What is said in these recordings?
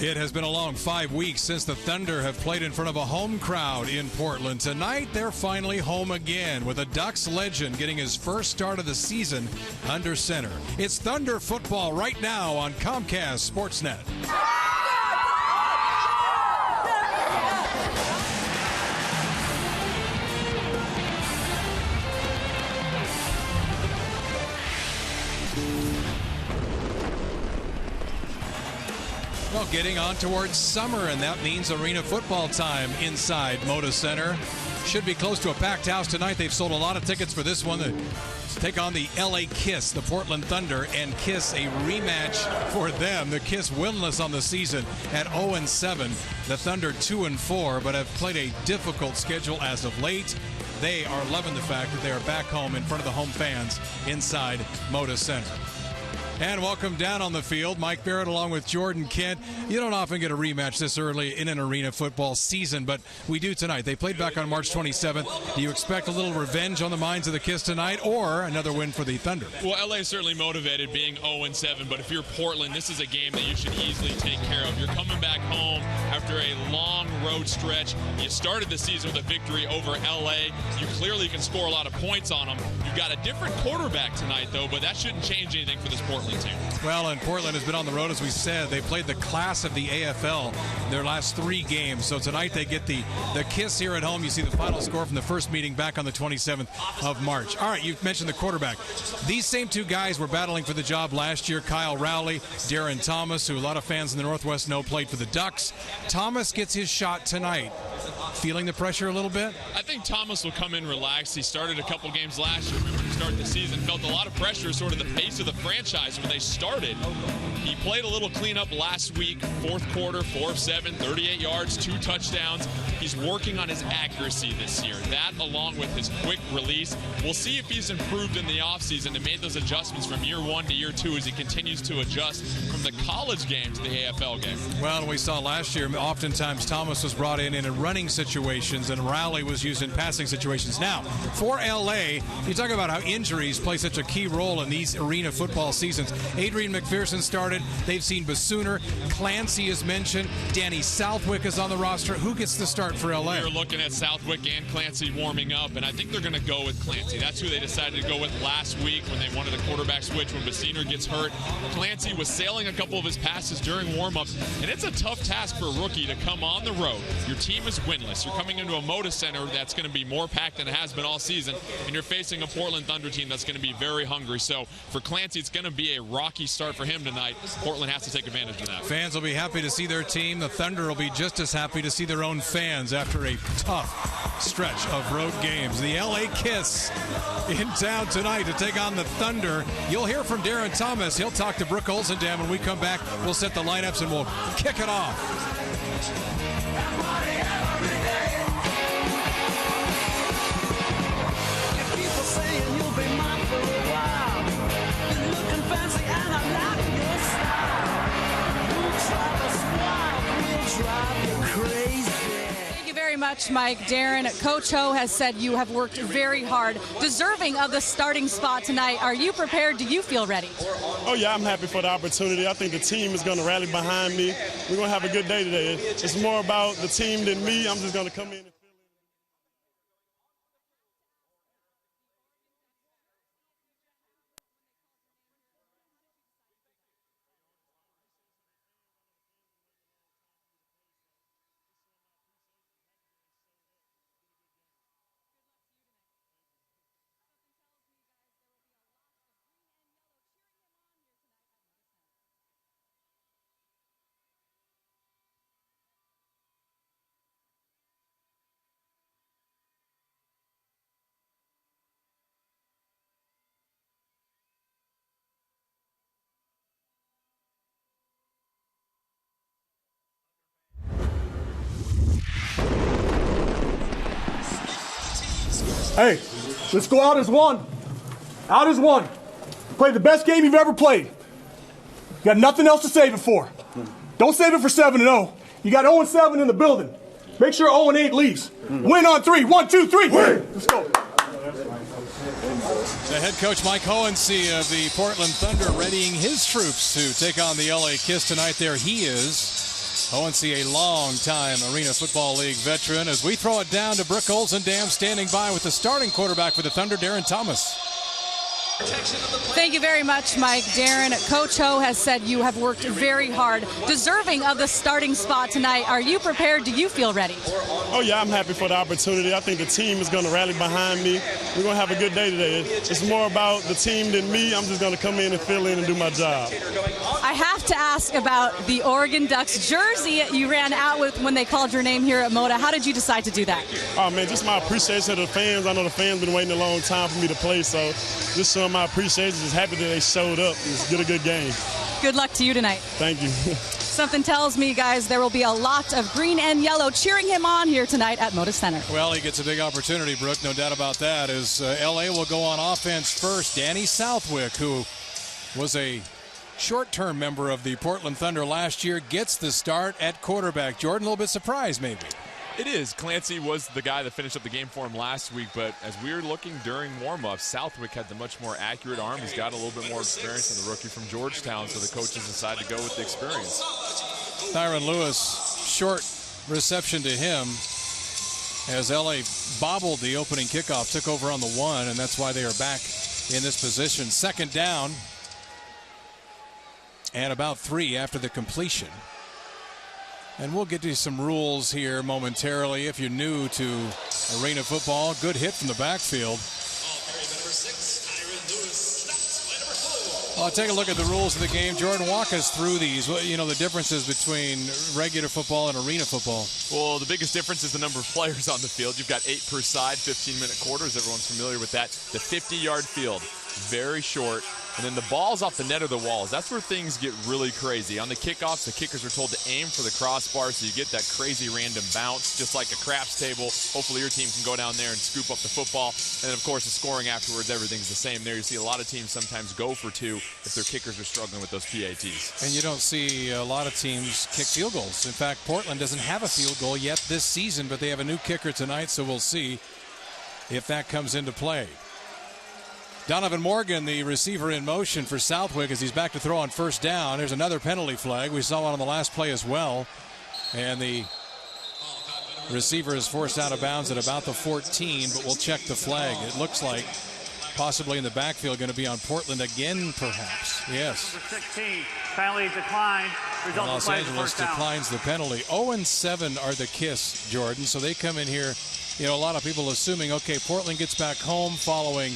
It has been a long 5 weeks since the Thunder have played in front of a home crowd in Portland. Tonight, they're finally home again with a Ducks legend getting his first start of the season under center. It's Thunder football right now on Comcast Sportsnet. Well, getting on towards summer, and that means arena football time inside Moda Center. Should be close to a packed house tonight. They've sold a lot of tickets for this one to take on the LA Kiss, the Portland Thunder, and Kiss a rematch for them. The Kiss winless on the season at 0-7. The Thunder 2-4, but have played a difficult schedule as of late. They are loving the fact that they are back home in front of the home fans inside Moda Center. And welcome down on the field, Mike Barrett along with Jordan Kent. You don't often get a rematch this early in an arena football season, but we do tonight. They played back on March 27th. Do you expect a little revenge on the minds of the Kiss tonight, or another win for the Thunder? Well, LA is certainly motivated being 0-7, but if you're Portland, this is a game that you should easily take care of. You're coming back home after a long road stretch. You started the season with a victory over LA. You clearly can score a lot of points on them. You've got a different quarterback tonight, though, but that shouldn't change anything for this Portland team. Well, and Portland has been on the road, as we said. They played the class of the AFL their last 3 games. So tonight they get the Kiss here at home. You see the final score from the first meeting back on the 27th of March. All right, you've mentioned the quarterback. These same 2 guys were battling for the job last year. Kyle Rowley, Darren Thomas, who a lot of fans in the Northwest know played for the Ducks. Thomas gets his shot tonight. Feeling the pressure a little bit? I think Thomas will come in relaxed. He started a couple games last year. Remember, to start the season, felt a lot of pressure, sort of the face of the franchise when they started. He played a little cleanup last week, fourth quarter, 4 of 7, 38 yards, 2 touchdowns. He's working on his accuracy this year. That, along with his quick release. We'll see if he's improved in the offseason and made those adjustments from year 1 to year 2 as he continues to adjust from the college game to the AFL game. Well, we saw last year, oftentimes Thomas was brought in running situations and Rowley was used in passing situations. Now, for LA, you talk about how injuries play such a key role in these arena football seasons. Adrian McPherson started. They've seen Basooner. Clancy is mentioned. Danny Southwick is on the roster. Who gets the start for LA? You're looking at Southwick and Clancy warming up, and I think they're going to go with Clancy. That's who they decided to go with last week when they wanted a quarterback switch when Basooner gets hurt. Clancy was sailing a couple of his passes during warm-up, and it's a tough task for a rookie to come on the road. Your team is winless. You're coming into a Moda Center that's going to be more packed than it has been all season, and you're facing a Portland Thunder team that's going to be very hungry. So for Clancy, it's going to be a rocky start for him tonight. Portland has to take advantage of that. Fans will be happy to see their team. The Thunder will be just as happy to see their own fans after a tough stretch of road games. The LA Kiss in town tonight to take on the Thunder. You'll hear from Darren Thomas. He'll talk to Brooke Olzendam. When we come back, we'll set the lineups and we'll kick it off. Thank you very much, Mike. Darren, Coach Ho has said you have worked very hard, deserving of the starting spot tonight. Are you prepared? Do you feel ready? Oh, yeah, I'm happy for the opportunity. I think the team is going to rally behind me. We're going to have a good day today. It's more about the team than me. I'm just going to come in. Hey, let's go out as one. Out as one. Play the best game you've ever played. You got nothing else to save it for. Don't save it for 7-0. You got 0-7 in the building. Make sure 0-8 leaves. Win on 3. 1, 2, 3. Win. Let's go. The head coach Mike Hohensee of the Portland Thunder readying his troops to take on the LA Kiss tonight. There he is. ONC, a long-time Arena Football League veteran, as we throw it down to Brooke Olzendam, standing by with the starting quarterback for the Thunder, Darren Thomas. Thank you very much, Mike. Darren, Coach Ho has said you have worked very hard, deserving of the starting spot tonight. Are you prepared? Do you feel ready? Oh, yeah, I'm happy for the opportunity. I think the team is going to rally behind me. We're going to have a good day today. It's more about the team than me. I'm just going to come in and fill in and do my job. I have to ask about the Oregon Ducks jersey you ran out with when they called your name here at Moda. How did you decide to do that? Oh, man, just my appreciation to the fans. I know the fans been waiting a long time for me to play, so just showing my appreciation. Just happy that they showed up. It's get a good game. Good luck to you tonight. Thank you. Something tells me, guys, there will be a lot of green and yellow cheering him on here tonight at Moda Center. Well, he gets a big opportunity, Brooke, no doubt about that, as L.A. will go on offense first. Danny Southwick, who was a short-term member of the Portland Thunder last year, gets the start at quarterback. Jordan, a little bit surprised, maybe. It is. Clancy was the guy that finished up the game for him last week, but as we were looking during warm-ups, Southwick had the much more accurate arm. He's got a little bit more experience than the rookie from Georgetown, so the coaches decided to go with the experience. Tyron Lewis, short reception to him as L.A. bobbled the opening kickoff, took over on the 1, and that's why they are back in this position. Second down and about 3 after the completion. And we'll get to some rules here momentarily. If you're new to Arena Football, good hit from the backfield. Well, take a look at the rules of the game. Jordan, walk us through these. You know, the differences between regular football and Arena Football. Well, the biggest difference is the number of players on the field. You've got 8 per side, 15-minute quarters. Everyone's familiar with that. The 50-yard field, very short. And then the ball's off the net or the walls. That's where things get really crazy. On the kickoffs, the kickers are told to aim for the crossbar, so you get that crazy random bounce, just like a craps table. Hopefully your team can go down there and scoop up the football. And then, of course, the scoring afterwards, everything's the same there. You see a lot of teams sometimes go for 2 if their kickers are struggling with those PATs. And you don't see a lot of teams kick field goals. In fact, Portland doesn't have a field goal yet this season, but they have a new kicker tonight, so we'll see if that comes into play. Donovan Morgan, the receiver in motion for Southwick as he's back to throw on first down. There's another penalty flag. We saw one on the last play as well. And the receiver is forced out of bounds at about the 14, but we'll check the flag. It looks like possibly in the backfield going to be on Portland again, perhaps. Yes. Number 16, penalty declined. Los Angeles declines the penalty. 0-7 are the Kiss, Jordan. So they come in here, you know, a lot of people assuming, okay, Portland gets back home following,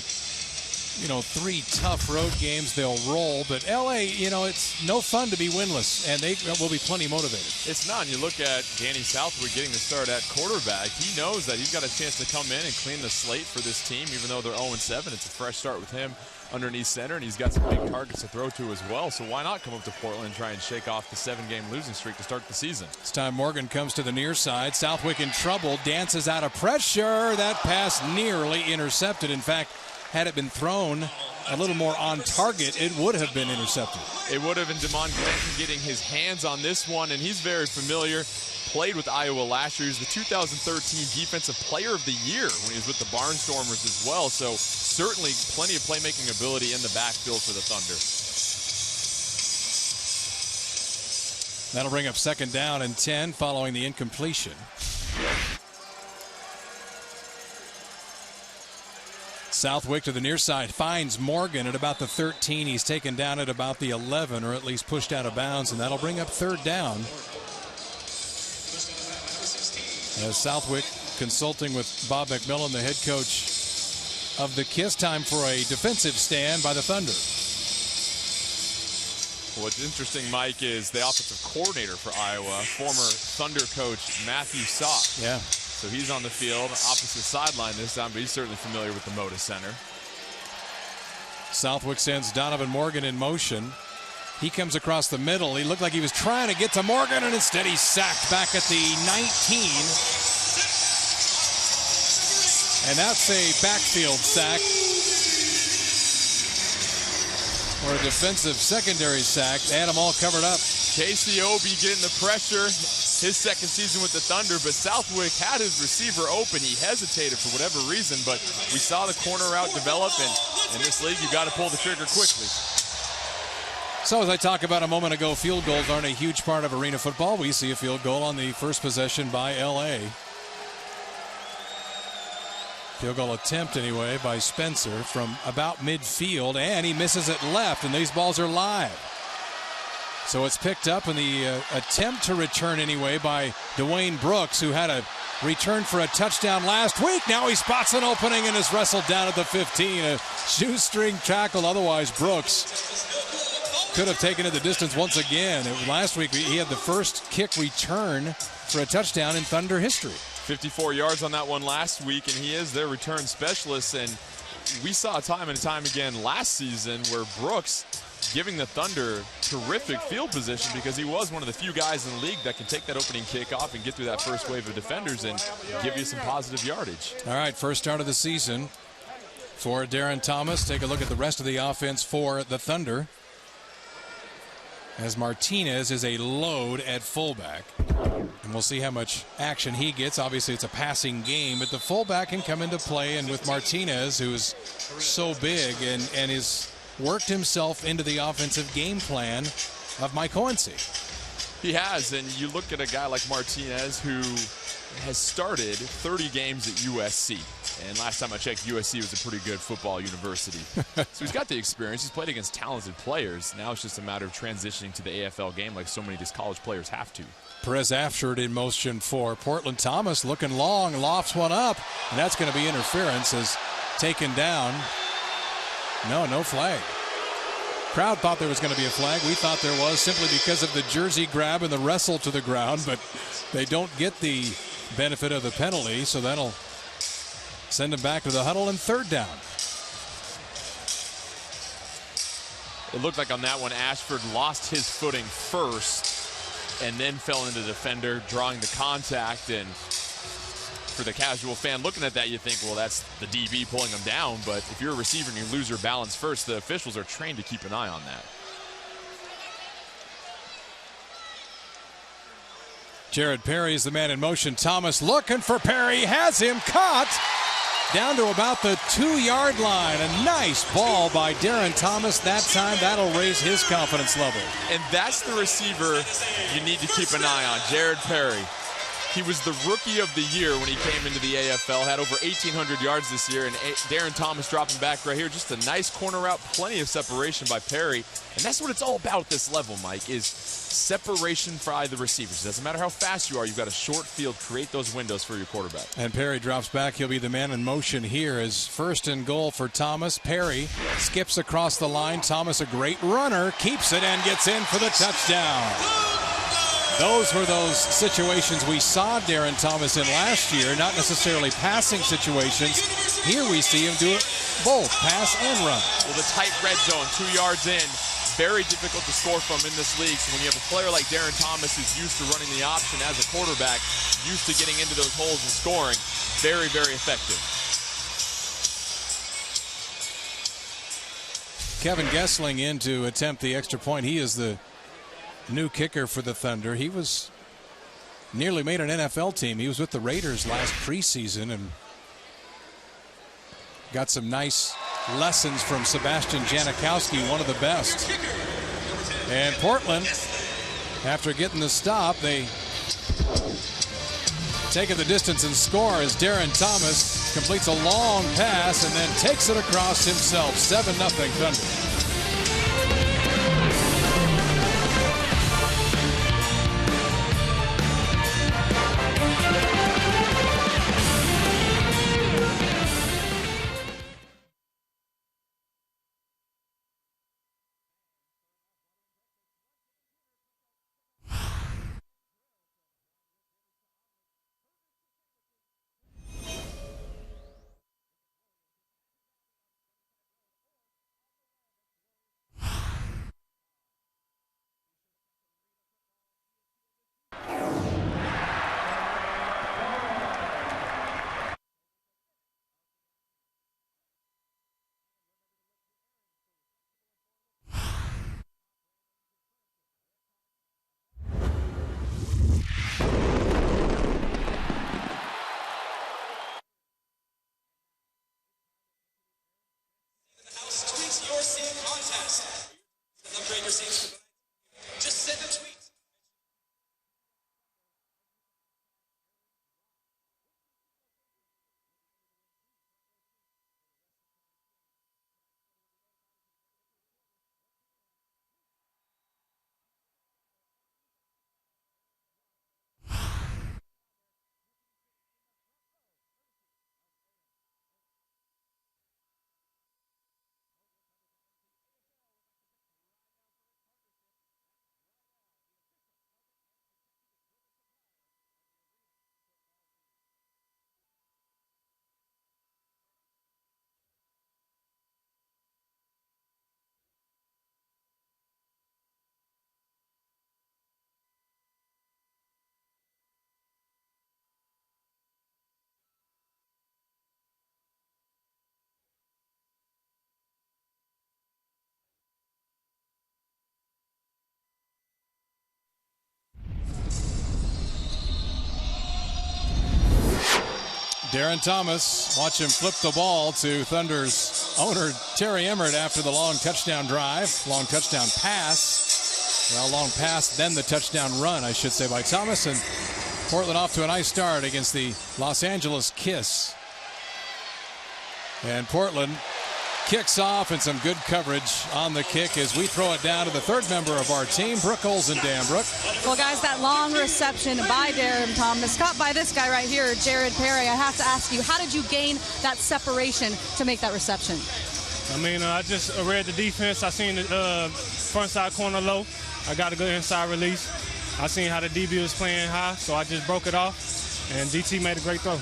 you know, 3 tough road games, they'll roll. But L.A., you know, it's no fun to be winless, and they will be plenty motivated. It's not. And you look at Danny Southwick getting the start at quarterback. He knows that he's got a chance to come in and clean the slate for this team, even though they're 0-7. It's a fresh start with him underneath center, and he's got some big targets to throw to as well. So why not come up to Portland and try and shake off the 7-game losing streak to start the season? This time Morgan comes to the near side. Southwick in trouble, dances out of pressure. That pass nearly intercepted. In fact, had it been thrown a little more on target, it would have been intercepted. It would have been Damon Clinton getting his hands on this one, and he's very familiar. Played with Iowa last year. He was the 2013 Defensive Player of the Year when he was with the Barnstormers as well. So certainly plenty of playmaking ability in the backfield for the Thunder. That'll bring up second down and 10 following the incompletion. Southwick to the near side finds Morgan at about the 13. He's taken down at about the 11, or at least pushed out of bounds, and that'll bring up third down. As Southwick consulting with Bob McMillan, the head coach of the Kiss, time for a defensive stand by the Thunder. What's interesting, Mike, is the offensive coordinator for Iowa, former Thunder coach Matthew Sock. Yeah. So he's on the field, opposite sideline this time, but he's certainly familiar with the Moda Center. Southwick sends Donovan Morgan in motion. He comes across the middle. He looked like he was trying to get to Morgan, and instead he's sacked back at the 19. And that's a backfield sack, or a defensive secondary sack. They had them all covered up. Casey Obi getting the pressure, his second season with the Thunder, but Southwick had his receiver open. He hesitated for whatever reason, but we saw the corner route develop, and in this league, you got to pull the trigger quickly. So as I talked about a moment ago, field goals aren't a huge part of arena football. We see a field goal on the first possession by L.A. Field goal attempt anyway by Spencer from about midfield, and he misses it left, and these balls are live. So it's picked up in the attempt to return anyway by Dwayne Brooks, who had a return for a touchdown last week. Now he spots an opening and is wrestled down at the 15. A shoestring tackle. Otherwise, Brooks could have taken it the distance once again. Last week he had the first kick return for a touchdown in Thunder history. 54 yards on that one last week, and he is their return specialist. And we saw time and time again last season where Brooks giving the Thunder terrific field position because he was one of the few guys in the league that can take that opening kickoff and get through that first wave of defenders and give you some positive yardage. All right, first start of the season for Darren Thomas. Take a look at the rest of the offense for the Thunder, as Martinez is a load at fullback. And we'll see how much action he gets. Obviously, it's a passing game, but the fullback can come into play. And with Martinez, who is so big and is worked himself into the offensive game plan of Mike Hohensee. He has, and you look at a guy like Martinez who has started 30 games at USC. And last time I checked, USC was a pretty good football university. So he's got the experience. He's played against talented players. Now it's just a matter of transitioning to the AFL game like so many of these college players have to. Perez Afshard in motion for Portland. Thomas looking long, lofts one up, and that's going to be interference as taken down. No flag. Crowd thought there was going to be a flag. We thought there was simply because of the jersey grab and the wrestle to the ground, but they don't get the benefit of the penalty, so that'll send him back to the huddle and third down. It looked like on that one, Ashford lost his footing first and then fell into the defender, drawing the contact. And for the casual fan looking at that, you think, well, that's the DB pulling him down. But if you're a receiver and you lose your balance first, the officials are trained to keep an eye on that. Jared Perry is the man in motion. Thomas looking for Perry, has him caught down to about the 2-yard line. A nice ball by Darren Thomas that time. That'll raise his confidence level. And that's the receiver you need to keep an eye on, Jared Perry. He was the rookie of the year when he came into the AFL, had over 1,800 yards this year, and Darren Thomas dropping back right here. Just a nice corner route, plenty of separation by Perry. And that's what it's all about at this level, Mike, is separation by the receivers. It doesn't matter how fast you are, you've got a short field, create those windows for your quarterback. And Perry drops back. He'll be the man in motion here as first and goal for Thomas. Perry skips across the line. Thomas, a great runner, keeps it and gets in for the touchdown. Those were those situations we saw Darren Thomas in last year, not necessarily passing situations. Here we see him do it both, pass and run. Well, the tight red zone, 2 yards in, very difficult to score from in this league. So when you have a player like Darren Thomas who's used to running the option as a quarterback, used to getting into those holes and scoring, very, very effective. Kevin Gessling in to attempt the extra point. He is the new kicker for the Thunder. He was nearly made an NFL team. He was with the Raiders last preseason and got some nice lessons from Sebastian Janikowski, one of the best. And Portland, after getting the stop, they take it the distance and score as Darren Thomas completes a long pass and then takes it across himself. 7-0 Thunder. Darren Thomas, watch him flip the ball to Thunder's owner, Terry Emmert, after the long touchdown drive, long touchdown pass. Well, long pass, then the touchdown run, I should say, by Thomas. And Portland off to a nice start against the Los Angeles Kiss. And Portland kicks off, and some good coverage on the kick as we throw it down to the third member of our team, Brooke Olsen-Dam. Brooke. Well, guys, that long reception by Darren Thomas, caught by this guy right here, Jared Perry. I have to ask you, how did you gain that separation to make that reception? I mean, I just read the defense. I seen the front side corner low. I got a good inside release. I seen how the DB was playing high, so I just broke it off, and DT made a great throw.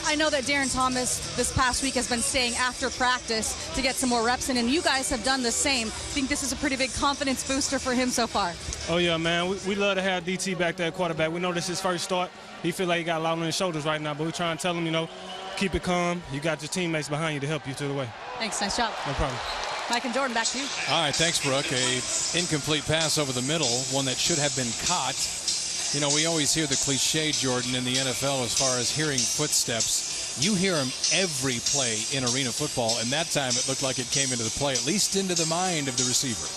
I know that Darren Thomas this past week has been staying after practice to get some more reps in, and you guys have done the same. I think this is a pretty big confidence booster for him so far. Oh, yeah, man. We love to have DT back there at quarterback. We know this is his first start. He feel like he got a lot on his shoulders right now, but we're trying to tell him, you know, keep it calm. You got your teammates behind you to help you through the way. Thanks. Nice job. No problem. Mike and Jordan, back to you. All right, thanks, Brooke. A incomplete pass over the middle, one that should have been caught. You know, we always hear the cliche, Jordan, in the NFL as far as hearing footsteps. You hear them every play in arena football, and that time it looked like it came into the play, at least into the mind of the receiver.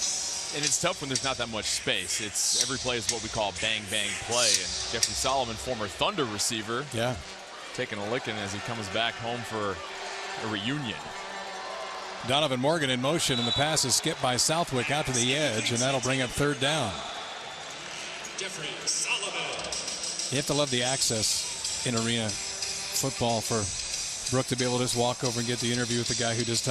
And it's tough when there's not that much space. It's every play is what we call bang-bang play. And Jeffrey Solomon, former Thunder receiver, taking a licking as he comes back home for a reunion. Donovan Morgan in motion, and the pass is skipped by Southwick out to the edge, and that'll bring up third down. Jeffrey Solomon. You have to love the access in arena football for Brooke to be able to just walk over and get the interview with the guy who just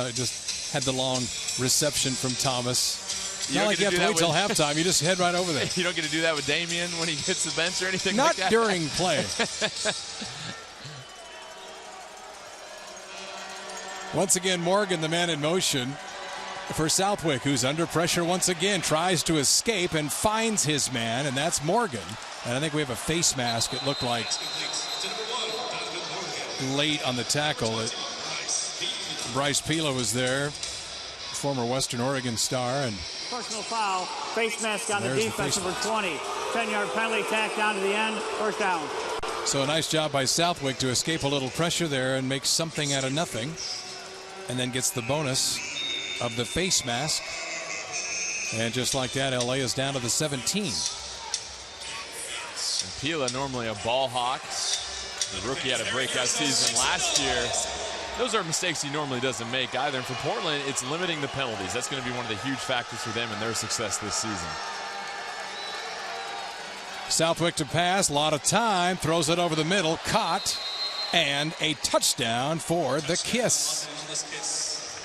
had the long reception from Thomas. Not like you have to wait till halftime. You just head right over there. You don't get to do that with Damian when he gets the bench or anything Not like that? Not during play. Once again, Morgan, the man in motion for Southwick, who's under pressure once again, tries to escape and finds his man, and that's Morgan. And I think we have a face mask, it looked like, late on the tackle. Bryce Pila was there, former Western Oregon star. And personal foul, face mask on the defense, number 20. 10-yard penalty, tack down to the end, first down. So a nice job by Southwick to escape a little pressure there and make something out of nothing. And then gets the bonus of the face mask. And just like that, LA is down to the 17. And Pila, normally a ball hawk. The rookie had a breakout season last year. Those are mistakes he normally doesn't make either. And for Portland, it's limiting the penalties. That's going to be one of the huge factors for them and their success this season. Southwick to pass, a lot of time, throws it over the middle, caught, and a touchdown for the Kiss.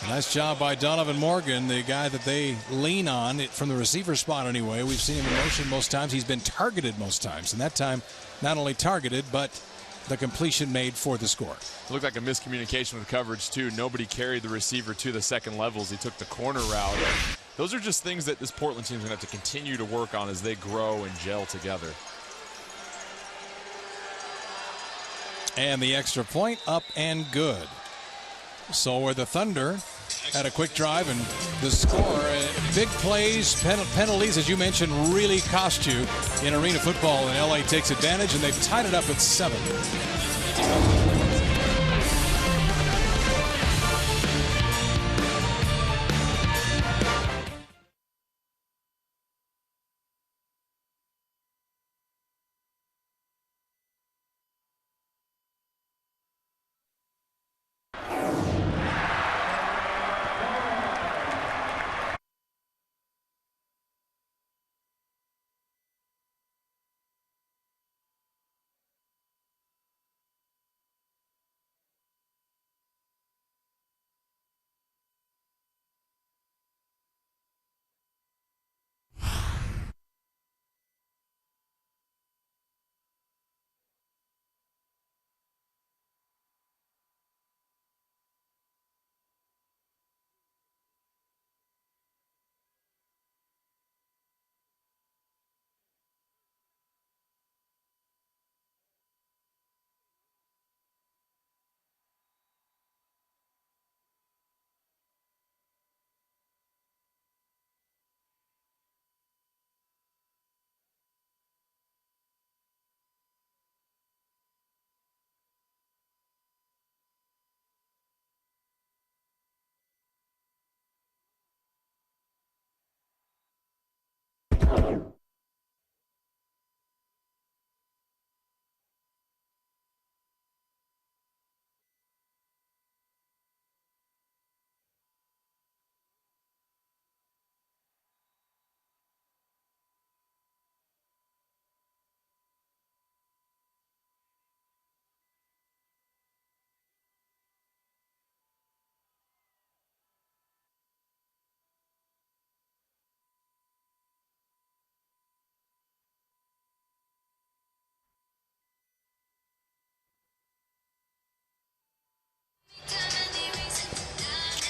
Nice job by Donovan Morgan, the guy that they lean on from the receiver spot anyway. We've seen him in motion most times. He's been targeted most times, and that time not only targeted, but the completion made for the score. It looked like a miscommunication with coverage, too. Nobody carried the receiver to the second levels. He took the corner route. Those are just things that this Portland team is going to have to continue to work on as they grow and gel together. And the extra point up and good. So where the Thunder had a quick drive and the score, big plays, penalties, as you mentioned, really cost you in arena football, and LA takes advantage, and they've tied it up at 7.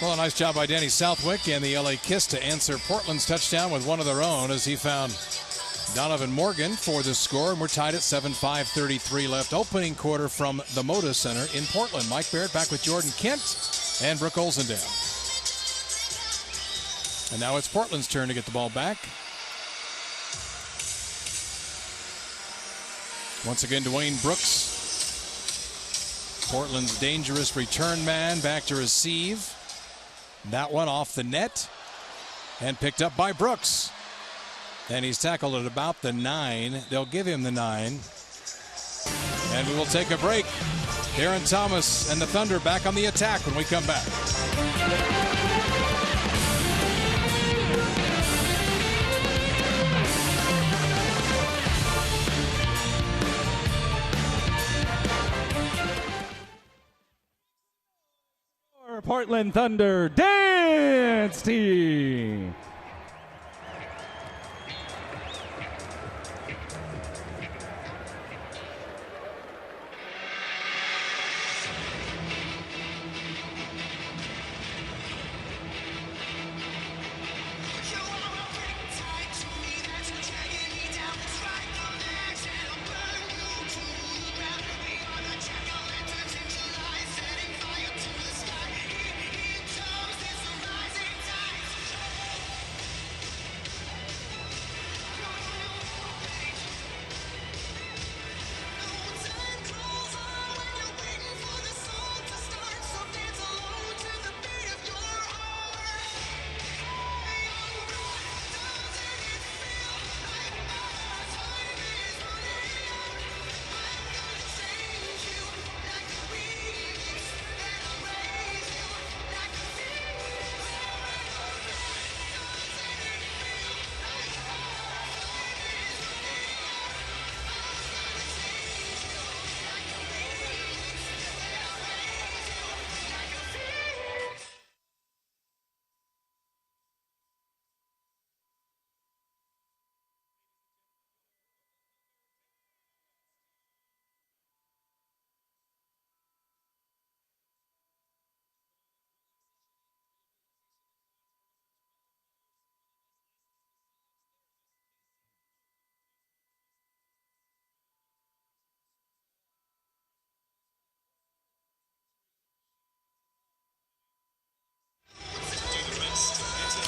Well, a nice job by Danny Southwick and the LA Kiss to answer Portland's touchdown with one of their own as he found Donovan Morgan for the score, and we're tied at 7, 5:33 left. Opening quarter from the Moda Center in Portland. Mike Barrett back with Jordan Kent and Brooke Olzendale. And now it's Portland's turn to get the ball back. Once again, Dwayne Brooks, Portland's dangerous return man, back to receive. That one off the net and picked up by Brooks. And he's tackled at about the 9. They'll give him the 9. And we will take a break. Darren Thomas and the Thunder back on the attack when we come back. Portland Thunder Dance Team.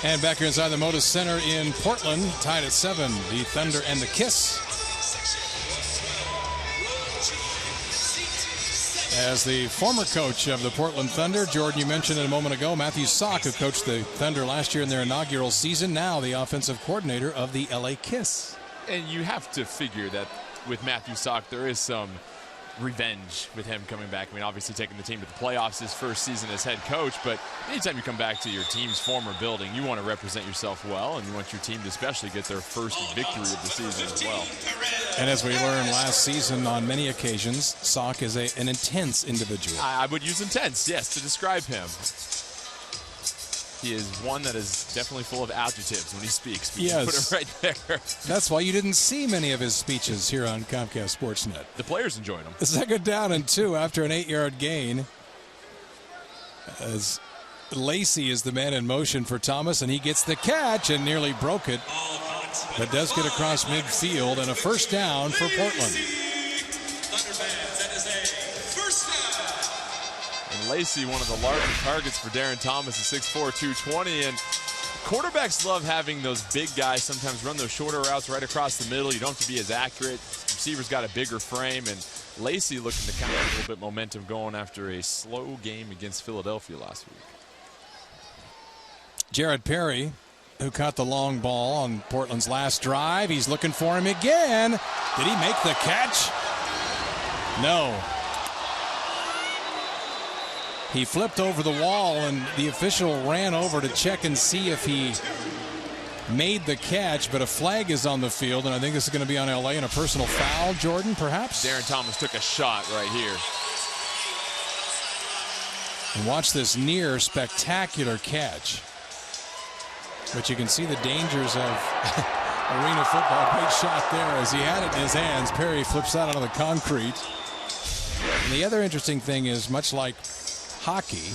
And back here inside the Moda Center in Portland, tied at 7, the Thunder and the Kiss. As the former coach of the Portland Thunder, Jordan, you mentioned it a moment ago, Matthew Sock, who coached the Thunder last year in their inaugural season, now the offensive coordinator of the LA Kiss. And you have to figure that with Matthew Sock, there is some revenge with him coming back. I mean, obviously taking the team to the playoffs his first season as head coach, but anytime you come back to your team's former building, you want to represent yourself well, and you want your team to especially get their first victory of the season as well. And as we learned last season on many occasions, Sock is an intense individual. I would use intense, yes, to describe him. He is one that is definitely full of adjectives when he speaks. We can put it right there. That's why you didn't see many of his speeches here on Comcast Sportsnet. The players enjoyed them. The second down and 2 after an 8-yard gain. As Lacey is the man in motion for Thomas, and he gets the catch and nearly broke it. But does get across midfield, and a first down for Portland. And Lacey, one of the larger targets for Darren Thomas, is 6'4", 220. And quarterbacks love having those big guys sometimes run those shorter routes right across the middle. You don't have to be as accurate. Receivers got a bigger frame. And Lacey looking to kind of get a little bit momentum going after a slow game against Philadelphia last week. Jared Perry who caught the long ball on Portland's last drive. He's looking for him again. Did he make the catch? No. He flipped over the wall, and the official ran over to check and see if he made the catch, but a flag is on the field, and I think this is going to be on LA and a personal foul. Jordan, perhaps? Darren Thomas took a shot right here. And watch this near spectacular catch. But you can see the dangers of arena football. Great shot there as he had it in his hands. Perry flips out onto the concrete. And the other interesting thing is, much like hockey,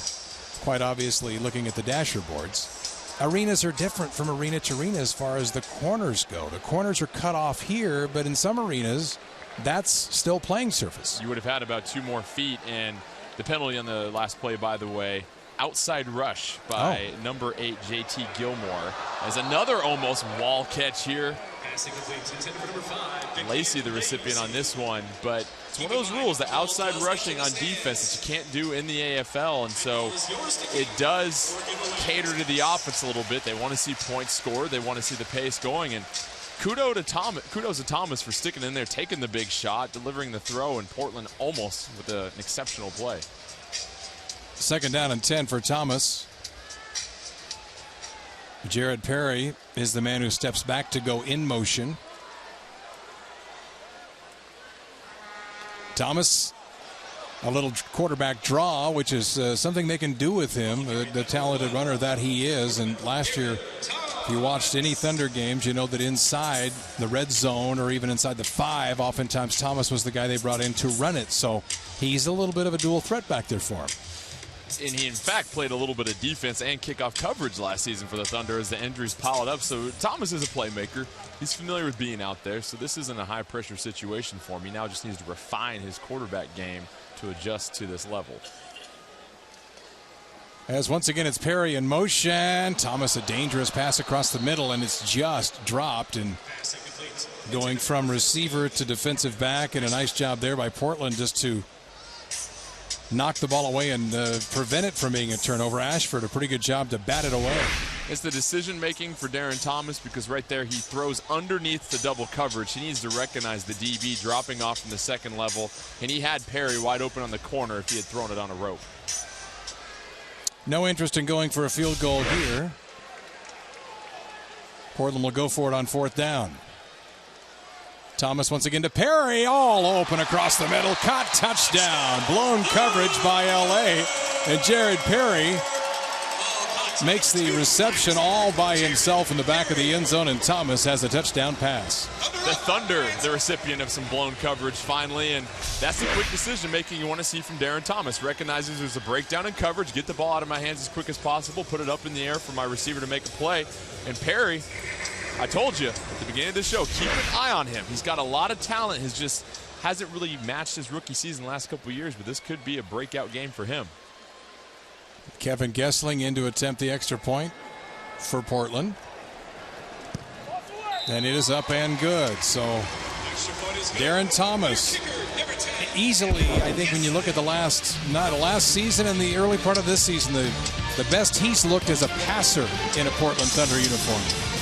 quite obviously looking at the dasher boards, arenas are different from arena to arena as far as the corners go. The corners are cut off here, but in some arenas, that's still playing surface. You would have had about 2 more feet, and the penalty on the last play, by the way, outside rush by number 8, JT Gilmore, as another almost wall catch here. Lacey, the recipient on this one, but it's one of those rules, the outside rushing on defense that you can't do in the AFL, and so it does cater to the offense a little bit. They want to see points scored, they want to see the pace going, and kudos to Thomas for sticking in there, taking the big shot, delivering the throw, and Portland almost with an exceptional play. 2nd down and 10 for Thomas. Jared Perry is the man who steps back to go in motion. Thomas, a little quarterback draw, which is something they can do with him, the talented runner that he is. And last year, if you watched any Thunder games, you know that inside the red zone or even inside the 5, oftentimes Thomas was the guy they brought in to run it. So he's a little bit of a dual threat back there for him. And he, in fact, played a little bit of defense and kickoff coverage last season for the Thunder as the injuries piled up. So Thomas is a playmaker. He's familiar with being out there, so this isn't a high-pressure situation for him. He now just needs to refine his quarterback game to adjust to this level. As once again it's Perry in motion. Thomas, a dangerous pass across the middle, and it's just dropped. And going from receiver to defensive back, and a nice job there by Portland just to knock the ball away and prevent it from being a turnover. Ashford, a pretty good job to bat it away. It's the decision-making for Darren Thomas, because right there he throws underneath the double coverage. He needs to recognize the DB dropping off from the 2nd level, and he had Perry wide open on the corner if he had thrown it on a rope. No interest in going for a field goal here. Portland will go for it on 4th down. Thomas once again to Perry, all open across the middle, caught, touchdown. Blown coverage by LA, and Jared Perry makes the reception all by himself in the back of the end zone, and Thomas has a touchdown pass. The Thunder, the recipient of some blown coverage finally, and that's the quick decision making you want to see from Darren Thomas. Recognizes there's a breakdown in coverage, get the ball out of my hands as quick as possible, put it up in the air for my receiver to make a play. And Perry, I told you at the beginning of the show, keep an eye on him. He's got a lot of talent. He just hasn't really matched his rookie season the last couple of years, but this could be a breakout game for him. Kevin Gessling in to attempt the extra point for Portland. And it is up and good. So Darren Thomas, easily, I think when you look at the last season and the early part of this season, the best he's looked as a passer in a Portland Thunder uniform.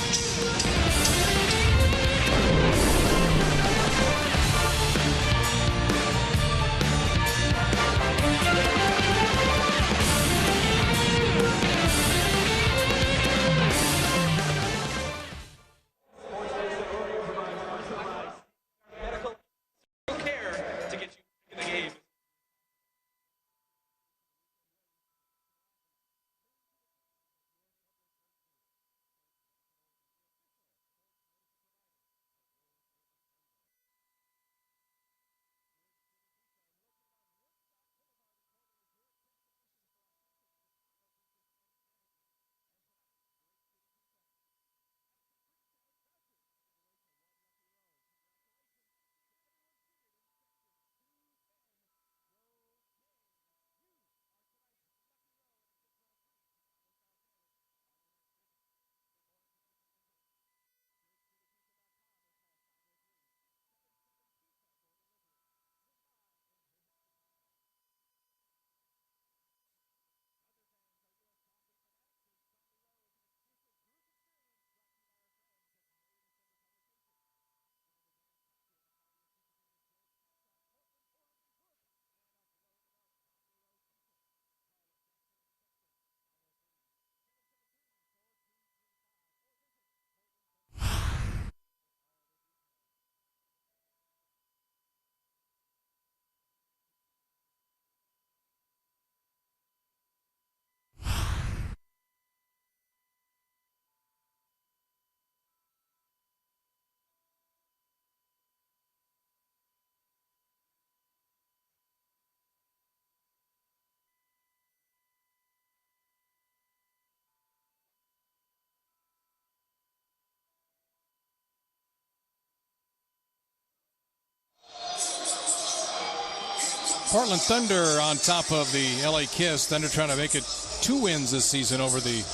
Portland Thunder on top of the LA Kiss. Thunder trying to make it 2 wins this season over the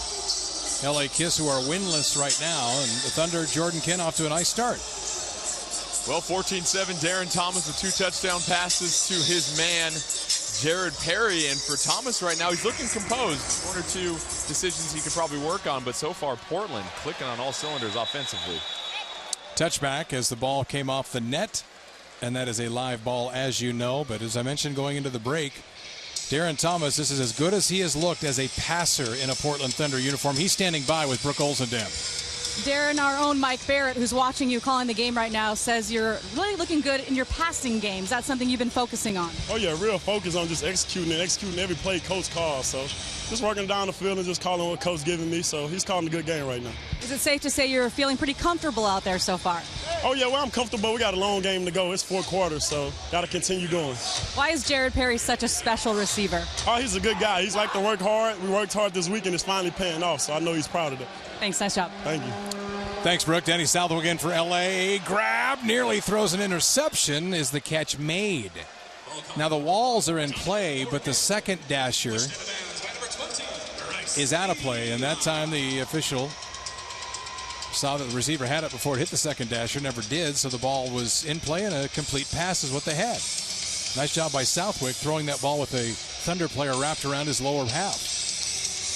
LA Kiss, who are winless right now. And the Thunder, Jordan Kent, off to a nice start. Well, 14-7, Darren Thomas with 2 touchdown passes to his man, Jared Perry. And for Thomas right now, he's looking composed. 1 or 2 decisions he could probably work on, but so far Portland clicking on all cylinders offensively. Touchback as the ball came off the net, and that is a live ball, as you know. But as I mentioned going into the break, Darren Thomas, this is as good as he has looked as a passer in a Portland Thunder uniform. He's standing by with Brooke Olzendam. Darren, our own Mike Barrett, who's watching you calling the game right now, says you're really looking good in your passing games. That's something you've been focusing on. Oh, yeah, real focus on just executing every play coach calls. So just working down the field and just calling what coach giving me. So he's calling a good game right now. Is it safe to say you're feeling pretty comfortable out there so far? Oh, yeah, well, I'm comfortable. We got a long game to go. It's 4 quarters, so got to continue going. Why is Jared Perry such a special receiver? Oh, he's a good guy. He's like to work hard. We worked hard this week, and it's finally paying off, so I know he's proud of it. Thanks. Nice job. Thank you. Thanks, Brooke. Danny Southwick in for LA. Grab, nearly throws an interception. Is the catch made? Now the walls are in play, but the second dasher is out of play. And that time the official saw that the receiver had it before it hit the second dasher. Never did, so the ball was in play, and a complete pass is what they had. Nice job by Southwick throwing that ball with a Thunder player wrapped around his lower half.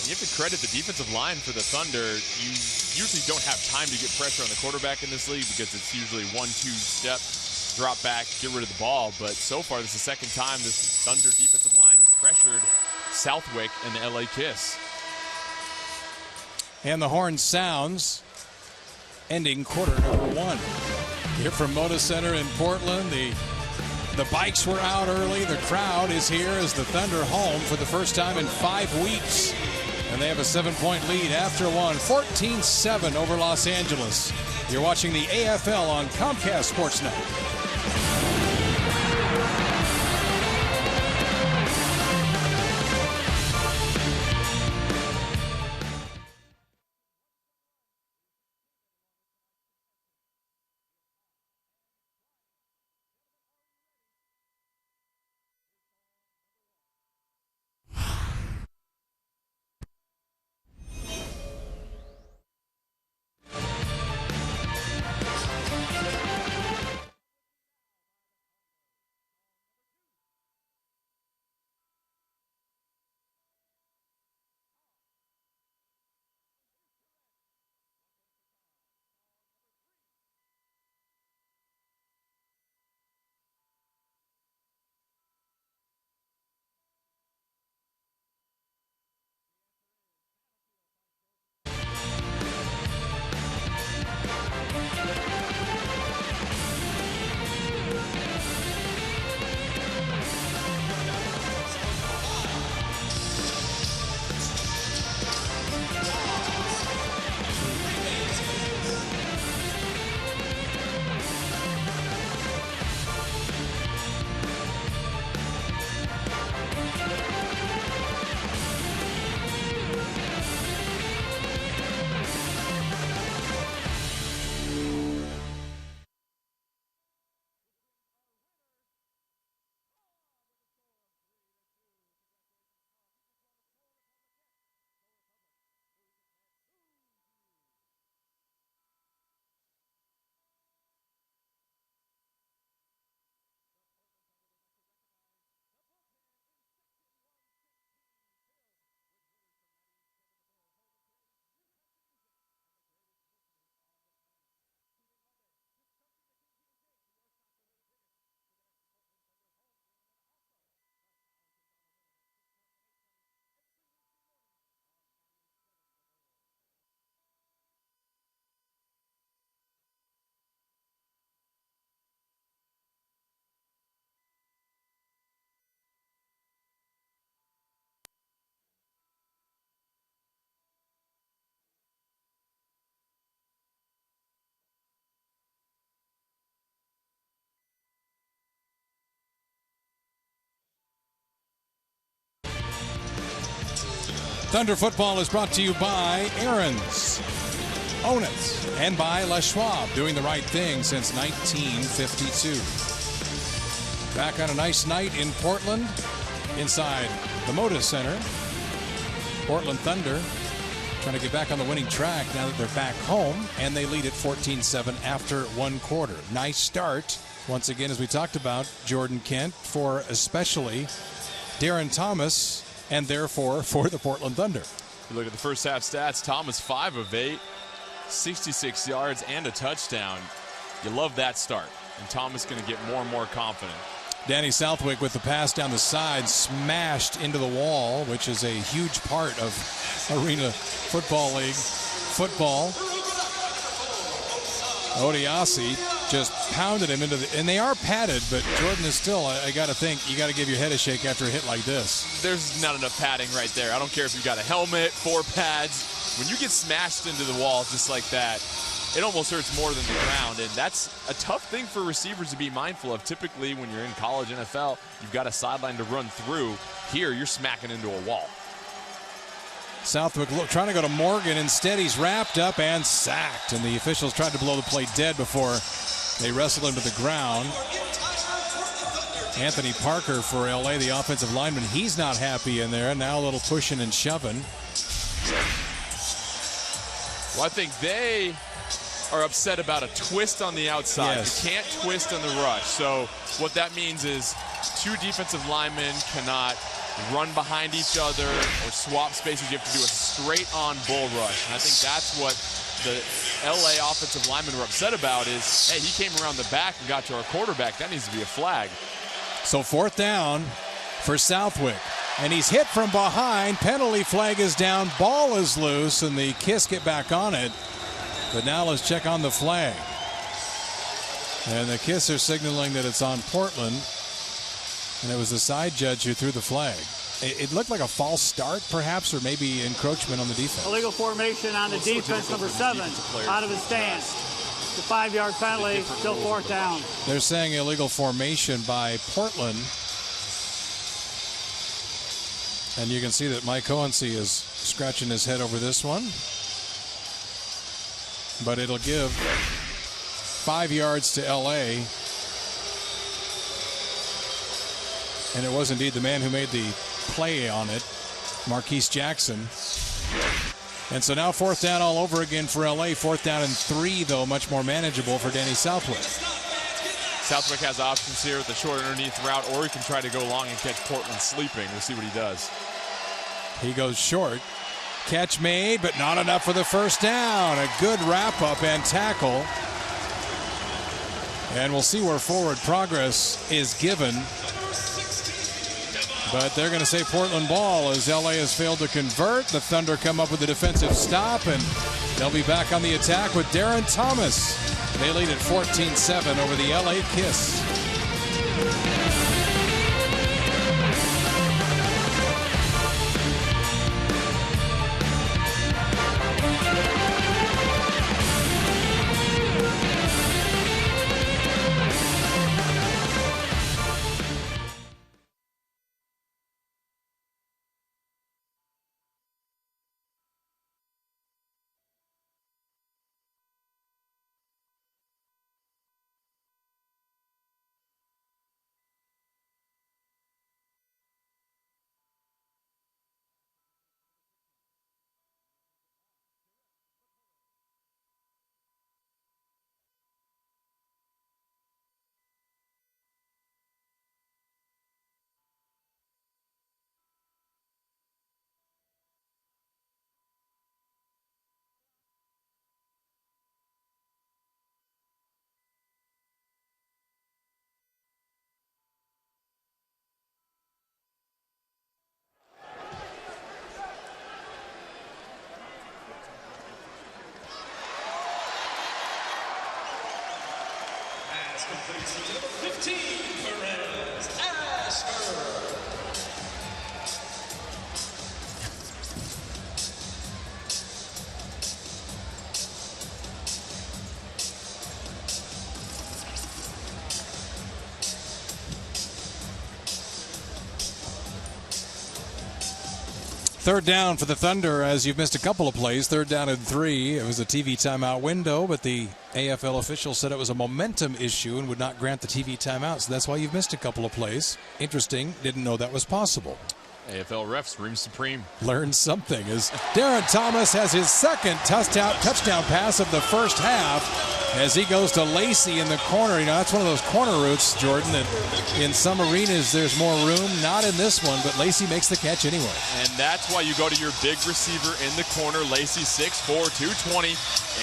You have to credit the defensive line for the Thunder. You usually don't have time to get pressure on the quarterback in this league because it's usually 1-2 step, drop back, get rid of the ball. But so far, this is the second time this Thunder defensive line has pressured Southwick and the LA Kiss. And the horn sounds, ending quarter number 1. Here from Moda Center in Portland, the bikes were out early. The crowd is here as the Thunder home for the first time in 5 weeks. And they have a 7-point lead after one, 14-7 over Los Angeles. You're watching the AFL on Comcast Sportsnet. Thunder Football is brought to you by Aaron's, Own It, and by Les Schwab, doing the right thing since 1952. Back on a nice night in Portland, inside the Moda Center. Portland Thunder trying to get back on the winning track now that they're back home, and they lead at 14-7 after one quarter. Nice start, once again, as we talked about, Jordan Kent, for especially Darren Thomas, and therefore for the Portland Thunder. You look at the first half stats, Thomas 5 of 8, 66 yards and a touchdown. You love that start, and Thomas going to get more and more confident. Danny Southwick with the pass down the side, smashed into the wall, which is a huge part of Arena Football League football. Odiasi just pounded him into the, and they are padded, but Jordan is still, I got to think, you got to give your head a shake after a hit like this. There's not enough padding right there. I don't care if you've got a helmet, 4 pads. When you get smashed into the wall just like that, it almost hurts more than the ground, and that's a tough thing for receivers to be mindful of. Typically, when you're in college NFL, you've got a sideline to run through. Here, you're smacking into a wall. Southwick trying to go to Morgan. Instead, he's wrapped up and sacked, and the officials tried to blow the play dead before they wrestled him to the ground. Anthony Parker for LA, the offensive lineman, he's not happy in there. Now a little pushing and shoving. Well, I think they are upset about a twist on the outside. Yes. You can't twist on the rush. So what that means is 2 defensive linemen cannot run behind each other or swap spaces. You have to do a straight-on bull rush. And I think that's what the LA offensive linemen were upset about is, hey, he came around the back and got to our quarterback. That needs to be a flag. So 4th down for Southwick. And he's hit from behind. Penalty flag is down. Ball is loose, and the Kiss get back on it. But now let's check on the flag. And the Kiss are signaling that it's on Portland. And it was the side judge who threw the flag. It looked like a false start, perhaps, or maybe encroachment on the defense. Illegal formation on the defense, number 7, out of his stance. The 5-yard penalty, still 4th down. They're saying illegal formation by Portland. And you can see that Mike Cohensey is scratching his head over this one. But it'll give 5 yards to LA. And it was indeed the man who made the play on it, Marquise Jackson. And so now 4th down all over again for LA. 4th down and 3, though, much more manageable for Danny Southwick. Southwick has options here with the short underneath route, or he can try to go long and catch Portland sleeping. We'll see what he does. He goes short. Catch made, but not enough for the 1st down. A good wrap-up and tackle. And we'll see where forward progress is given. But they're going to say Portland ball as LA has failed to convert. The Thunder come up with a defensive stop, and they'll be back on the attack with Darren Thomas. They lead at 14-7 over the LA Kiss. Number 15, Perez Ashford. Third down for the Thunder as you've missed a couple of plays. 3rd down and 3. It was a TV timeout window, but the AFL officials said it was a momentum issue and would not grant the TV timeout, so that's why you've missed a couple of plays. Interesting, didn't know that was possible. AFL refs reign supreme. Learned something as Darren Thomas has his second touchdown pass of the first half as he goes to Lacey in the corner. You know, that's one of those corner routes, Jordan, that in some arenas there's more room. Not in this one, but Lacey makes the catch anyway. And that's why you go to your big receiver in the corner, Lacey, 6'4", 220.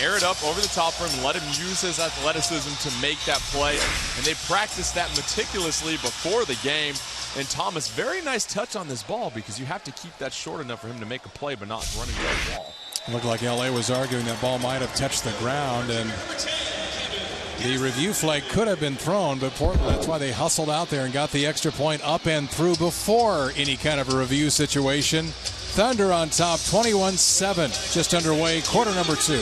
Air it up over the top for him, let him use his athleticism to make that play. And they practiced that meticulously before the game. And Thomas, very nice touch on this ball because you have to keep that short enough for him to make a play but not running to the wall. It looked like LA was arguing that ball might have touched the ground, and the review flag could have been thrown, but Portland, that's why they hustled out there and got the extra point up and through before any kind of a review situation. Thunder on top, 21-7, just underway, quarter number 2.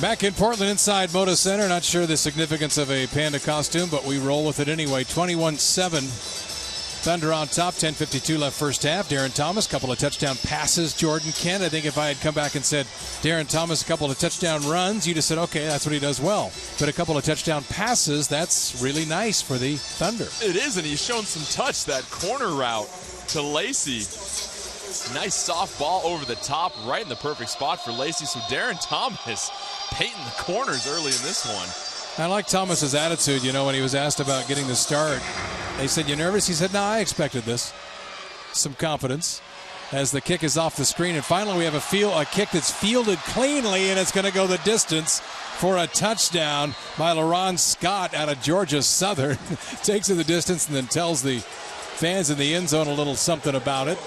Back in Portland inside Moda Center. Not sure the significance of a panda costume, but we roll with it anyway. 21-7. Thunder on top. 10:52 left first half. Darren Thomas, couple of touchdown passes. Jordan Kent. I think if I had come back and said Darren Thomas, a couple of touchdown runs, you'd have said, okay, that's what he does well. But a couple of touchdown passes, that's really nice for the Thunder. It is, and he's shown some touch. That corner route to Lacey. Nice soft ball over the top, right in the perfect spot for Lacey. So Darren Thomas painting the corners early in this one. I like Thomas's attitude, you know, when he was asked about getting the start. They said, you nervous? He said, no, I expected this. Some confidence as the kick is off the screen. And finally we have a kick that's fielded cleanly, and it's going to go the distance for a touchdown by LaRon Scott out of Georgia Southern. Takes it the distance and then tells the fans in the end zone a little something about it.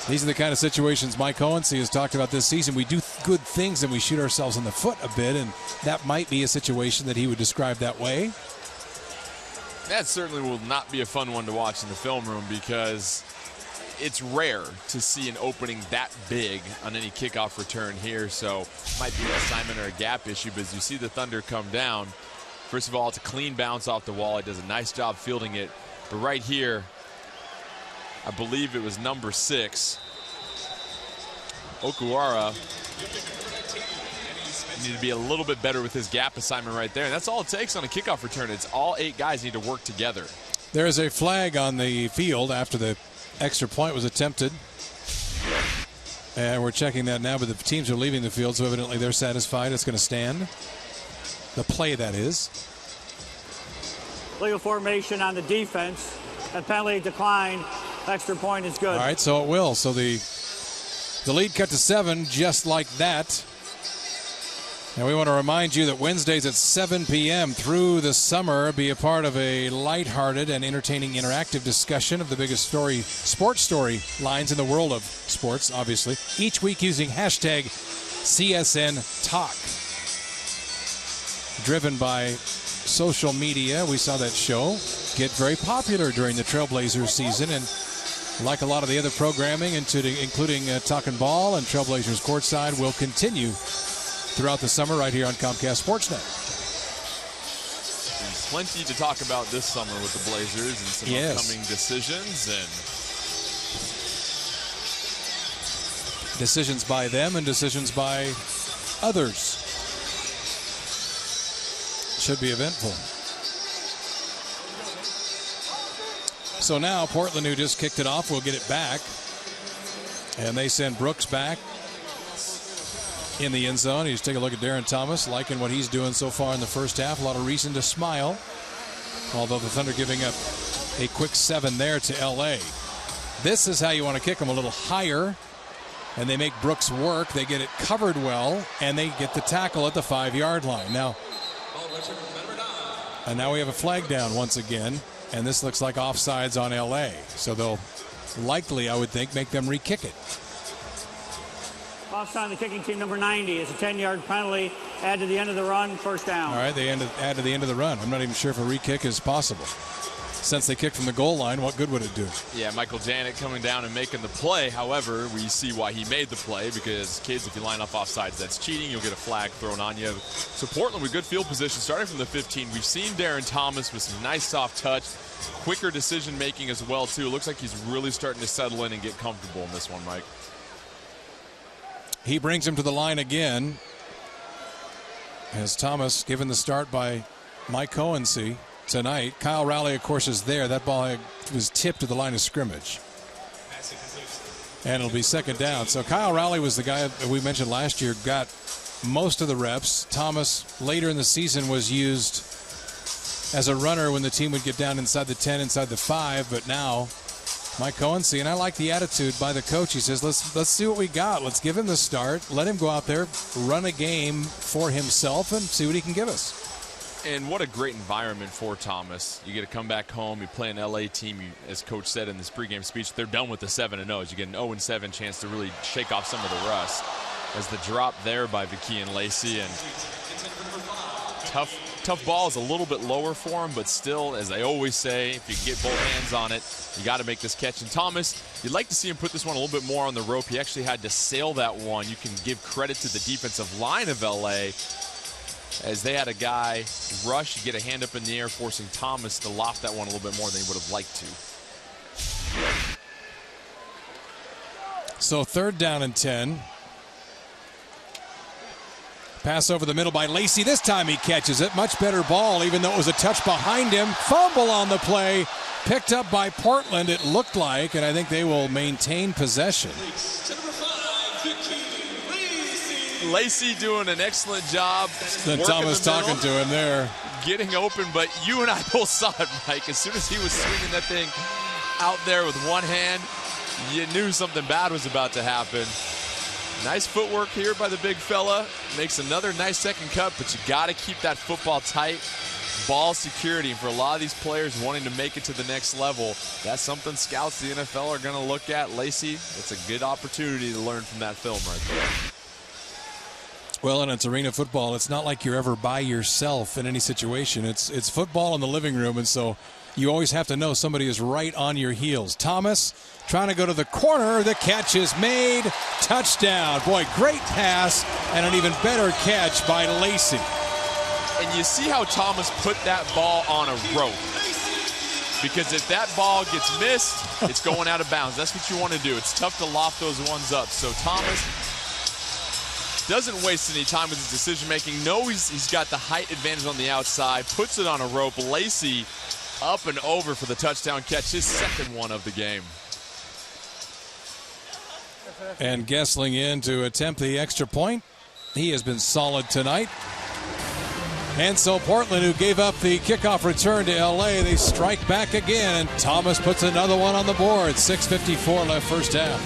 These are the kind of situations Mike Hohensee has talked about this season. We do good things and we shoot ourselves in the foot a bit, and that might be a situation that he would describe that way. That certainly will not be a fun one to watch in the film room because it's rare to see an opening that big on any kickoff return here, so it might be an assignment or a gap issue. But as you see the Thunder come down, first of all, it's a clean bounce off the wall. He does a nice job fielding it. But right here, I believe it was number 6. Okuara needed to be a little bit better with his gap assignment right there. And that's all it takes on a kickoff return. It's all 8 guys need to work together. There is a flag on the field after the extra point was attempted. And we're checking that now, but the teams are leaving the field, so evidently they're satisfied. It's going to stand. The play, that is. Legal formation on the defense. A penalty declined. Extra point is good. All right, so it will. So the The lead cut to 7 just like that. And we want to remind you that Wednesdays at 7 p.m. through the summer, be a part of a lighthearted and entertaining interactive discussion of the biggest sports story lines in the world of sports, obviously. Each week using hashtag CSN Talk. Driven by social media, we saw that show get very popular during the Trailblazers season, and like a lot of the other programming, including Talkin' Ball and Trailblazers Courtside, will continue throughout the summer right here on Comcast Sportsnet. And plenty to talk about this summer with the Blazers and some upcoming decisions. And decisions by them and decisions by others. Should be eventful. So now Portland, who just kicked it off, will get it back. And they send Brooks back in the end zone. You just take a look at Darren Thomas, liking what he's doing so far in the first half. A lot of reason to smile. Although the Thunder giving up a quick 7 there to L.A. This is how you want to kick them, a little higher. And they make Brooks work. They get it covered well, and they get the tackle at the 5-yard line. Now we have a flag down once again, and this looks like offsides on L.A. So they'll likely, I would think, make them re-kick it. Offside on the kicking team, number 90. It's a 10-yard penalty. Add to the end of the run, first down. All right, they add to the end of the run. I'm not even sure if a re-kick is possible. Since they kicked from the goal line, what good would it do? Yeah, Michael Janet coming down and making the play. However, we see why he made the play, because kids, if you line up offsides, that's cheating. You'll get a flag thrown on you. So Portland with good field position starting from the 15. We've seen Darren Thomas with some nice soft touch, quicker decision making as well too. It looks like he's really starting to settle in and get comfortable in this one, Mike. He brings him to the line again, as Thomas given the start by Mike Cohensee tonight. Kyle Rowley, of course, is there. That ball was tipped to the line of scrimmage. And it'll be second down. So Kyle Rowley was the guy that we mentioned last year, got most of the reps. Thomas, later in the season, was used as a runner when the team would get down inside the 10, inside the 5. But now, Mike Cohensee, and I like the attitude by the coach. He says, let's see what we got. Let's give him the start. Let him go out there, run a game for himself, and see what he can give us. And what a great environment for Thomas. You get to come back home. You play an L.A. team. As Coach said in this pregame speech, they're done with the 7-0. You get an 0-7 chance to really shake off some of the rust. As the drop there by Vikian Lacey. And tough ball is a little bit lower for him, but still, as I always say, if you get both hands on it, you got to make this catch. And Thomas, you'd like to see him put this one a little bit more on the rope. He actually had to sail that one. You can give credit to the defensive line of L.A., as they had a guy rush, get a hand up in the air, forcing Thomas to loft that one a little bit more than he would have liked to. So 3rd down and 10. Pass over the middle by Lacey. This time he catches it. Much better ball, even though it was a touch behind him. Fumble on the play. Picked up by Portland, it looked like, and I think they will maintain possession. Lacey doing an excellent job. Thomas talking to him there. Getting open, but you and I both saw it, Mike. As soon as he was swinging that thing out there with one hand, you knew something bad was about to happen. Nice footwork here by the big fella. Makes another nice second cut, but you got to keep that football tight. Ball security. For a lot of these players wanting to make it to the next level, that's something scouts, the NFL, are going to look at. Lacey, it's a good opportunity to learn from that film right there. Well, and it's arena football. It's not like you're ever by yourself in any situation. It's football in the living room, and so you always have to know somebody is right on your heels. Thomas trying to go to the corner. The catch is made. Touchdown. Boy, great pass and an even better catch by Lacey. And you see how Thomas put that ball on a rope. Because if that ball gets missed, it's going out of bounds. That's what you want to do. It's tough to loft those ones up. So Thomas doesn't waste any time with his decision-making. Knows he's got the height advantage on the outside. Puts it on a rope. Lacey up and over for the touchdown catch. His second one of the game. And Gessling in to attempt the extra point. He has been solid tonight. And so Portland, who gave up the kickoff return to L.A., they strike back again. Thomas puts another one on the board. 6:54 left first half.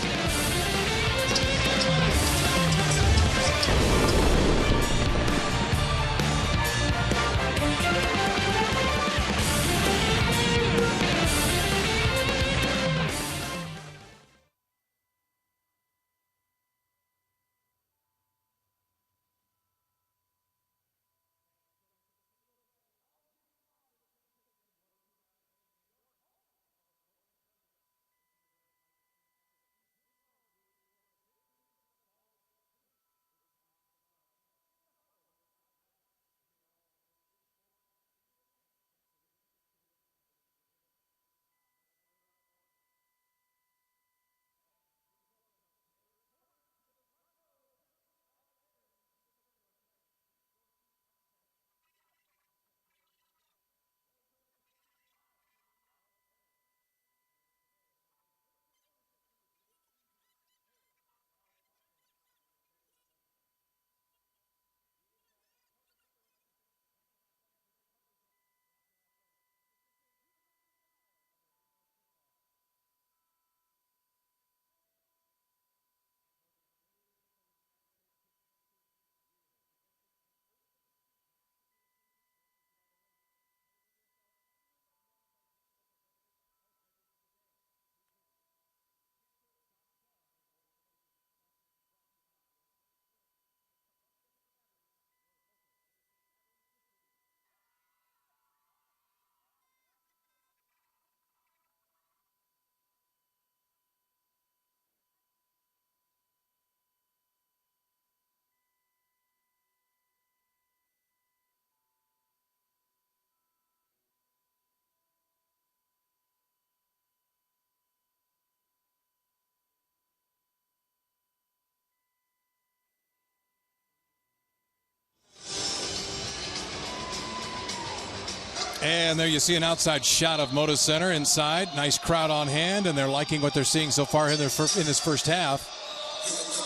And there you see an outside shot of Moda Center inside. Nice crowd on hand, and they're liking what they're seeing so far in this first half.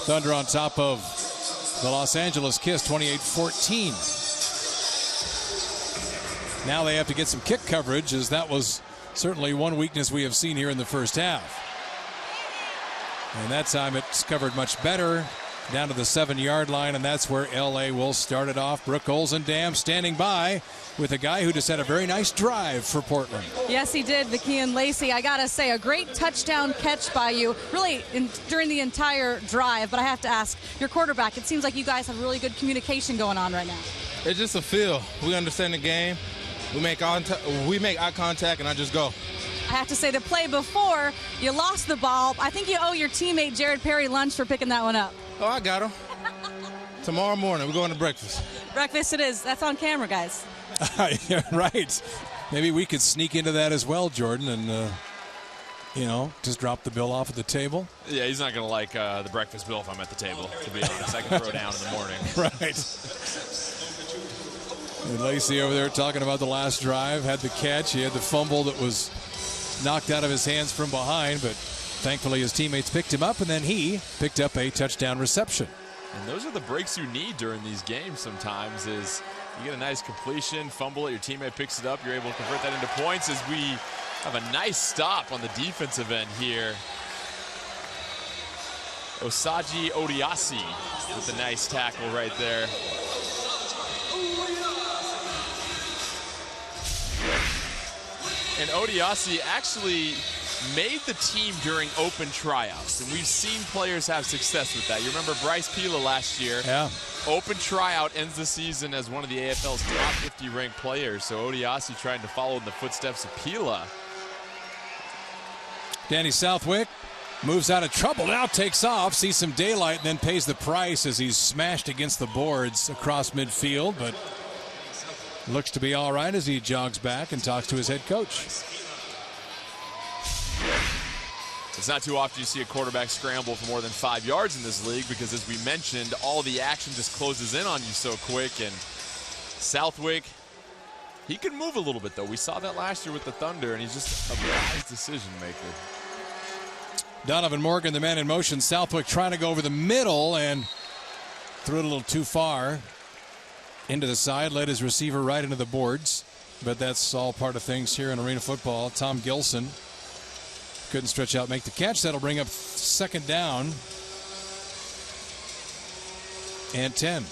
Thunder on top of the Los Angeles Kiss, 28-14. Now they have to get some kick coverage, as that was certainly one weakness we have seen here in the first half. And that time it's covered much better, down to the 7-yard line, and that's where LA will start it off. Brooke Olzendam standing by with a guy who just had a very nice drive for Portland. Yes, he did, Vakean Lacey. I got to say, a great touchdown catch by you, really, during the entire drive. But I have to ask, your quarterback, it seems like you guys have really good communication going on right now. It's just a feel. We understand the game. We make eye contact, and I just go. I have to say, the play before, you lost the ball. I think you owe your teammate Jared Perry lunch for picking that one up. Oh, I got him. Tomorrow morning, we're going to breakfast. Breakfast it is. That's on camera, guys. Yeah, right. Maybe we could sneak into that as well, Jordan, and, just drop the bill off at the table. Yeah, he's not going to like the breakfast bill if I'm at the table, to be honest. I can throw down in the morning. Right. And Lacey over there talking about the last drive, had the catch. He had the fumble that was knocked out of his hands from behind, but thankfully his teammates picked him up, and then he picked up a touchdown reception. And those are the breaks you need during these games sometimes, is you get a nice completion, fumble it, your teammate picks it up, you're able to convert that into points, as we have a nice stop on the defensive end here. Osaji Odiasi with a nice tackle right there. And Odiasi actually made the team during open tryouts, and we've seen players have success with that. You remember Bryce Pila last year? Yeah. Open tryout ends the season as one of the AFL's top 50 ranked players. So Odiasi trying to follow in the footsteps of Pila. Danny Southwick moves out of trouble, now takes off, sees some daylight, and then pays the price as he's smashed against the boards across midfield, but looks to be all right as he jogs back and talks to his head coach. It's not too often you see a quarterback scramble for more than 5 yards in this league, because as we mentioned, all the action just closes in on you so quick. And Southwick, he can move a little bit though. We saw that last year with the Thunder, and he's just a wise decision maker. Donovan Morgan, the man in motion. Southwick trying to go over the middle and threw it a little too far into the side, led his receiver right into the boards. But that's all part of things here in arena football. Tom Gilson couldn't stretch out, make the catch. That'll bring up second down and 10.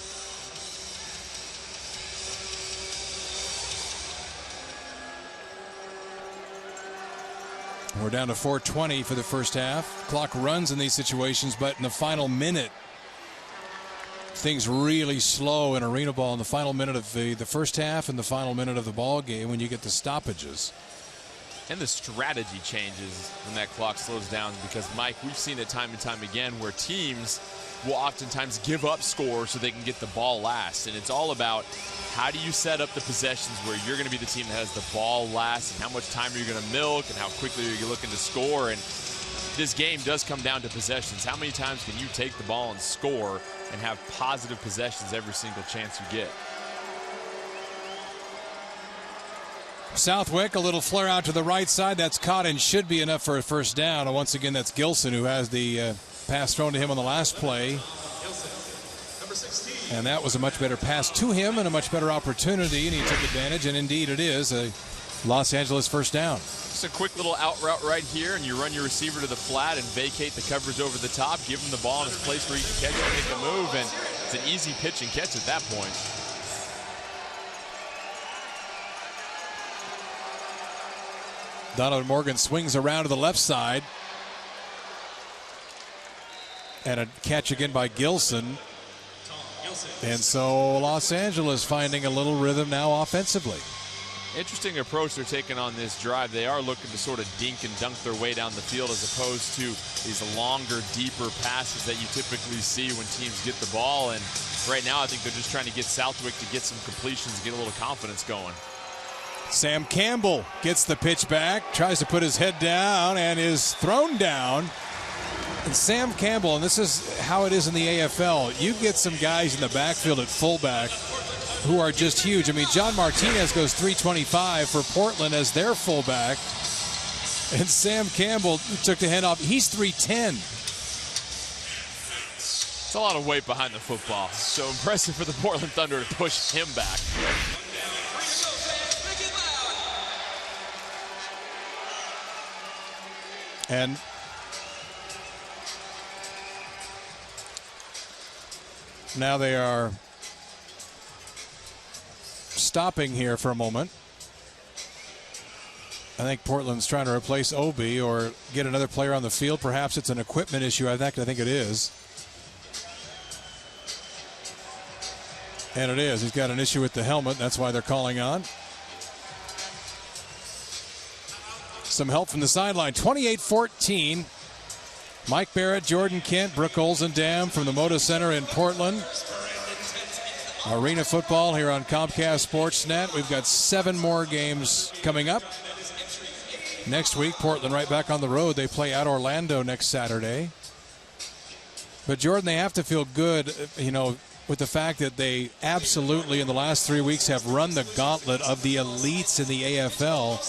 We're down to 4:20 for the first half. Clock runs in these situations, but in the final minute, things really slow in arena ball in the final minute of the first half and the final minute of the ball game when you get the stoppages. And the strategy changes when that clock slows down, because, Mike, we've seen it time and time again where teams will oftentimes give up scores so they can get the ball last. And it's all about how do you set up the possessions where you're going to be the team that has the ball last, and how much time are you going to milk, and how quickly are you looking to score. And this game does come down to possessions. How many times can you take the ball and score and have positive possessions every single chance you get? Southwick, a little flare out to the right side. That's caught and should be enough for a first down. And once again, that's Gilson who has the pass thrown to him on the last play. And that was a much better pass to him and a much better opportunity, and he took advantage, and indeed it is a Los Angeles first down. Just a quick little out route right here, and you run your receiver to the flat and vacate the coverage over the top, give him the ball in his place where he can catch and make a move, and it's an easy pitch and catch at that point. Donovan Morgan swings around to the left side. And a catch again by Gilson. And so Los Angeles finding a little rhythm now offensively. Interesting approach they're taking on this drive. They are looking to sort of dink and dunk their way down the field, as opposed to these longer, deeper passes that you typically see when teams get the ball. And right now I think they're just trying to get Southwick to get some completions, get a little confidence going. Sam Campbell gets the pitch back, tries to put his head down, and is thrown down. And Sam Campbell, and this is how it is in the AFL, you get some guys in the backfield at fullback who are just huge. I mean, John Martinez goes 325 for Portland as their fullback. And Sam Campbell took the handoff. He's 310. It's a lot of weight behind the football. So impressive for the Portland Thunder to push him back. And now they are stopping here for a moment. I think Portland's trying to replace Obi or get another player on the field. Perhaps it's an equipment issue. I think it is. And it is. He's got an issue with the helmet. That's why they're calling on. Some help from the sideline. 28-14. Mike Barrett, Jordan Kent, Brooke Olzendam from the Moda Center in Portland. Arena football here on Comcast Sportsnet. We've got 7 more games coming up. Next week, Portland right back on the road. They play at Orlando next Saturday. But, Jordan, they have to feel good, with the fact that they absolutely, in the last 3 weeks, have run the gauntlet of the elites in the AFL.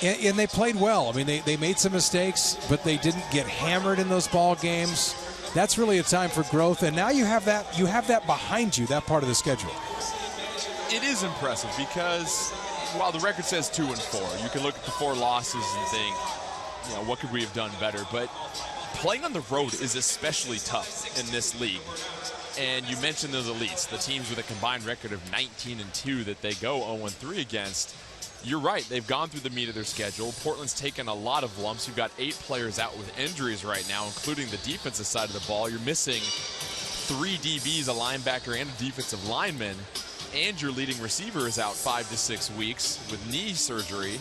And they played well. I mean, they made some mistakes, but they didn't get hammered in those ball games. That's really a time for growth. And now you have that behind you, that part of the schedule. It is impressive because while the record says 2-4, you can look at the 4 losses and think, what could we have done better? But playing on the road is especially tough in this league. And you mentioned those elites, the teams with a combined record of 19-2 that they go 0-3 against. You're right, they've gone through the meat of their schedule. Portland's taken a lot of lumps. You've got 8 players out with injuries right now, including the defensive side of the ball. You're missing 3 DBs, a linebacker, and a defensive lineman. And your leading receiver is out 5 to 6 weeks with knee surgery.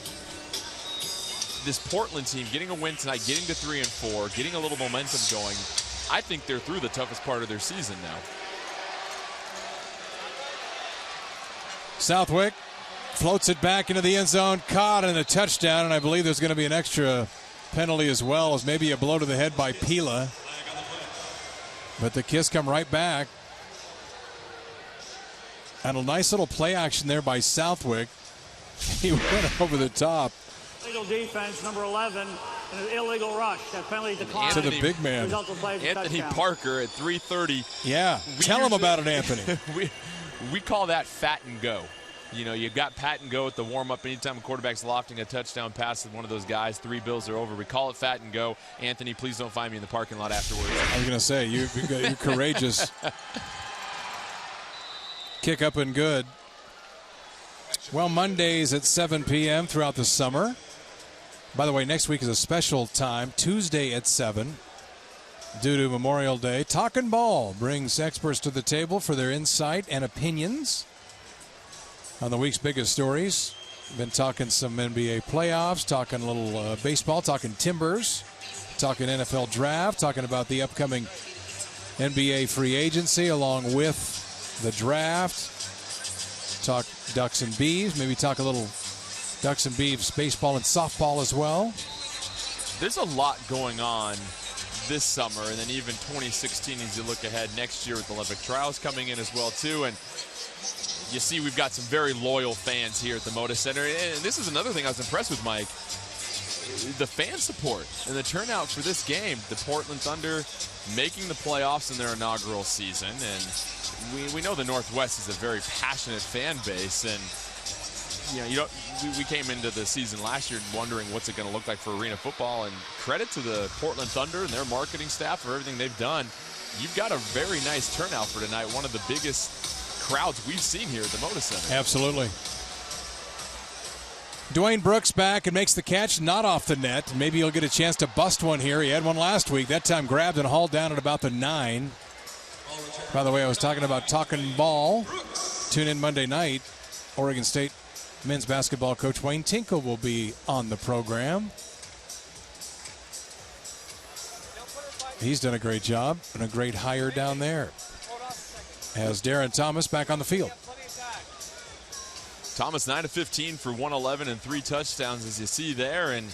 This Portland team getting a win tonight, getting to 3-4, getting a little momentum going. I think they're through the toughest part of their season now. Southwick floats it back into the end zone, caught in a touchdown, and I believe there's going to be an extra penalty as well, as maybe a blow to the head by Pila. But the Kiss come right back. And a nice little play action there by Southwick. He went over the top. Illegal defense, number 11, and an illegal rush. That penalty declined. To the big man. Anthony Parker at 3:30. Yeah, tell him about it, Anthony. We call that fat and go. You've got pat and go at the warm-up. Anytime a quarterback's lofting a touchdown pass with one of those guys, 3 bills are over. We call it fat and go. Anthony, please don't find me in the parking lot afterwards. I was going to say, you're courageous. Kick up and good. Well, Mondays at 7 p.m. throughout the summer. By the way, next week is a special time, Tuesday at 7, due to Memorial Day. Talkin' Ball brings experts to the table for their insight and opinions on the week's biggest stories. Been talking some NBA playoffs, talking a little baseball, talking Timbers, talking NFL draft, talking about the upcoming NBA free agency along with the draft. Talk Ducks and Beavs, maybe talk a little Ducks and Beavs baseball and softball as well. There's a lot going on this summer, and then even 2016 as you look ahead next year with the Olympic trials coming in as well too. And you see we've got some very loyal fans here at the Moda Center. And this is another thing I was impressed with, Mike. The fan support and the turnout for this game. The Portland Thunder making the playoffs in their inaugural season. And we know the Northwest is a very passionate fan base. And we came into the season last year wondering what's it going to look like for arena football. And credit to the Portland Thunder and their marketing staff for everything they've done. You've got a very nice turnout for tonight. One of the biggest crowds we've seen here at the Moda Center. Absolutely. Dwayne Brooks back and makes the catch, not off the net. Maybe he'll get a chance to bust one here. He had one last week. That time grabbed and hauled down at about the 9. By the way, I was talking about Talkin' Ball. Tune in Monday night. Oregon State men's basketball coach Wayne Tinkle will be on the program. He's done a great job and a great hire down there. As Darren Thomas back on the field. Thomas 9 of 15 for 111 and 3 touchdowns, as you see there. And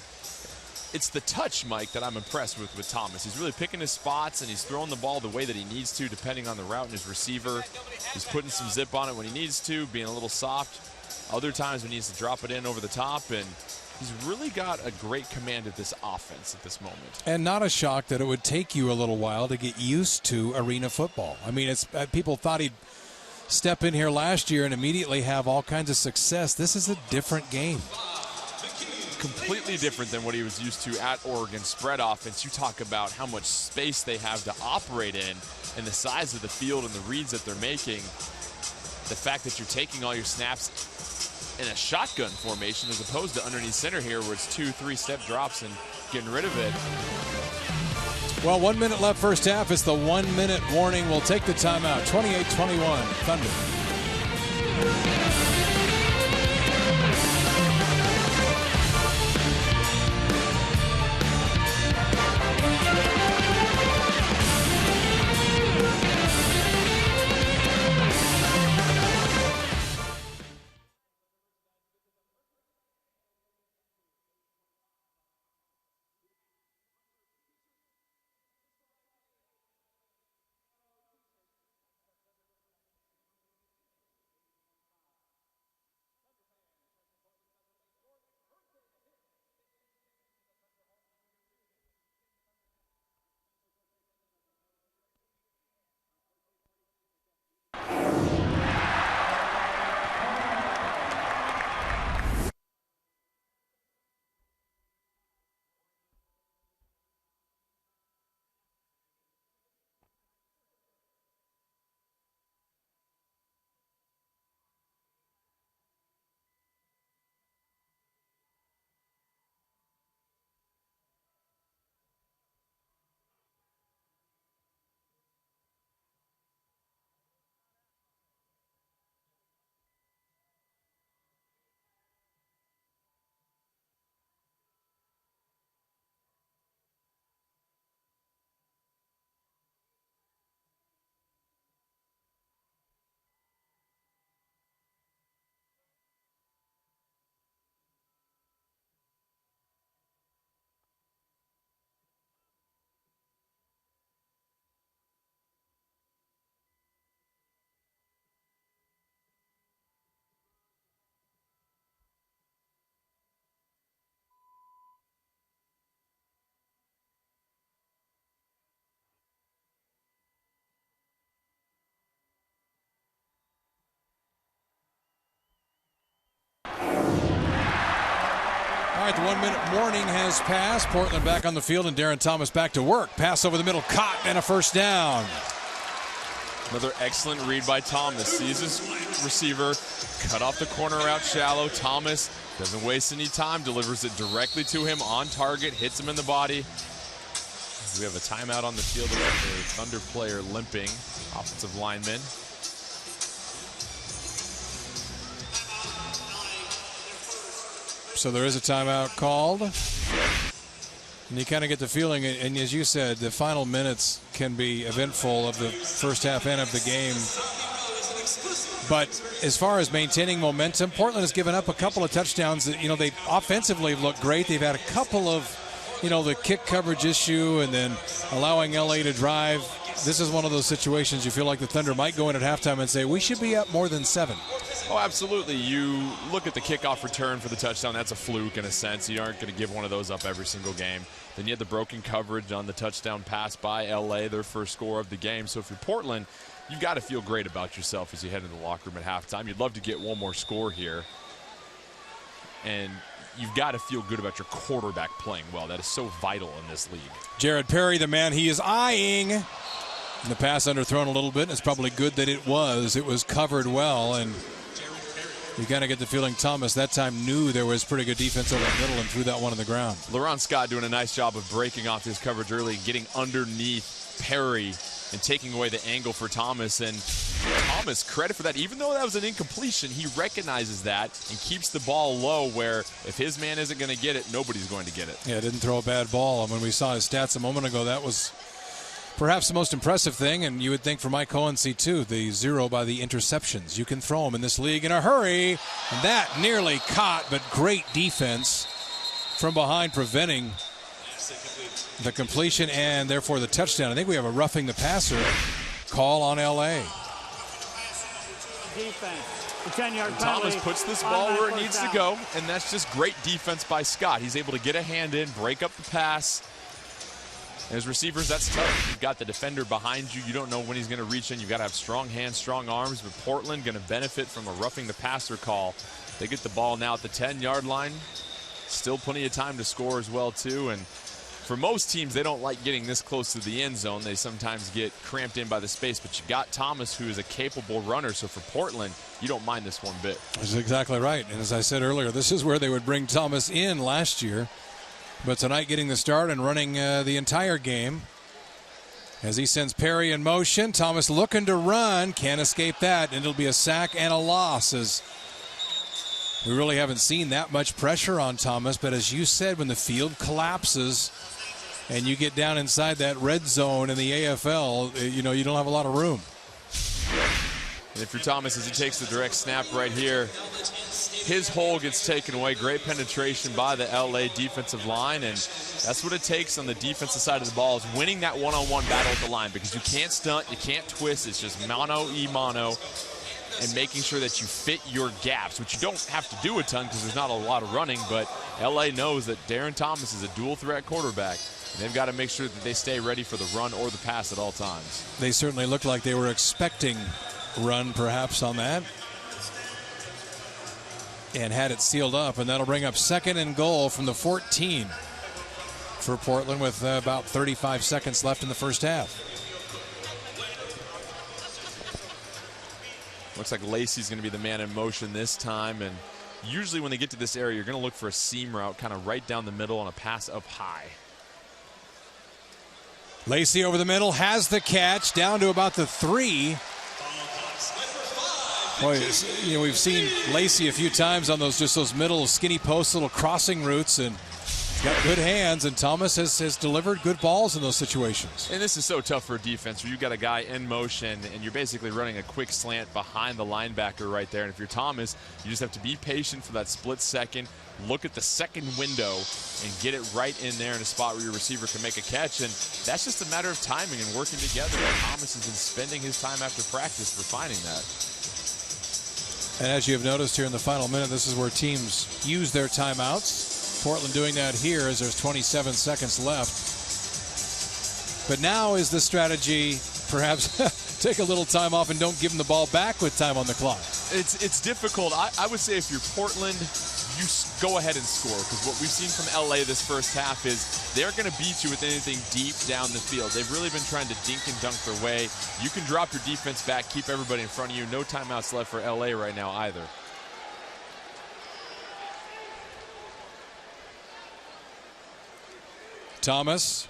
it's the touch, Mike, that I'm impressed with Thomas. He's really picking his spots, and he's throwing the ball the way that he needs to, depending on the route and his receiver. He's putting some zip on it when he needs to, being a little soft. Other times when he needs to drop it in over the top, and he's really got a great command of this offense at this moment. And not a shock that it would take you a little while to get used to arena football. I mean, it's people thought he'd step in here last year and immediately have all kinds of success. This is a different game. Completely different than what he was used to at Oregon. Spread offense, you talk about how much space they have to operate in and the size of the field and the reads that they're making. The fact that you're taking all your snaps in a shotgun formation as opposed to underneath center here where it's 2-3 step drops and getting rid of it. Well, 1 minute left first half. It's the 1 minute warning. We'll take the timeout. 28-21 Thunder. All right, the 1 minute warning has passed. Portland back on the field and Darren Thomas back to work. Pass over the middle, caught, and a first down. Another excellent read by Thomas. Sees his receiver, cut off the corner route shallow. Thomas doesn't waste any time, delivers it directly to him on target, hits him in the body. We have a timeout on the field with a Thunder player limping, offensive lineman. So there is a timeout called. And you kind of get the feeling, and as you said, the final minutes can be eventful of the first half and of the game. But as far as maintaining momentum, Portland has given up a couple of touchdowns that, they offensively look great. They've had a couple of, the kick coverage issue and then allowing LA to drive. This is one of those situations you feel like the Thunder might go in at halftime and say, we should be up more than 7. Oh, absolutely. You look at the kickoff return for the touchdown. That's a fluke in a sense. You aren't going to give one of those up every single game. Then you had the broken coverage on the touchdown pass by LA, their first score of the game. So if you're Portland, you've got to feel great about yourself as you head into the locker room at halftime. You'd love to get one more score here. And you've got to feel good about your quarterback playing well. That is so vital in this league. Jared Perry, the man he is eyeing. And the pass underthrown a little bit. It's probably good that it was. It was covered well, and you kind of get the feeling Thomas that time knew there was pretty good defense over the middle and threw that one on the ground. LaRon Scott doing a nice job of breaking off his coverage early and getting underneath Perry and taking away the angle for Thomas. And Thomas, credit for that. Even though that was an incompletion, he recognizes that and keeps the ball low where if his man isn't going to get it, nobody's going to get it. Yeah, didn't throw a bad ball. And when we saw his stats a moment ago, that was perhaps the most impressive thing, and you would think for Mike Cohency too, the 0 by the interceptions. You can throw them in this league in a hurry, and that nearly caught, but great defense from behind preventing the completion and therefore the touchdown. I think we have a roughing the passer call on LA. Defense. The 10-yard penalty. Thomas puts this ball where it needs to go, and that's just great defense by Scott. He's able to get a hand in, break up the pass. As receivers, that's tough. You've got the defender behind you. You don't know when he's going to reach in. You've got to have strong hands, strong arms. But Portland going to benefit from a roughing the passer call. They get the ball now at the 10-yard line. Still plenty of time to score as well, too. And for most teams, they don't like getting this close to the end zone. They sometimes get cramped in by the space. But you got Thomas, who is a capable runner. So for Portland, you don't mind this one bit. That's exactly right. And as I said earlier, this is where they would bring Thomas in last year. But tonight getting the start and running the entire game. As he sends Perry in motion, Thomas looking to run, can't escape that, and it'll be a sack and a loss, as we really haven't seen that much pressure on Thomas. But as you said, when the field collapses and you get down inside that red zone in the AFL, you don't have a lot of room. And if you're Thomas, as he takes the direct snap right here, his hole gets taken away. Great penetration by the LA defensive line, and that's what it takes on the defensive side of the ball, is winning that one-on-one battle at the line, because you can't stunt, you can't twist. It's just mano-y-mano, and making sure that you fit your gaps, which you don't have to do a ton because there's not a lot of running, but LA knows that Darren Thomas is a dual-threat quarterback, and they've got to make sure that they stay ready for the run or the pass at all times. They certainly looked like they were expecting run perhaps on that, and had it sealed up, and that'll bring up 2nd and goal from the 14 for Portland with about 35 seconds left in the first half. Looks like Lacey's going to be the man in motion this time, and usually when they get to this area, you're going to look for a seam route kind of right down the middle on a pass up high. Lacey over the middle, has the catch, down to about the 3. Boy, we've seen Lacey a few times on those middle skinny posts, little crossing routes, and he's got good hands, and Thomas has delivered good balls in those situations. And this is so tough for a defense where you've got a guy in motion and you're basically running a quick slant behind the linebacker right there. And if you're Thomas, you just have to be patient for that split second, look at the second window, and get it right in there in a spot where your receiver can make a catch. And that's just a matter of timing and working together. And Thomas has been spending his time after practice refining that. And as you have noticed here in the final minute, this is where teams use their timeouts. Portland doing that here as there's 27 seconds left. But now is the strategy perhaps take a little time off and don't give them the ball back with time on the clock? It's difficult. I would say if you're Portland, you go ahead and score, because what we've seen from LA this first half is they're going to beat you with anything deep down the field. They've really been trying to dink and dunk their way. You can drop your defense back, keep everybody in front of you. No timeouts left for LA right now either. Thomas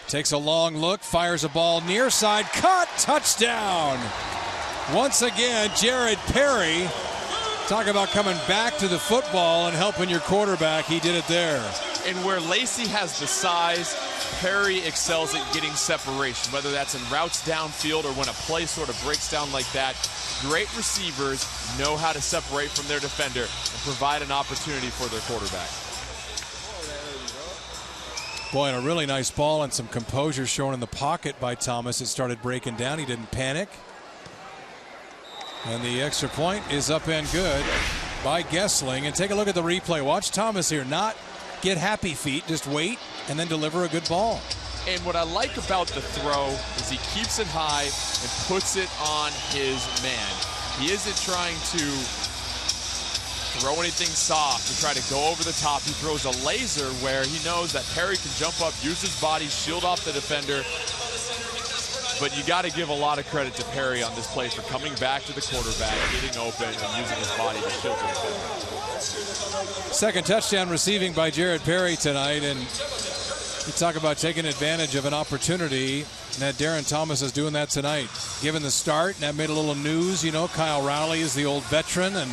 takes a long look, fires a ball near side, caught, touchdown. Once again, Jared Perry. Talk about coming back to the football and helping your quarterback. He did it there. And where Lacey has the size, Perry excels at getting separation, whether that's in routes downfield or when a play sort of breaks down like that. Great receivers know how to separate from their defender and provide an opportunity for their quarterback. Boy, and a really nice ball and some composure shown in the pocket by Thomas. It started breaking down. He didn't panic. And the extra point is up and good by Gessling. And take a look at the replay. Watch Thomas here not get happy feet, just wait and then deliver a good ball. And what I like about the throw is he keeps it high and puts it on his man. He isn't trying to throw anything soft to try to go over the top. He throws a laser where he knows that Perry can jump up, use his body, shield off the defender. But you got to give a lot of credit to Perry on this play for coming back to the quarterback, getting open, and using his body to shield the defender. Second touchdown receiving by Jared Perry tonight, and you talk about taking advantage of an opportunity. And that Darren Thomas is doing that tonight. Given the start, and that made a little news. You know, Kyle Rowley is the old veteran and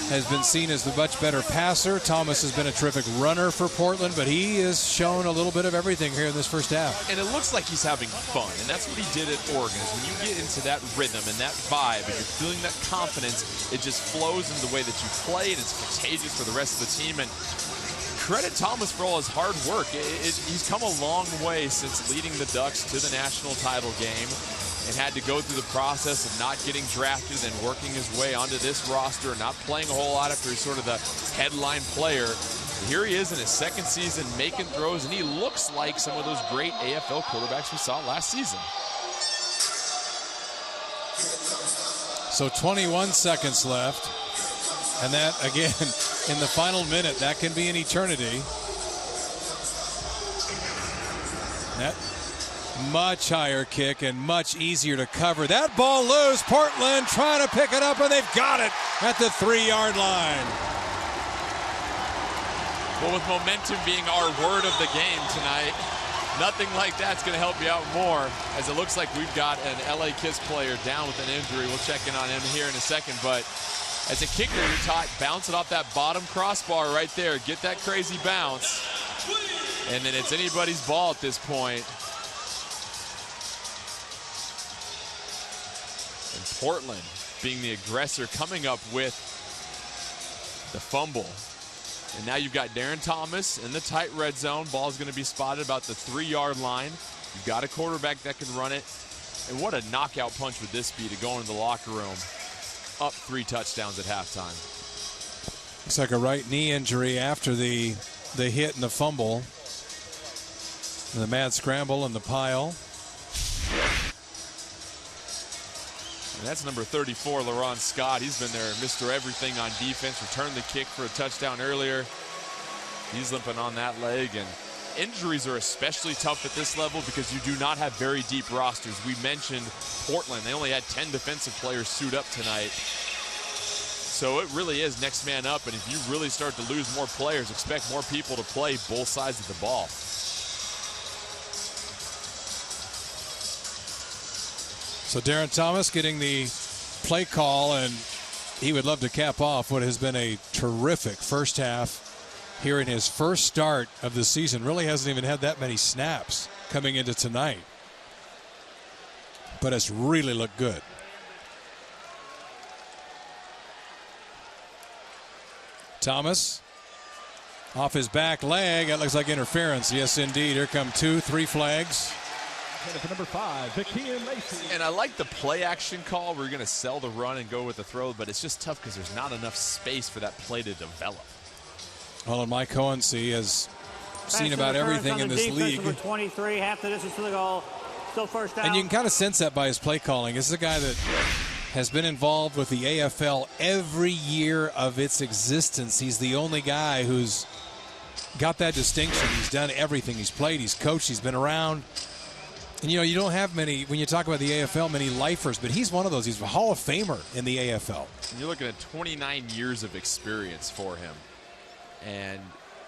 has been seen as the much better passer. Thomas has been a terrific runner for Portland, but he has shown a little bit of everything here in this first half. And it looks like he's having fun, and that's what he did at Oregon. Is when you get into that rhythm and that vibe and you're feeling that confidence, it just flows in the way that you play, and it's contagious for the rest of the team. And credit Thomas for all his hard work. He's come a long way since leading the Ducks to the national title game and had to go through the process of not getting drafted and working his way onto this roster, not playing a whole lot after he's sort of the headline player. Here he is in his second season making throws, and he looks like some of those great AFL quarterbacks we saw last season. So 21 seconds left. And that, again, in the final minute, that can be an eternity. That much higher kick and much easier to cover. That ball loose. Portland trying to pick it up, and they've got it at the 3-yard line. Well, with momentum being our word of the game tonight, nothing like that's going to help you out more, as it looks like we've got an LA Kiss player down with an injury. We'll check in on him here in a second, but as a kicker, you're taught bounce it off that bottom crossbar right there. Get that crazy bounce. And then it's anybody's ball at this point. And Portland being the aggressor coming up with the fumble. And now you've got Darren Thomas in the tight red zone. Ball's going to be spotted about the 3-yard line. You've got a quarterback that can run it. And what a knockout punch would this be to go into the locker room. Up 3 touchdowns at halftime. Looks like a right knee injury after the hit and the fumble. And the mad scramble and the pile. And that's number 34, LaRon Scott. He's been there, Mr. Everything on defense. Returned the kick for a touchdown earlier. He's limping on that leg. And injuries are especially tough at this level because you do not have very deep rosters. We mentioned Portland. They only had 10 defensive players suit up tonight. So it really is next man up. And if you really start to lose more players, expect more people to play both sides of the ball. So Darren Thomas getting the play call, and he would love to cap off what has been a terrific first half here in his first start of the season. Really hasn't even had that many snaps coming into tonight. But it's really looked good. Thomas off his back leg. That looks like interference. Yes, indeed. Here come 2, 3 flags. For number 5, Vikian Lacey. And I like the play action call. We're going to sell the run and go with the throw, but it's just tough because there's not enough space for that play to develop. Well, and Mike Hohensee has seen about everything in this league. Number 23, half the distance to the goal. Still first down. And you can kind of sense that by his play calling. This is a guy that has been involved with the AFL every year of its existence. He's the only guy who's got that distinction. He's done everything. He's played, he's coached, he's been around. And, you know, you don't have many, when you talk about the AFL, many lifers, but he's one of those. He's a Hall of Famer in the AFL. And you're looking at 29 years of experience for him. And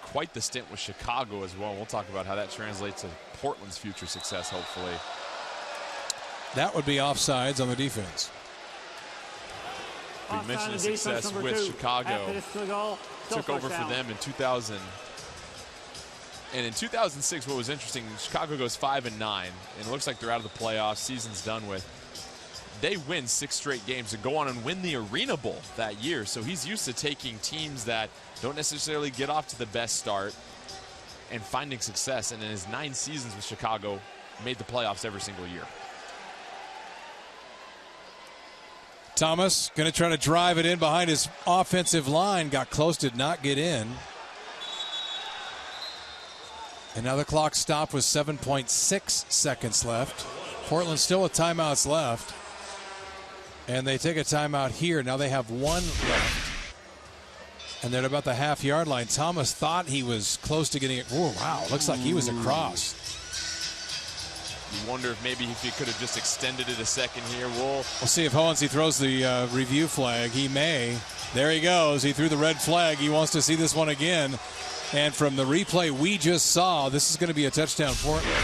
quite the stint with Chicago as well. We'll talk about how that translates to Portland's future success, hopefully. That would be offsides on the defense. We mentioned the success with Chicago. Took over for them in 2000. And in 2006, what was interesting, Chicago goes 5-9, and it looks like they're out of the playoffs. Season's done with. They win 6 straight games and go on and win the Arena Bowl that year. So he's used to taking teams that don't necessarily get off to the best start and finding success. And in his 9 seasons with Chicago, made the playoffs every single year. Thomas going to try to drive it in behind his offensive line. Got close, did not get in. And now the clock stopped with 7.6 seconds left. Portland still with timeouts left. And they take a timeout here. Now they have 1 left. And they're at about the half-yard line. Thomas thought he was close to getting it. Oh, wow. Looks like he was across. You wonder if maybe if he could have just extended it a second here. We'll see if Hohensee throws the review flag. He may. There he goes. He threw the red flag. He wants to see this one again. And from the replay we just saw, this is going to be a touchdown for Portland.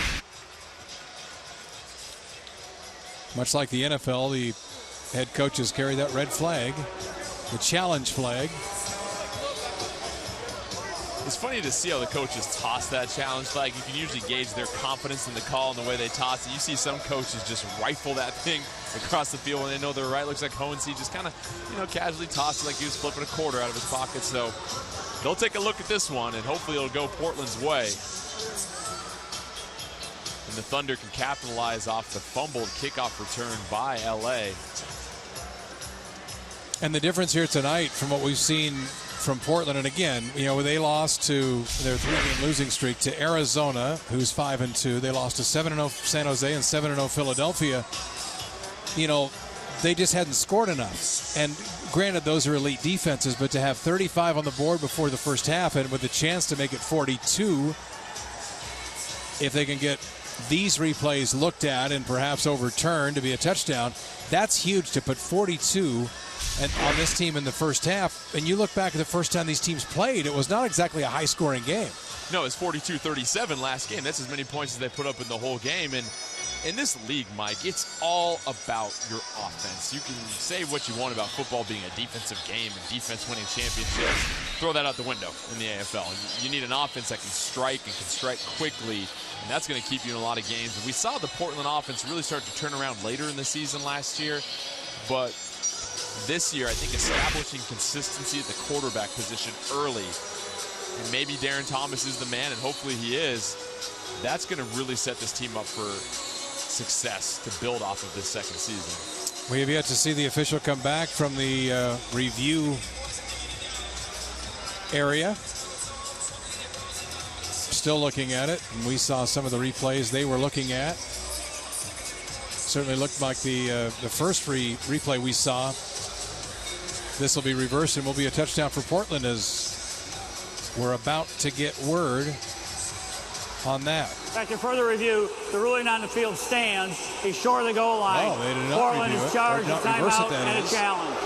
Much like the NFL, the head coaches carry that red flag, the challenge flag. It's funny to see how the coaches toss that challenge flag. You can usually gauge their confidence in the call and the way they toss it. You see some coaches just rifle that thing across the field when they know they're right. Looks like Hohensee just kind of, casually tossed it like he was flipping a quarter out of his pocket. So they'll take a look at this one, and hopefully it'll go Portland's way. And the Thunder can capitalize off the fumbled kickoff return by LA. And the difference here tonight from what we've seen from Portland, and again, you know, they lost to their 3-game losing streak to Arizona, who's 5-2. They lost to 7-0 San Jose and 7-0 Philadelphia. You know, they just hadn't scored enough. And granted, those are elite defenses, but to have 35 on the board before the first half and with a chance to make it 42, if they can get these replays looked at and perhaps overturned to be a touchdown, that's huge to put 42 on this team in the first half. And you look back at the first time these teams played, it was not exactly a high-scoring game. No, it was 42-37 last game. That's as many points as they put up in the whole game. And in this league, Mike, it's all about your offense. You can say what you want about football being a defensive game and defense winning championships. Throw that out the window in the AFL. You need an offense that can strike and can strike quickly, and that's going to keep you in a lot of games. And we saw the Portland offense really start to turn around later in the season last year, but this year, I think establishing consistency at the quarterback position early, and maybe Darren Thomas is the man, and hopefully he is, that's going to really set this team up for success to build off of this second season. We have yet to see the official come back from the review area. Still looking at it, and we saw some of the replays they were looking at. Certainly looked like the first replay we saw. This will be reversed and will be a touchdown for Portland as we're about to get word on that. After further review, the ruling on the field stands. He's short of the goal line. Oh, they did not Portland review is it. charged with timeout that and is. a challenge.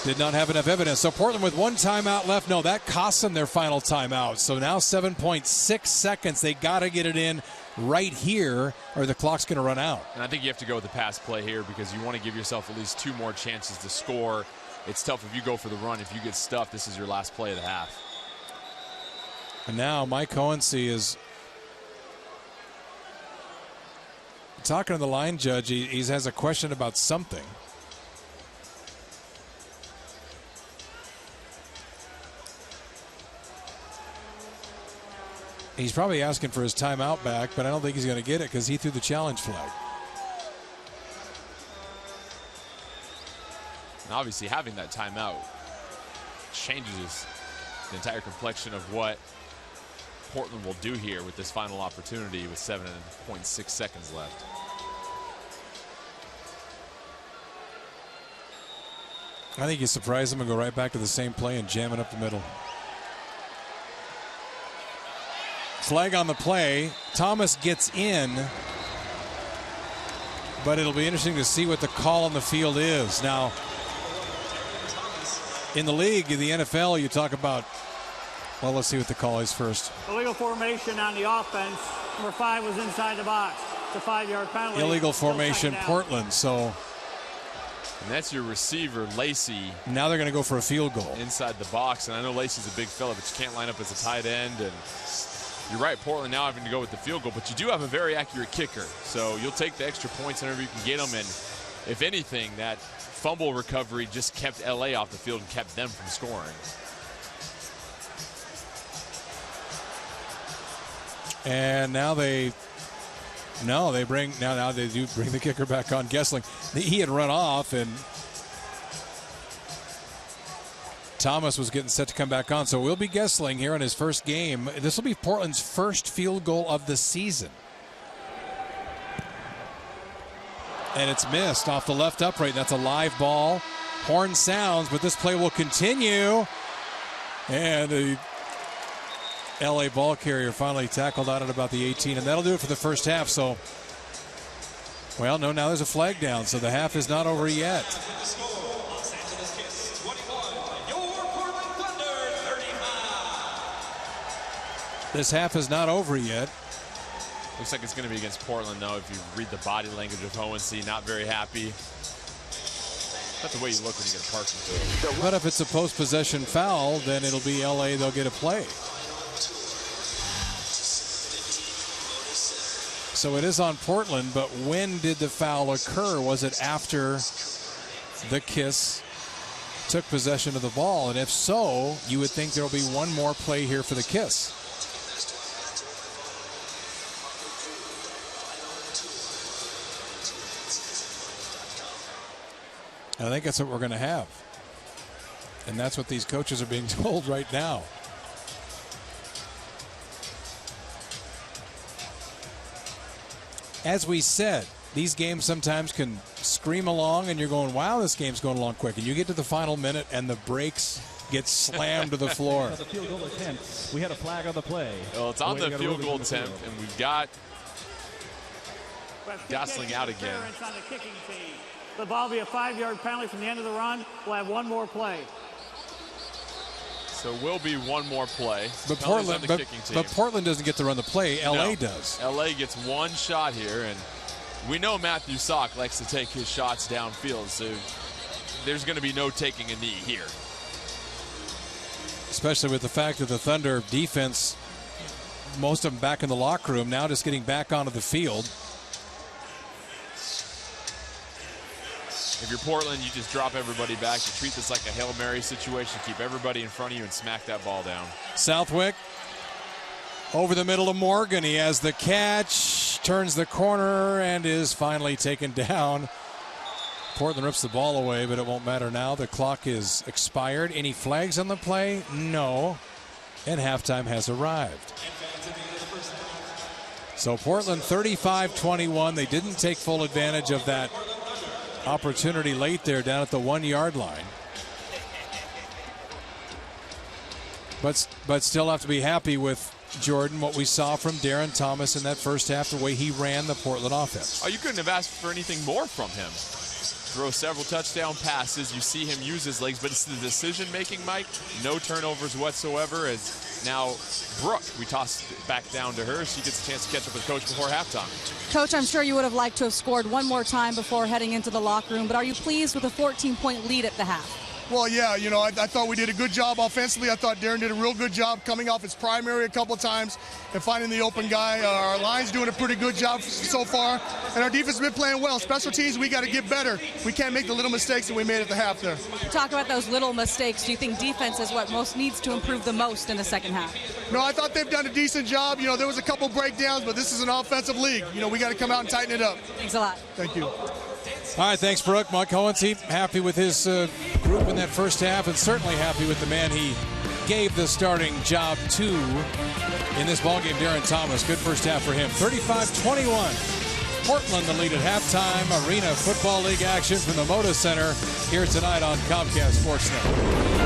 Did not have enough evidence. So Portland with one timeout left. No, that cost them their final timeout. So now 7.6 seconds. They got to get it in right here or the clock's going to run out. And I think you have to go with the pass play here because you want to give yourself at least 2 more chances to score. It's tough if you go for the run. If you get stuffed, this is your last play of the half. And now Mike Hohensee is talking to the line judge. He has a question about something. He's probably asking for his timeout back, but I don't think he's going to get it because he threw the challenge flag. And obviously having that timeout changes the entire complexion of what Portland will do here with this final opportunity with 7.6 seconds left. I think you surprise him and go right back to the same play and jam it up the middle. Flag on the play. Thomas gets in, but it'll be interesting to see what the call on the field is. Now, in the league, in the NFL, you talk about, well, let's see what the call is first. Illegal formation on the offense. Number 5 was inside the box. It's a 5-yard penalty. Illegal formation, Portland. So, and that's your receiver, Lacey. Now they're going to go for a field goal. Inside the box, and I know Lacey's a big fella, but you can't line up as a tight end. And you're right, Portland now having to go with the field goal, but you do have a very accurate kicker. So you'll take the extra points whenever you can get them. And if anything, that fumble recovery just kept LA off the field and kept them from scoring. And now they do bring the kicker back on, Gessling. He had run off, and Thomas was getting set to come back on. So we'll be Gessling here on his first game. This will be Portland's first field goal of the season. And it's missed off the left upright. That's a live ball. Horn sounds, but this play will continue. And the LA ball carrier finally tackled out at about the 18, and that'll do it for the first half. So, well, no, now there's a flag down, so the half is not over yet. This half is not over yet. Looks like it's going to be against Portland, though, if you read the body language of Hohensee. Not very happy. That's the way you look when you get a parking field. But if it's a post-possession foul, then it'll be LA. They'll get a play. So it is on Portland, but when did the foul occur? Was it after the kiss took possession of the ball. And if so, you would think there'll be one more play here for the Kiss. And I think that's what we're going to have. And that's what these coaches are being told right now. As we said, these games sometimes can scream along and you're going, wow, this game's going along quick. And you get to the final minute and the brakes get slammed to the floor. The field goal attempt. We had a flag on the play. Well, it's on the field goal attempt, and we've got Gosling out again. On the kicking team. The ball will be a 5-yard penalty from the end of the run. We'll have one more play. So will be one more play. But Portland doesn't get to run the play. LA does. LA gets one shot here, and we know Matthew Sock likes to take his shots downfield, so there's going to be no taking a knee here. Especially with the fact that the Thunder defense, most of them back in the locker room, now just getting back onto the field. If you're Portland, you just drop everybody back. You treat this like a Hail Mary situation. Keep everybody in front of you and smack that ball down. Southwick over the middle of Morgan. He has the catch, turns the corner, and is finally taken down. Portland rips the ball away, but it won't matter now. The clock is expired. Any flags on the play? No. And halftime has arrived. So Portland 35-21. They didn't take full advantage of that opportunity late there down at the 1-yard line. But still have to be happy with Jordan, what we saw from Darren Thomas in that first half, the way he ran the Portland offense. Oh, you couldn't have asked for anything more from him. Throw several touchdown passes. You see him use his legs, but it's the decision-making, Mike. No turnovers whatsoever. As now Brooke, we toss it back down to her. She gets a chance to catch up with Coach before halftime. Coach, I'm sure you would have liked to have scored one more time before heading into the locker room, but are you pleased with a 14-point lead at the half? Well, yeah, you know, I thought we did a good job offensively. I thought Darren did a real good job coming off his primary a couple times and finding the open guy. Our line's doing a pretty good job so far, and our defense has been playing well. Special teams, we got to get better. We can't make the little mistakes that we made at the half there. Talk about those little mistakes. Do you think defense is what most needs to improve the most in the second half? No, I thought they've done a decent job. You know, there was a couple breakdowns, but this is an offensive league. You know, we got to come out and tighten it up. Thanks a lot. Thank you. All right, thanks, Brooke. Mike Hohensee, happy with his group in that first half, and certainly happy with the man he gave the starting job to in this ballgame, Darren Thomas. Good first half for him. 35-21. Portland the lead at halftime. Arena Football League action from the Moda Center here tonight on Comcast Sports Network.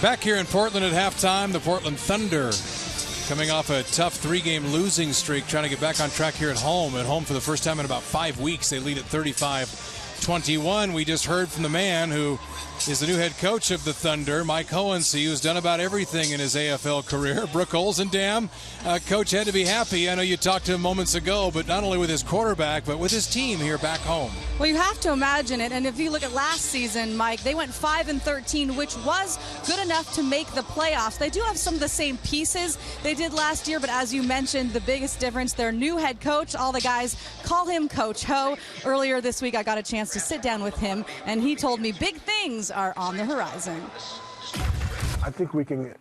Back here in Portland at halftime, the Portland Thunder coming off a tough 3-game losing streak, trying to get back on track here at home. At home for the first time in about 5 weeks. They lead at 35-21. We just heard from the man who is the new head coach of the Thunder, Mike Hohensee, who's done about everything in his AFL career. Brooke Olzendam, coach had to be happy. I know you talked to him moments ago, but not only with his quarterback, but with his team here back home. Well, you have to imagine it. And if you look at last season, Mike, they went 5-13, which was good enough to make the playoffs. They do have some of the same pieces they did last year, but as you mentioned, the biggest difference, their new head coach, all the guys call him Coach Ho. Earlier this week, I got a chance to sit down with him, and he told me big things are on the horizon. I think we can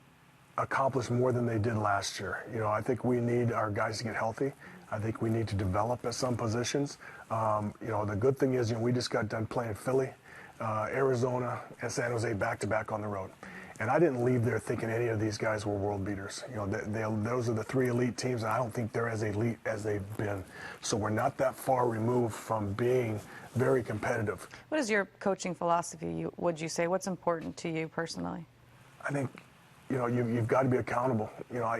accomplish more than they did last year. You know, I think we need our guys to get healthy. I think we need to develop at some positions. You know, the good thing is, you know, we just got done playing Philly, Arizona, and San Jose back-to-back on the road. And I didn't leave there thinking any of these guys were world beaters. You know, those are the 3 elite teams, and I don't think they're as elite as they've been. So we're not that far removed from being very competitive. What is your coaching philosophy, would you say? What's important to you personally? I think, you know, you've got to be accountable. You know,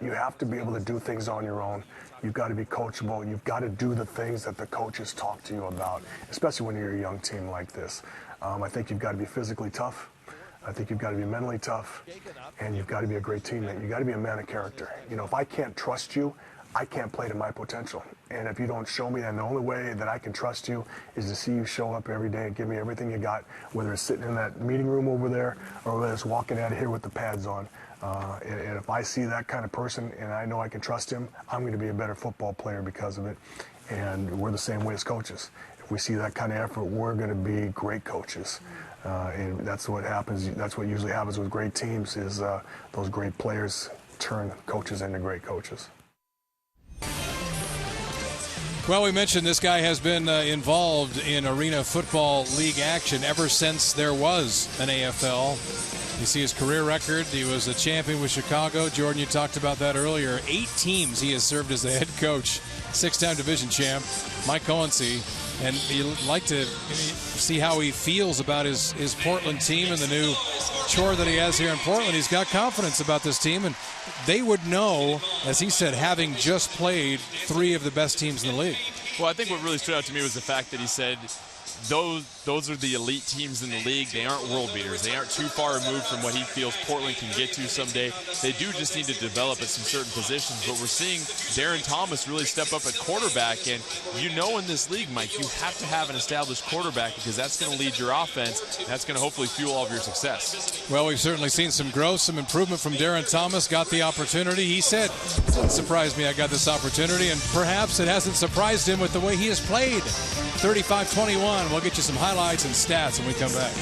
you have to be able to do things on your own. You've got to be coachable. You've got to do the things that the coaches talk to you about, especially when you're a young team like this. I think you've got to be physically tough. I think you've got to be mentally tough, and you've got to be a great teammate. You've got to be a man of character. You know, if I can't trust you, I can't play to my potential. And if you don't show me, then the only way that I can trust you is to see you show up every day and give me everything you got, whether it's sitting in that meeting room over there or whether it's walking out of here with the pads on. And if I see that kind of person and I know I can trust him, I'm going to be a better football player because of it. And we're the same way as coaches. If we see that kind of effort, we're going to be great coaches. And that's what happens. That's what usually happens with great teams is those great players turn coaches into great coaches. Well, we mentioned this guy has been involved in Arena Football League action ever since there was an AFL. You see his career record. He was a champion with Chicago. Jordan, you talked about that earlier. 8 teams he has served as the head coach. 6-time division champ, Mike Hohensee. And you'd like to see how he feels about his Portland team and the new chore that he has here in Portland. He's got confidence about this team, and they would know, as he said, having just played 3 of the best teams in the league. Well, I think what really stood out to me was the fact that he said those are the elite teams in the league. They aren't world beaters. They aren't too far removed from what he feels Portland can get to someday. They do just need to develop at some certain positions, but we're seeing Darren Thomas really step up at quarterback, and you know in this league, Mike, you have to have an established quarterback because that's going to lead your offense. And that's going to hopefully fuel all of your success. Well, we've certainly seen some growth, some improvement from Darren Thomas. Got the opportunity. He said, it didn't surprise me I got this opportunity, and perhaps it hasn't surprised him with the way he has played. 35-21. We'll get you some highlights and stats when we come back.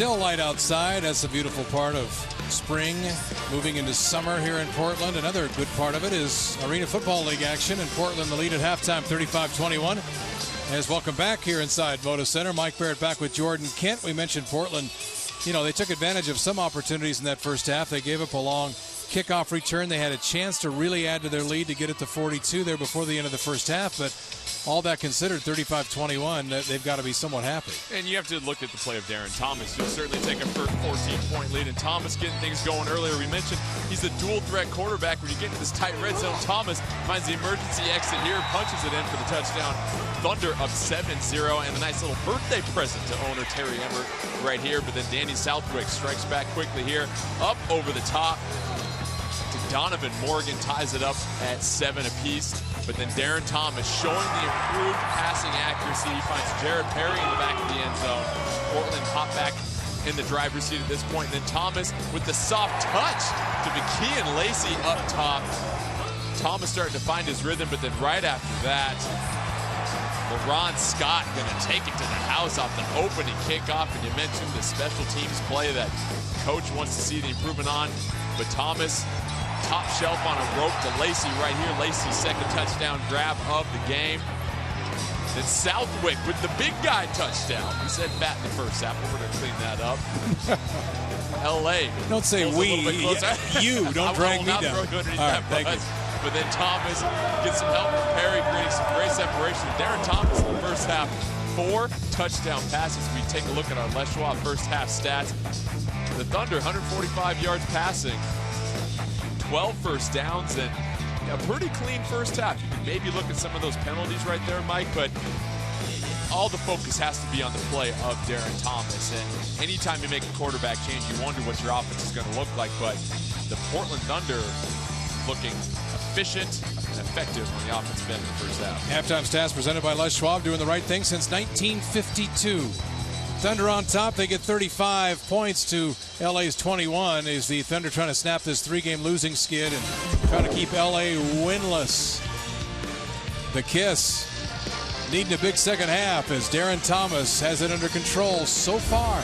Still light outside. That's a beautiful part of spring, moving into summer here in Portland. Another good part of it is Arena Football League action, and Portland the lead at halftime, 35-21. As welcome back here inside Moda Center. Mike Barrett back with Jordan Kent. We mentioned Portland. You know, they took advantage of some opportunities in that first half. They gave up a long kickoff return. They had a chance to really add to their lead to get it to 42 there before the end of the first half, but all that considered, 35-21, they've got to be somewhat happy. And you have to look at the play of Darren Thomas. You'll certainly take a 14-point lead, and Thomas getting things going earlier. We mentioned he's a dual-threat quarterback. When you get into this tight red zone, Thomas finds the emergency exit here, punches it in for the touchdown. Thunder up 7-0, and a nice little birthday present to owner Terry Emmert right here. But then Danny Southwick strikes back quickly here, up over the top. Donovan Morgan ties it up at 7 apiece. But then Darren Thomas showing the improved passing accuracy. He finds Jared Perry in the back of the end zone. Portland hop back in the driver's seat at this point. And then Thomas with the soft touch to McKee and Lacey up top. Thomas starting to find his rhythm, but then right after that, LaRon Scott going to take it to the house off the opening kickoff. And you mentioned the special teams play that coach wants to see the improvement on. But Thomas, top shelf on a rope to Lacey right here. Lacey's second touchdown grab of the game. Then Southwick with the big guy touchdown. We said fat in the first half, but we're going to clean that up. LA. Don't say we. You. Don't drag me down. All right, thank you. But then Thomas gets some help from Perry, creating some great separation. Darren Thomas in the first half, 4 touchdown passes. We take a look at our Les Schwab first half stats. The Thunder, 145 yards passing, 12 first downs, and a pretty clean first half. You can maybe look at some of those penalties right there, Mike, but all the focus has to be on the play of Darren Thomas. And anytime you make a quarterback change, you wonder what your offense is going to look like. But the Portland Thunder looking efficient and effective on the offensive end in the first half. Halftime stats presented by Les Schwab, doing the right thing since 1952. Thunder on top. They get 35 points to LA's 21. Is the Thunder trying to snap this 3-game losing skid and trying to keep LA winless. The Kiss needing a big second half as Darren Thomas has it under control so far.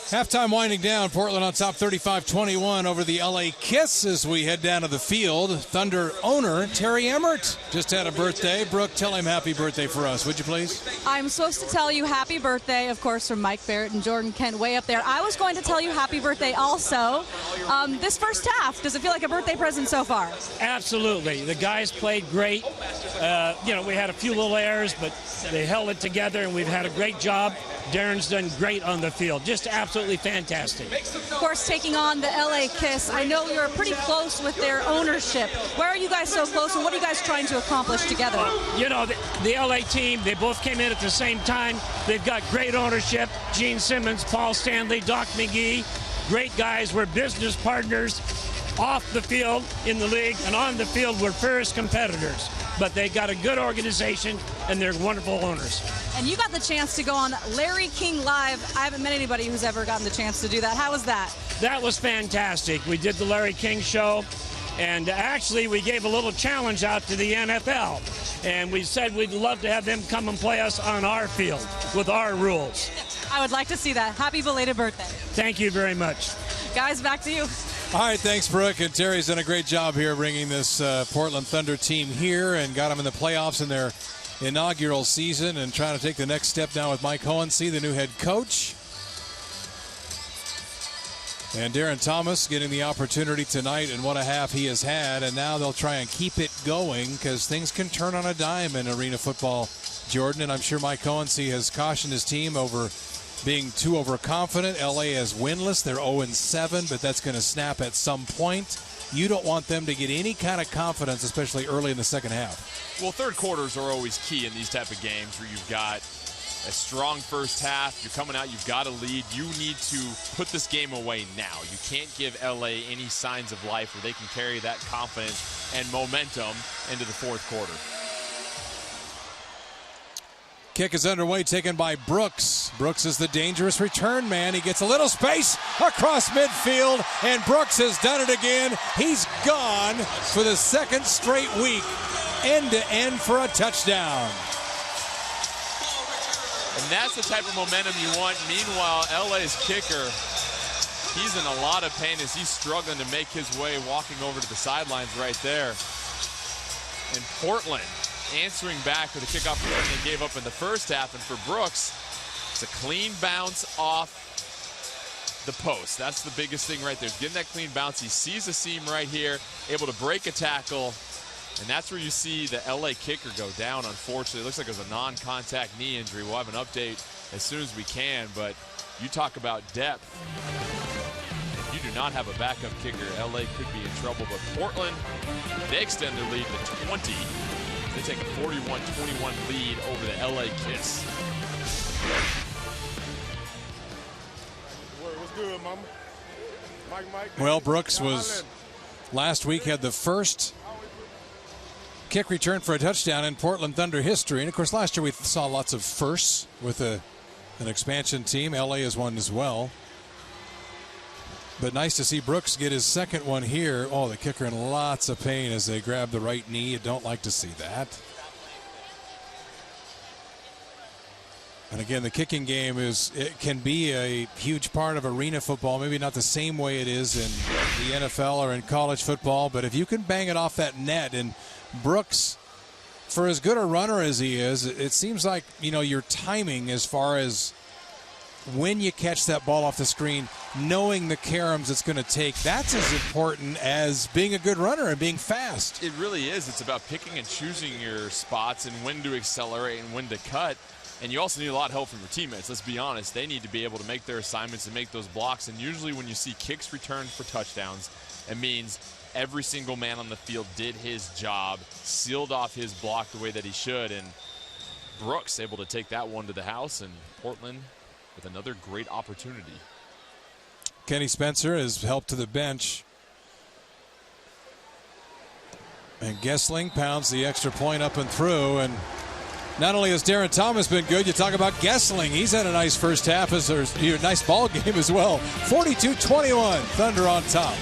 Halftime winding down. Portland on top 35-21 over the LA Kiss as we head down to the field. Thunder owner Terry Emmert just had a birthday. Brooke, tell him happy birthday for us, would you please? I'm supposed to tell you happy birthday, of course, from Mike Barrett and Jordan Kent way up there. I was going to tell you happy birthday also. This first half, does it feel like a birthday present so far? Absolutely. The guys played great. We had a few little errors, but they held it together, and we've had a great job. Darren's done great on the field. Just absolutely fantastic. Of course, taking on the LA Kiss. I know you're pretty close with their ownership. Where are you guys so close, and what are you guys trying to accomplish together? The LA team, they both came in at the same time. They've got great ownership. Gene Simmons, Paul Stanley, Doc McGee. Great guys. We're business partners off the field in the league, and on the field we're fierce competitors. But they got a good organization, and they're wonderful owners. And you got the chance to go on Larry King Live. I haven't met anybody who's ever gotten the chance to do that. How was that? That was fantastic. We did the Larry King show, and actually we gave a little challenge out to the NFL. And we said we'd love to have them come and play us on our field with our rules. I would like to see that. Happy belated birthday. Thank you very much. Guys, back to you. All right, thanks, Brooke. And Terry's done a great job here bringing this Portland Thunder team here and got them in the playoffs in their inaugural season and trying to take the next step now with Mike Hohensee, the new head coach. And Darren Thomas getting the opportunity tonight, and what a half he has had. And now they'll try and keep it going because things can turn on a dime in arena football, Jordan. And I'm sure Mike Hohensee has cautioned his team over being too overconfident. LA is winless. They're 0-7, but that's going to snap at some point. You don't want them to get any kind of confidence, especially early in the second half. Well, third quarters are always key in these type of games where you've got a strong first half. You're coming out, you've got a lead. You need to put this game away now. You can't give LA any signs of life where they can carry that confidence and momentum into the fourth quarter. Kick is underway, taken by Brooks. Brooks is the dangerous return man. He gets a little space across midfield, and Brooks has done it again. He's gone for the second straight week, end-to-end for a touchdown. And that's the type of momentum you want. Meanwhile, LA's kicker, he's in a lot of pain as he's struggling to make his way, walking over to the sidelines right there. And Portland answering back for the kickoff return they gave up in the first half. And for Brooks, it's a clean bounce off the post. That's the biggest thing right there. Is getting that clean bounce. He sees a seam right here, able to break a tackle. And that's where you see the LA kicker go down, unfortunately. It looks like it was a non-contact knee injury. We'll have an update as soon as we can. But you talk about depth. If you do not have a backup kicker, LA could be in trouble. But Portland, they extend their lead to 20. They take a 41-21 lead over the LA Kiss. What's good, mama? Mike. Well, Brooks was last week had the first kick return for a touchdown in Portland Thunder history. And, of course, last year we saw lots of firsts with an expansion team. LA is one as well. But nice to see Brooks get his second one here. Oh, the kicker in lots of pain as they grab the right knee. You don't like to see that. And again, the kicking game can be a huge part of arena football. Maybe not the same way it is in the NFL or in college football, but if you can bang it off that net, and Brooks, for as good a runner as he is, it seems like, your timing as far as when you catch that ball off the screen, knowing the caroms it's going to take, that's as important as being a good runner and being fast. It really is. It's about picking and choosing your spots and when to accelerate and when to cut. And you also need a lot of help from your teammates. Let's be honest. They need to be able to make their assignments and make those blocks. And usually when you see kicks returned for touchdowns, it means every single man on the field did his job, sealed off his block the way that he should. And Brooks able to take that one to the house, and Portland with another great opportunity. Kenny Spencer has helped to the bench. And Gessling pounds the extra point up and through. And not only has Darren Thomas been good, you talk about Gessling. He's had a nice first half, a nice ball game as well. 42-21, Thunder on top.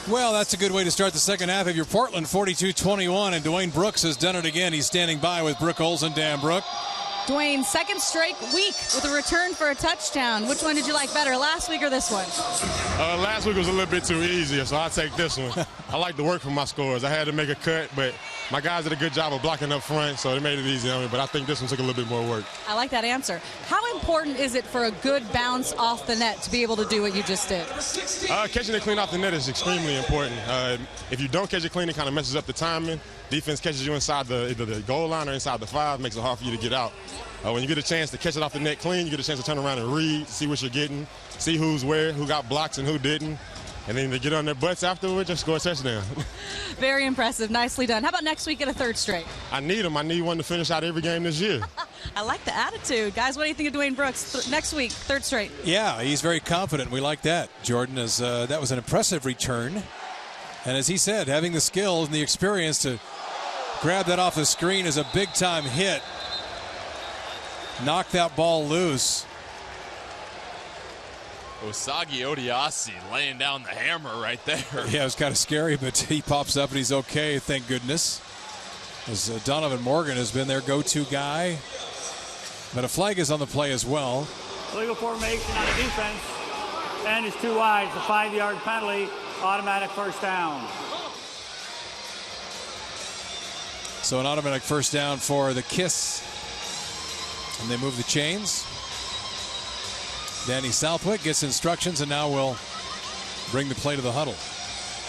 Well, that's a good way to start the second half of your Portland 42-21, and Dwayne Brooks has done it again. He's standing by with Brooke Olsen. Dan Brooke. Dwayne, second straight week with a return for a touchdown. Which one did you like better, last week or this one? Last week was a little bit too easy, so I'll take this one. I like to work for my scores. I had to make a cut, but my guys did a good job of blocking up front, so it made it easy on me, but I think this one took a little bit more work. I like that answer. How important is it for a good bounce off the net to be able to do what you just did? Catching it clean off the net is extremely important. If you don't catch it clean, it kind of messes up the timing. Defense catches you inside either the goal line or inside the 5, makes it hard for you to get out. When you get a chance to catch it off the net clean, you get a chance to turn around and read, see what you're getting, see who's where, who got blocks and who didn't. And then they get on their butts afterwards, just score a touchdown. Very impressive. Nicely done. How about next week at a third straight? I need them. I need one to finish out every game this year. I like the attitude. Guys, what do you think of Dwayne Brooks next week, third straight? Yeah, he's very confident. We like that, Jordan. As that was an impressive return. And as he said, having the skills and the experience to grab that off the screen is a big-time hit. Knock that ball loose. Osagie Odiasi laying down the hammer right there. Yeah, it was kind of scary, but he pops up and he's okay, thank goodness. As Donovan Morgan has been their go-to guy. But a flag is on the play as well. Legal formation on the defense. And it's 2 wide. The 5-yard penalty. Automatic first down. So an automatic first down for the Kiss. And they move the chains. Danny Southwick gets instructions and now will bring the play to the huddle.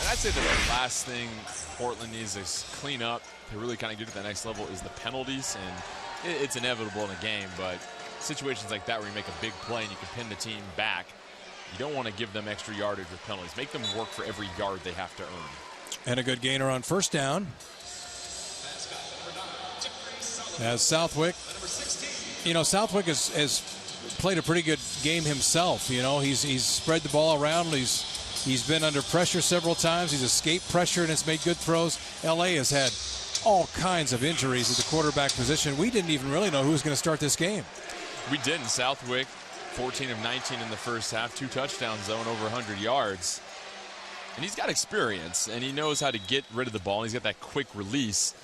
And I'd say that the last thing Portland needs to clean up to really kind of get to that next level is the penalties. And it's inevitable in a game, but situations like that where you make a big play and you can pin the team back, you don't want to give them extra yardage with penalties. Make them work for every yard they have to earn. And a good gainer on first down. As Southwick, you know, Southwick has played a pretty good game himself. You know, he's spread the ball around. He's been under pressure several times. He's escaped pressure and has made good throws. LA has had all kinds of injuries at the quarterback position. We didn't even really know who was going to start this game. We didn't. Southwick, 14 of 19 in the first half, 2 touchdowns, though, and over 100 yards. And he's got experience, and he knows how to get rid of the ball. He's got that quick release.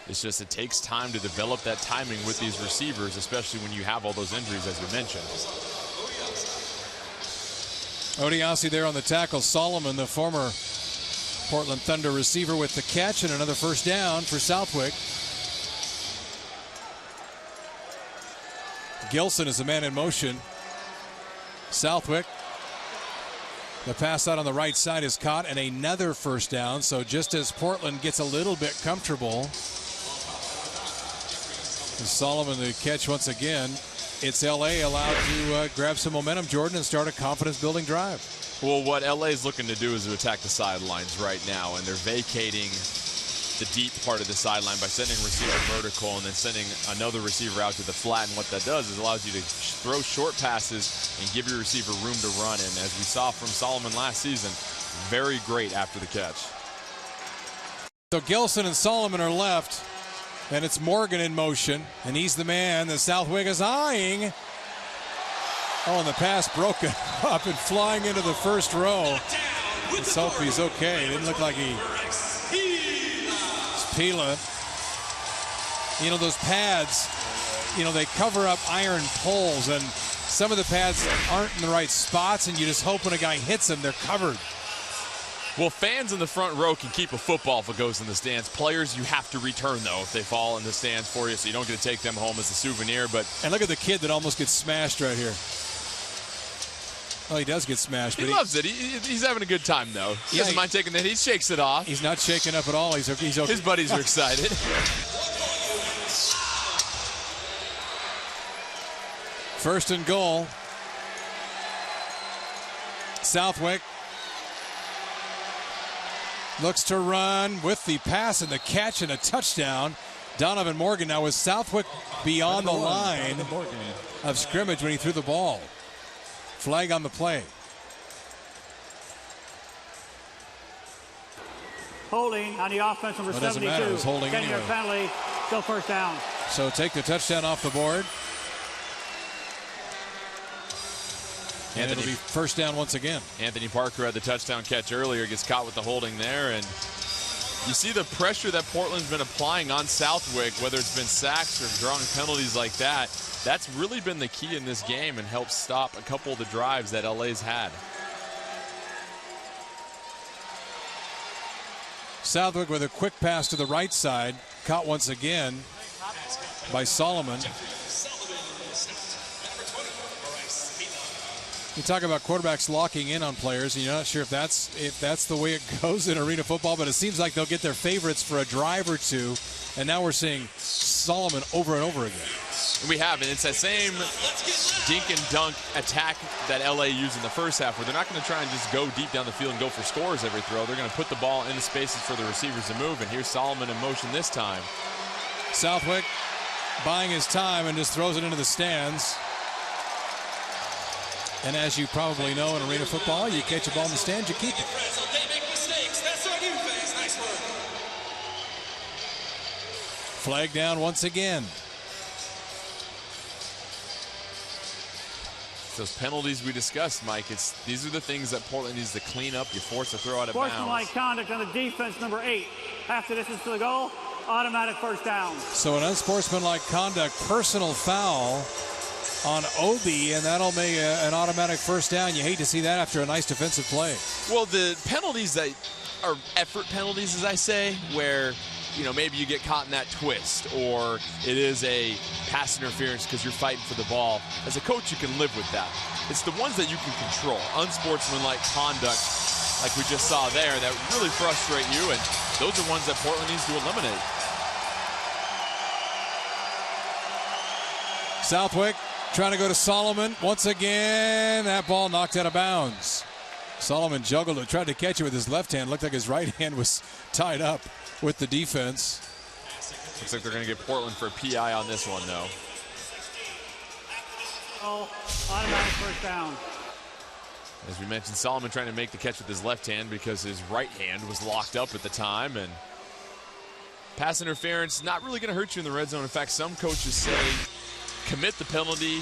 It's just it takes time to develop that timing with these receivers, especially when you have all those injuries, as we mentioned. Odiasi there on the tackle. Solomon, the former Portland Thunder receiver, with the catch, and another first down for Southwick. Gilson is the man in motion. Southwick. The pass out on the right side is caught, and another first down. So just as Portland gets a little bit comfortable, Solomon the catch once again. It's LA allowed to grab some momentum, Jordan, and start a confidence-building drive. Well, what LA is looking to do is to attack the sidelines right now, and they're vacating the deep part of the sideline by sending a receiver vertical and then sending another receiver out to the flat. And what that does is allows you to throw short passes and give your receiver room to run. And as we saw from Solomon last season, very great after the catch. So Gilson and Solomon are left. And it's Morgan in motion, and he's the man that Southwick is eyeing. Oh, and the pass broken up and flying into the first row. Let's hope he's okay. It didn't look like it's Pila. You know, those pads, you know, they cover up iron poles, and some of the pads aren't in the right spots, and you just hope when a guy hits them, they're covered. Well, fans in the front row can keep a football if it goes in the stands. Players, you have to return, though, if they fall in the stands for you, so you don't get to take them home as a souvenir. But and look at the kid that almost gets smashed right here. Oh, he does get smashed. He loves it. He's having a good time, though. He doesn't mind taking that. He shakes it off. He's not shaking up at all. He's okay. His buddies are excited. First and goal. Southwick looks to run with the pass and the catch and a touchdown. Donovan Morgan now with Southwick beyond the line of scrimmage when he threw the ball. Flag on the play. Holding on the offense, number 72. 10-yard penalty, still first down. So take the touchdown off the board. And it'll be first down once again. Anthony Parker had the touchdown catch earlier, gets caught with the holding there, and you see the pressure that Portland's been applying on Southwick, whether it's been sacks or drawing penalties like that. That's really been the key in this game and helped stop a couple of the drives that LA's had. Southwick with a quick pass to the right side, caught once again by Solomon. You talk about quarterbacks locking in on players, and you're not sure if that's the way it goes in arena football, but it seems like they'll get their favorites for a drive or two, and now we're seeing Solomon over and over again. We have, and it's that same dink and dunk attack that LA used in the first half, where they're not going to try and just go deep down the field and go for scores every throw. They're going to put the ball into spaces for the receivers to move, and here's Solomon in motion this time. Southwick buying his time and just throws it into the stands. And as you probably know in arena football, you catch a ball in the stands, you keep it. Flag down once again. Those penalties we discussed, Mike, these are the things that Portland needs to clean up. You force a throw out of bounds. Sportsmanlike conduct on the defense, number 8. Half the distance to the goal, automatic first down. So an unsportsmanlike conduct, personal foul on Obi, and that'll make an automatic first down. You hate to see that after a nice defensive play. Well, the penalties that are effort penalties, as I say, where maybe you get caught in that twist, or it is a pass interference because you're fighting for the ball. As a coach, you can live with that. It's the ones that you can control. Unsportsmanlike conduct, like we just saw there, that really frustrate you, and those are ones that Portland needs to eliminate. Southwick trying to go to Solomon. Once again, that ball knocked out of bounds. Solomon juggled it, tried to catch it with his left hand. Looked like his right hand was tied up with the defense. Looks like they're going to get Portland for a PI on this one, though. Automatic first down. As we mentioned, Solomon trying to make the catch with his left hand because his right hand was locked up at the time. And pass interference, not really going to hurt you in the red zone. In fact, some coaches say commit the penalty,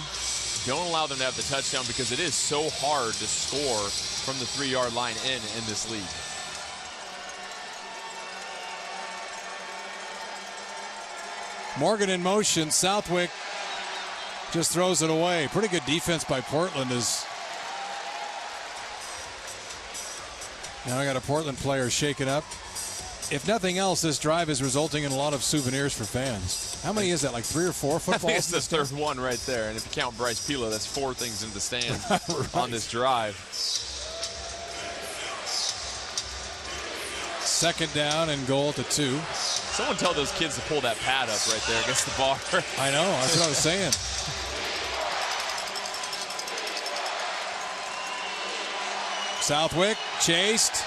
don't allow them to have the touchdown, because it is so hard to score from the 3-yard line in this league. Morgan in motion. Southwick just throws it away. Pretty good defense by Portland. Now I got a Portland player shaken up. If nothing else, this drive is resulting in a lot of souvenirs for fans. How many is that, like 3 or 4 footballs? I think it's the third one right there. And if you count Bryce Pila, that's 4 things in the stands right on this drive. Second down and goal to 2. Someone tell those kids to pull that pad up right there against the bar. I know, that's what I was saying. Southwick chased,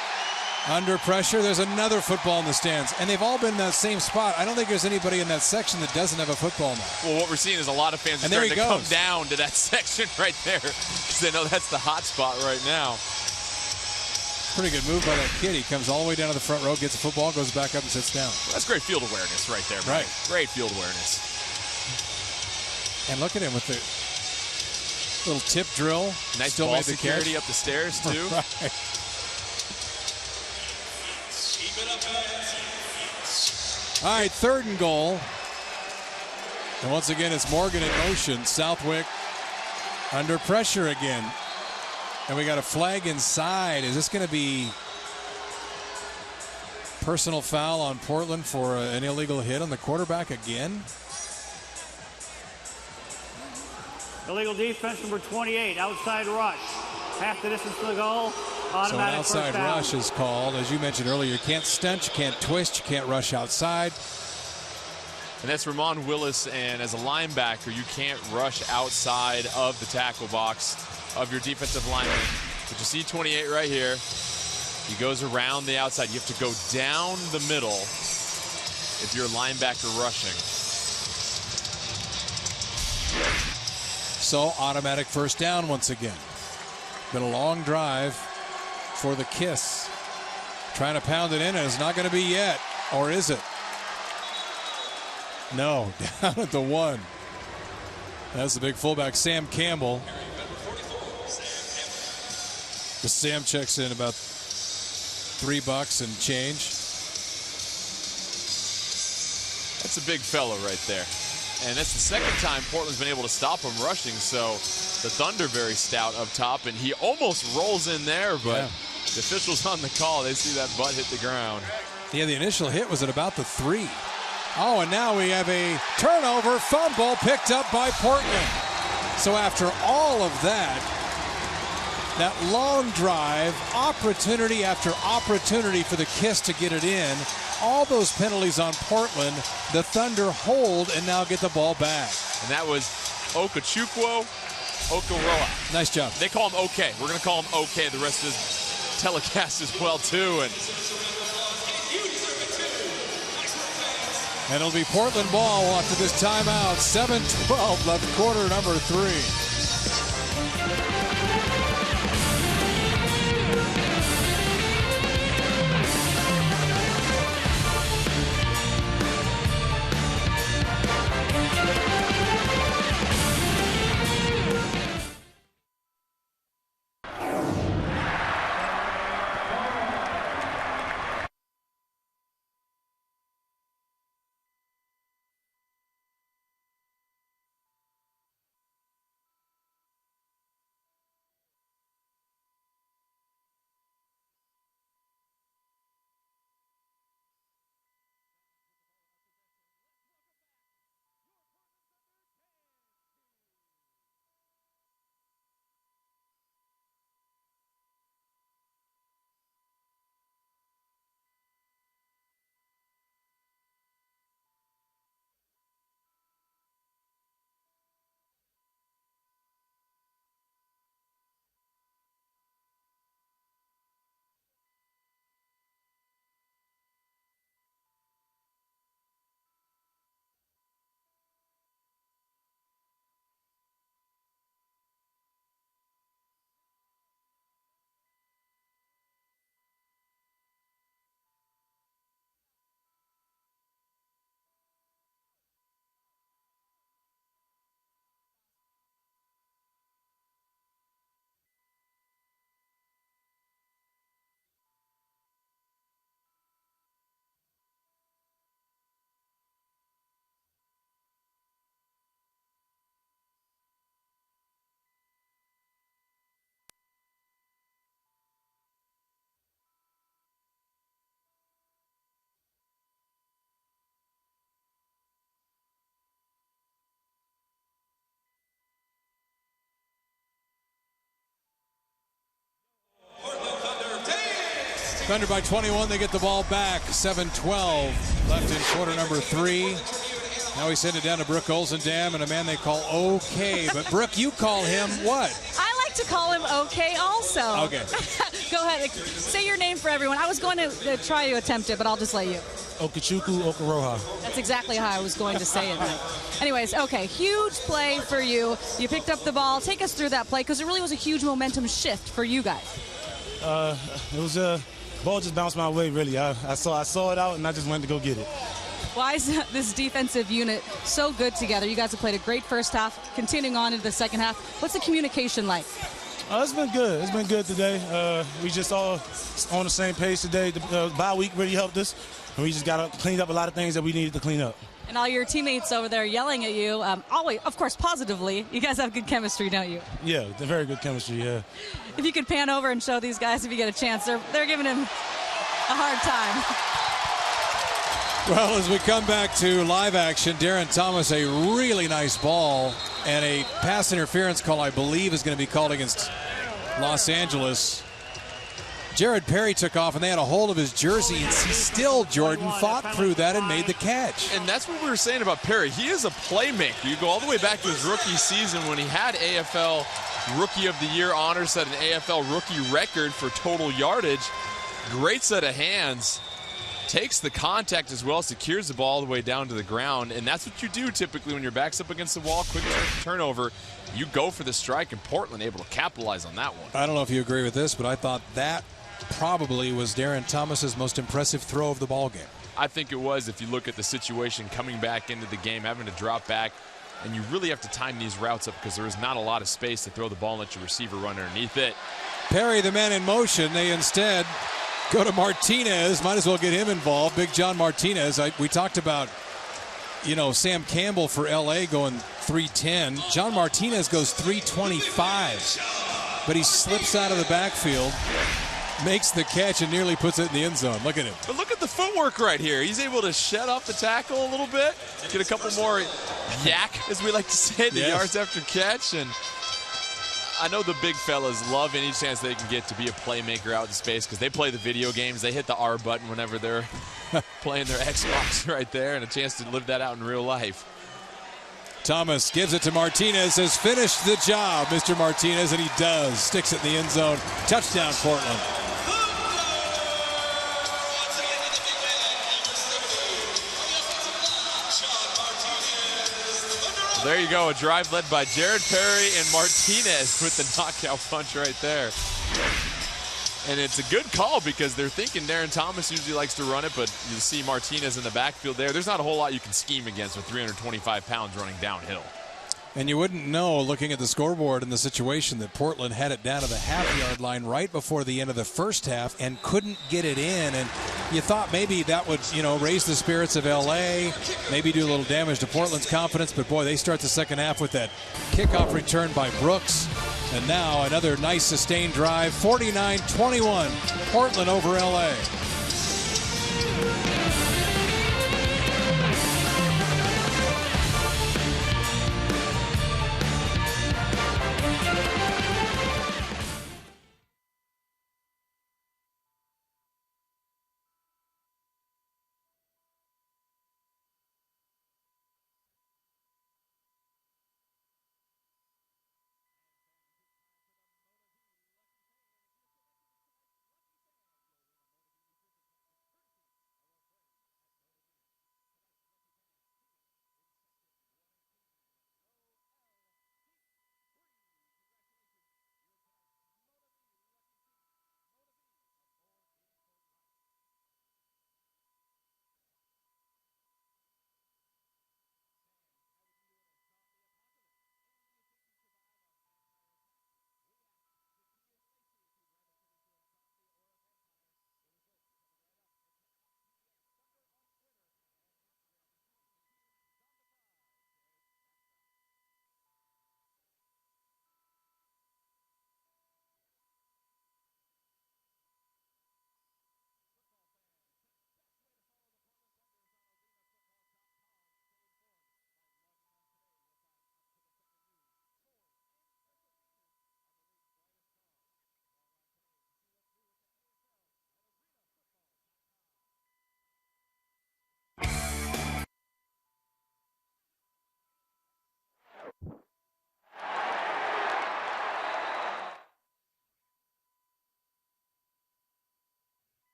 under pressure. There's another football in the stands, and they've all been in that same spot. I don't think there's anybody in that section that doesn't have a football now. Well, what we're seeing is a lot of fans are starting to come down to that section right there because they know that's the hot spot right now. Pretty good move by that kid. He comes all the way down to the front row, gets a football, goes back up and sits down. Well, that's great field awareness right there, Mike. Right. Great field awareness. And look at him with the little tip drill. Nice Still ball made the security catch. up the stairs, too. Right. All right, 3rd and goal. And once again, it's Morgan in motion. Southwick under pressure again. And we got a flag inside. Is this going to be personal foul on Portland for an illegal hit on the quarterback again? Illegal defense, number 28, outside rush. Half the distance to the goal, automatic So an outside first down. rush is called. As you mentioned earlier, you can't stunt, you can't twist, you can't rush outside. And that's Ramon Willis, and as a linebacker, you can't rush outside of the tackle box of your defensive lineman. But you see 28 right here. He goes around the outside. You have to go down the middle if you're a linebacker rushing. So automatic first down once again. Been a long drive for the Kiss. Trying to pound it in, and it's not going to be yet. Or is it? No, down at the 1. That's the big fullback, Sam Campbell. The Sam checks in about $3 and change. That's a big fella right there. And that's the second time Portland's been able to stop him rushing, so the Thunder very stout up top, and he almost rolls in there, but the officials on the call, they see that butt hit the ground. Yeah, the initial hit was at about the 3. Oh, and now we have a turnover, fumble picked up by Portland. So after all of that long drive, opportunity after opportunity for the Kiss to get it in, all those penalties on Portland, the Thunder hold and now get the ball back. And that was Okechukwu Okoroha. Nice job. They call him OK. We're going to call him OK the rest of this telecast as well, too. And it'll be Portland ball after this timeout. 7-12 left, quarter number 3. Thunder by 21, they get the ball back. 7-12 left in quarter number 3. Now we send it down to Brooke Olzendam and a man they call OK. But Brooke, you call him what? I like to call him OK also. Okay. Go ahead. Say your name for everyone. I was going to try to attempt it, but I'll just let you. Okechukwu Okoroha. That's exactly how I was going to say it. Anyways, okay, huge play for you. You picked up the ball. Take us through that play because it really was a huge momentum shift for you guys. It was a ball just bounced my way, really. I saw it out, and I just went to go get it. Why is this defensive unit so good together? You guys have played a great first half, continuing on into the second half. What's the communication like? It's been good. It's been good today. We just all on the same page today. The bye week really helped us, and we just got to clean up a lot of things that we needed to clean up. And all your teammates over there yelling at you, always, of course, positively. You guys have good chemistry, don't you? Yeah, very good chemistry, yeah. If you could pan over and show these guys if you get a chance, they're giving him a hard time. Well, as we come back to live action, Darren Thomas, a really nice ball, and a pass interference call, I believe, is going to be called against Los Angeles. Jared Perry took off, and they had a hold of his jersey, and he still, Jordan, fought through that and made the catch. And that's what we were saying about Perry. He is a playmaker. You go all the way back to his rookie season when he had AFL Rookie of the Year honors, set an AFL rookie record for total yardage. Great set of hands. Takes the contact as well, secures the ball all the way down to the ground, and that's what you do typically when your back's up against the wall. Quick turnover, you go for the strike, and Portland able to capitalize on that one. I don't know if you agree with this, but I thought that probably was Darren Thomas's most impressive throw of the ball game. I think it was. If you look at the situation coming back into the game, having to drop back, and you really have to time these routes up because there is not a lot of space to throw the ball and let your receiver run underneath it. Perry, the man in motion. They instead go to Martinez. Might as well get him involved. Big John Martinez. We talked about, Sam Campbell for L.A. going 310. John Martinez goes 325. But he slips out of the backfield, makes the catch, and nearly puts it in the end zone. Look at him. But look at the footwork right here. He's able to shed off the tackle a little bit, get a couple more yak, as we like to say, the yards after catch. And I know the big fellas love any chance they can get to be a playmaker out in space because they play the video games. They hit the R button whenever they're playing their Xbox right there, and a chance to live that out in real life. Thomas gives it to Martinez, has finished the job, Mr. Martinez, and he does. Sticks it in the end zone. Touchdown, Portland. There you go, a drive led by Jared Perry and Martinez with the knockout punch right there. And it's a good call because they're thinking Darren Thomas usually likes to run it, but you see Martinez in the backfield there. There's not a whole lot you can scheme against with 325 pounds running downhill. And you wouldn't know, looking at the scoreboard in the situation, that Portland had it down to the half-yard line right before the end of the first half and couldn't get it in. And you thought maybe that would, raise the spirits of L.A., maybe do a little damage to Portland's confidence. But, boy, they start the second half with that kickoff return by Brooks. And now another nice sustained drive, 49-21, Portland over L.A.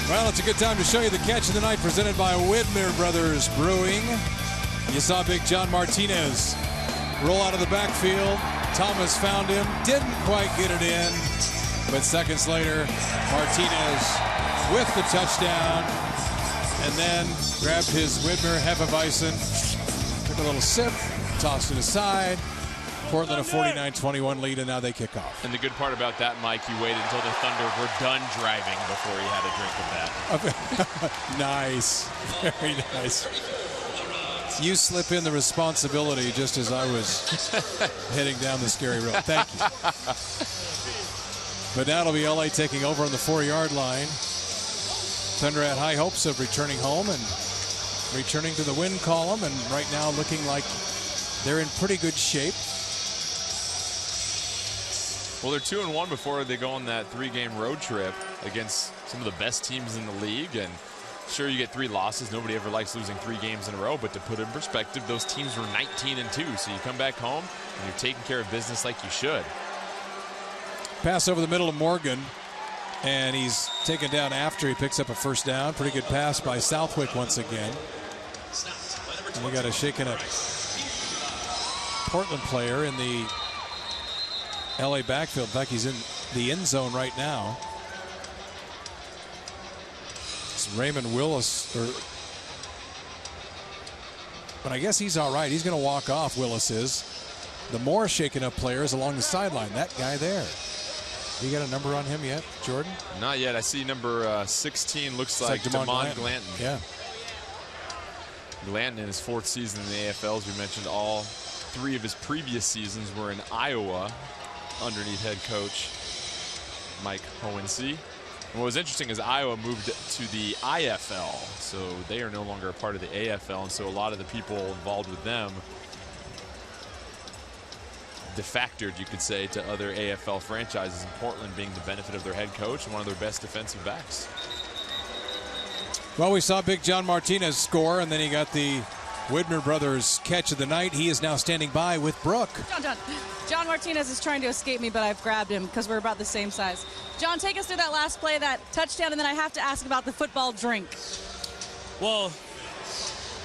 Well, it's a good time to show you the catch of the night presented by Widmer Brothers Brewing. You saw Big John Martinez roll out of the backfield. Thomas found him, didn't quite get it in, but seconds later, Martinez with the touchdown, and then grabbed his Widmer Hefeweizen, took a little sip, tossed it aside. Portland a 49-21 lead, and now they kick off. And the good part about that, Mike, you waited until the Thunder were done driving before you had a drink of that. Nice. Very nice. You slip in the responsibility just as I was heading down the scary road. Thank you. But now it'll be LA taking over on the 4-yard line. Thunder had high hopes of returning home and returning to the win column, and right now looking like they're in pretty good shape. Well, they're 2-1 before they go on that 3-game road trip against some of the best teams in the league. And sure, you get 3 losses. Nobody ever likes losing 3 games in a row. But to put it in perspective, those teams were 19-2. So you come back home and you're taking care of business like you should. Pass over the middle of Morgan, and he's taken down after he picks up a first down. Pretty good pass by Southwick once again. And we got a shaken up Portland player in the LA backfield. In fact, he's in the end zone right now. It's Raymond Willis. But I guess he's all right. He's going to walk off, Willis is. The more shaken up players along the sideline. That guy there. You got a number on him yet, Jordan? Not yet. I see number 16 looks like Damon Glanton. Yeah. Glanton in his 4th season in the AFL, as we mentioned, all 3 of his previous seasons were in Iowa underneath head coach Mike Hohensee. And what was interesting is Iowa moved to the IFL, so they are no longer a part of the AFL, and so a lot of the people involved with them defactored, you could say, to other AFL franchises, in Portland being the benefit of their head coach and one of their best defensive backs. Well, we saw Big John Martinez score, and then he got the Widmer brothers catch of the night. He is now standing by with Brooke. John Martinez is trying to escape me, but I've grabbed him because we're about the same size. John, take us through that last play, that touchdown, and then I have to ask about the football drink. Well,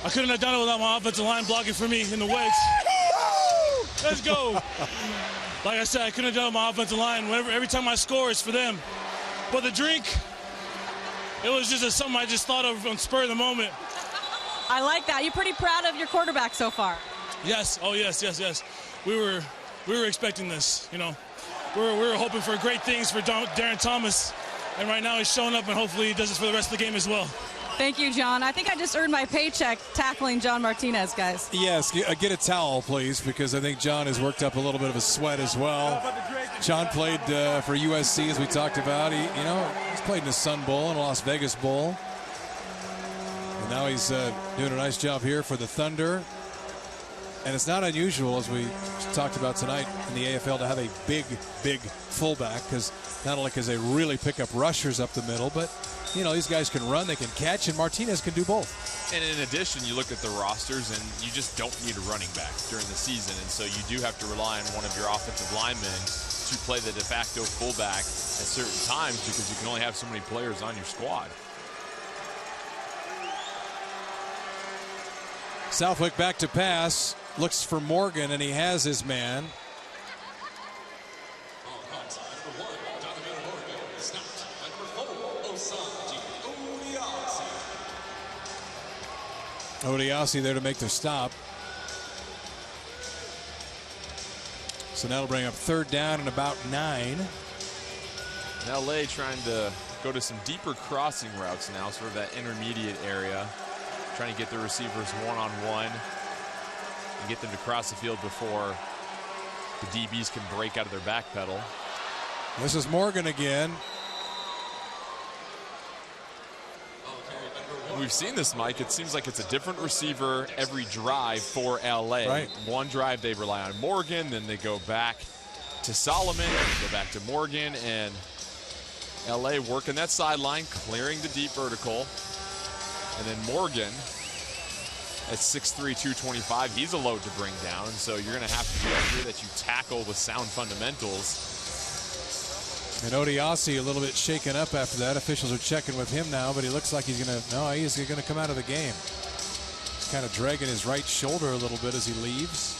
I couldn't have done it without my offensive line blocking for me in the weights. Let's go. Like I said, I couldn't have done it with my offensive line. Every time I score, it's for them. But the drink, it was just something I just thought of on spur of the moment. I like that. You're pretty proud of your quarterback so far. Yes. Oh, yes. We were expecting this. You know, we were hoping for great things for Darren Thomas, and right now he's showing up, and hopefully he does this for the rest of the game as well. Thank you, John. I think I just earned my paycheck tackling John Martinez, guys. Yes, get a towel, please, because I think John has worked up a little bit of a sweat as well. John played for USC, as we talked about. He's played in the Sun Bowl and a Las Vegas Bowl. And now he's doing a nice job here for the Thunder. And it's not unusual, as we talked about tonight in the AFL, to have a big fullback, because not only can they really pick up rushers up the middle, but these guys can run, they can catch, and Martinez can do both. And in addition, you look at the rosters, and you just don't need a running back during the season, and so you do have to rely on one of your offensive linemen to play the de facto fullback at certain times, because you can only have so many players on your squad. Southwick back to pass, looks for Morgan, and he has his man. Odiasi there to make the stop. So that'll bring up 3rd down and about 9. LA trying to go to some deeper crossing routes now, sort of that intermediate area. Trying to get the receivers one-on-one and get them to cross the field before the DBs can break out of their back pedal. This is Morgan again. We've seen this, Mike. It seems like it's a different receiver every drive for LA. Right. One drive they rely on Morgan, then they go back to Solomon, go back to Morgan, and LA working that sideline, clearing the deep vertical. And then Morgan at 6'3", 225, he's a load to bring down. And so you're going to have to make sure that you tackle with sound fundamentals. And Odiasi a little bit shaken up after that. Officials are checking with him now, but he looks like he's going to come out of the game. He's kind of dragging his right shoulder a little bit as he leaves.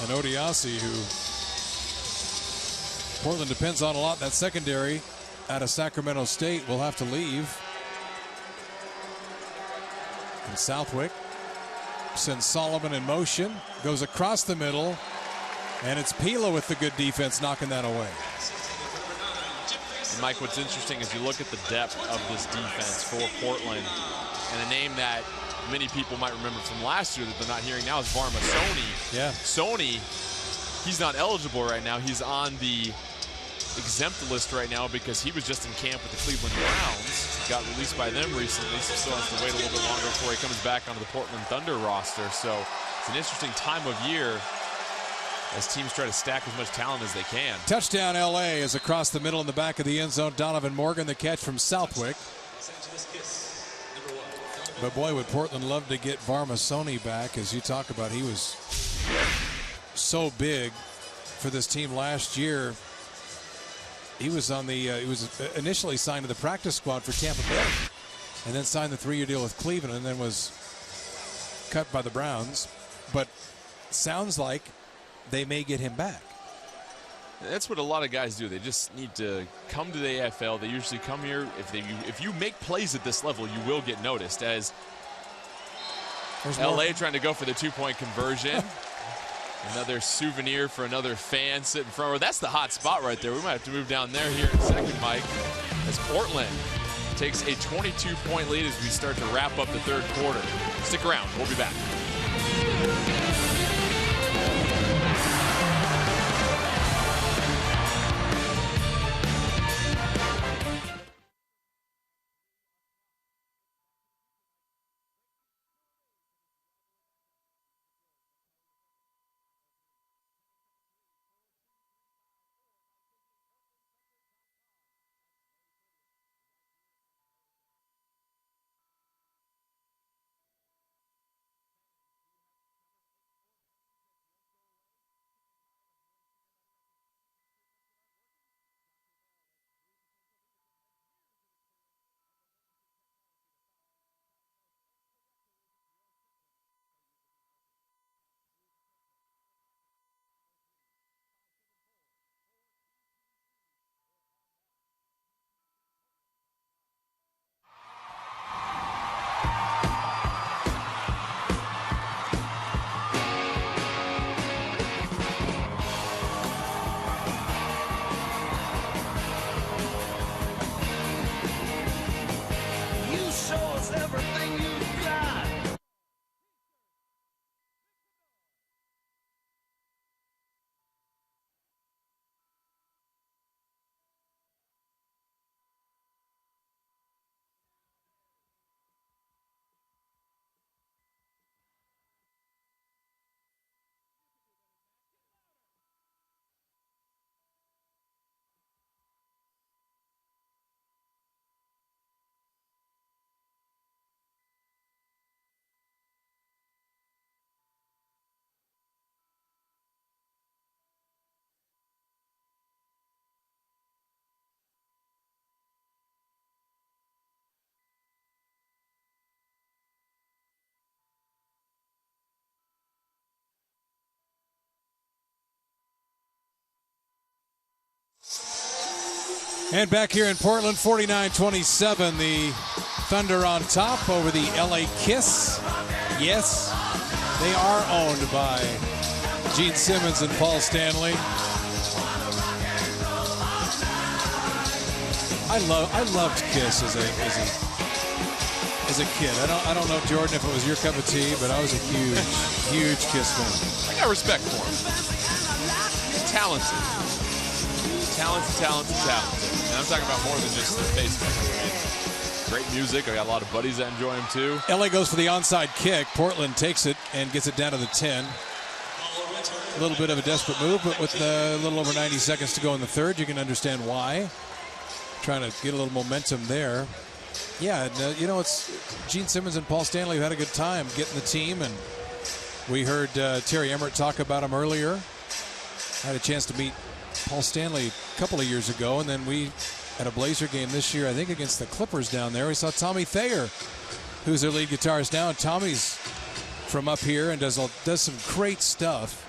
And Odiasi, who Portland depends on a lot in that secondary out of Sacramento State, will have to leave. And Southwick sends Solomon in motion, goes across the middle, and it's Pila with the good defense knocking that away. And Mike, what's interesting is you look at the depth of this defense for Portland, and a name that many people might remember from last year that they're not hearing now is Varma Sony. Yeah. Sony, he's not eligible right now. He's on the exempt list right now because he was just in camp with the Cleveland Browns. Got released by them recently, so still has to wait a little bit longer before he comes back onto the Portland Thunder roster. So it's an interesting time of year as teams try to stack as much talent as they can. Touchdown LA is across the middle in the back of the end zone. Donovan Morgan, the catch from Southwick. But boy, would Portland love to get Varma Sony back. As you talk about, he was so big for this team last year. He was on the he was initially signed to the practice squad for Tampa Bay, and then signed the 3-year deal with Cleveland, and then was cut by the Browns. But sounds like they may get him back. That's what a lot of guys do. They just need to come to the AFL. They usually come here. If you make plays at this level, you will get noticed. As LA trying to go for the 2-point conversion. Another souvenir for another fan sitting in front row. That's the hot spot right there. We might have to move down there here in a second, Mike, as Portland takes a 22-point lead as we start to wrap up the third quarter. Stick around. We'll be back. And back here in Portland, 49-27, the Thunder on top over the LA Kiss. Yes, they are owned by Gene Simmons and Paul Stanley. I loved Kiss as a kid. I don't know, Jordan, if it was your cup of tea, but I was a huge Kiss fan. I got respect for him. Talented. Talented. And I'm talking about more than just their face. I mean, great music. I got a lot of buddies that enjoy him too. LA goes for the onside kick. Portland takes it and gets it down to the 10. A little bit of a desperate move, but with a little over 90 seconds to go in the third, you can understand why. Trying to get a little momentum there. Yeah, and, it's Gene Simmons and Paul Stanley have had a good time getting the team, and we heard Terry Emmert talk about him earlier. I had a chance to meet Paul Stanley a couple of years ago, and then we at a Blazer game this year, I think against the Clippers down there, we saw Tommy Thayer, who's their lead guitarist now. And Tommy's from up here and does some great stuff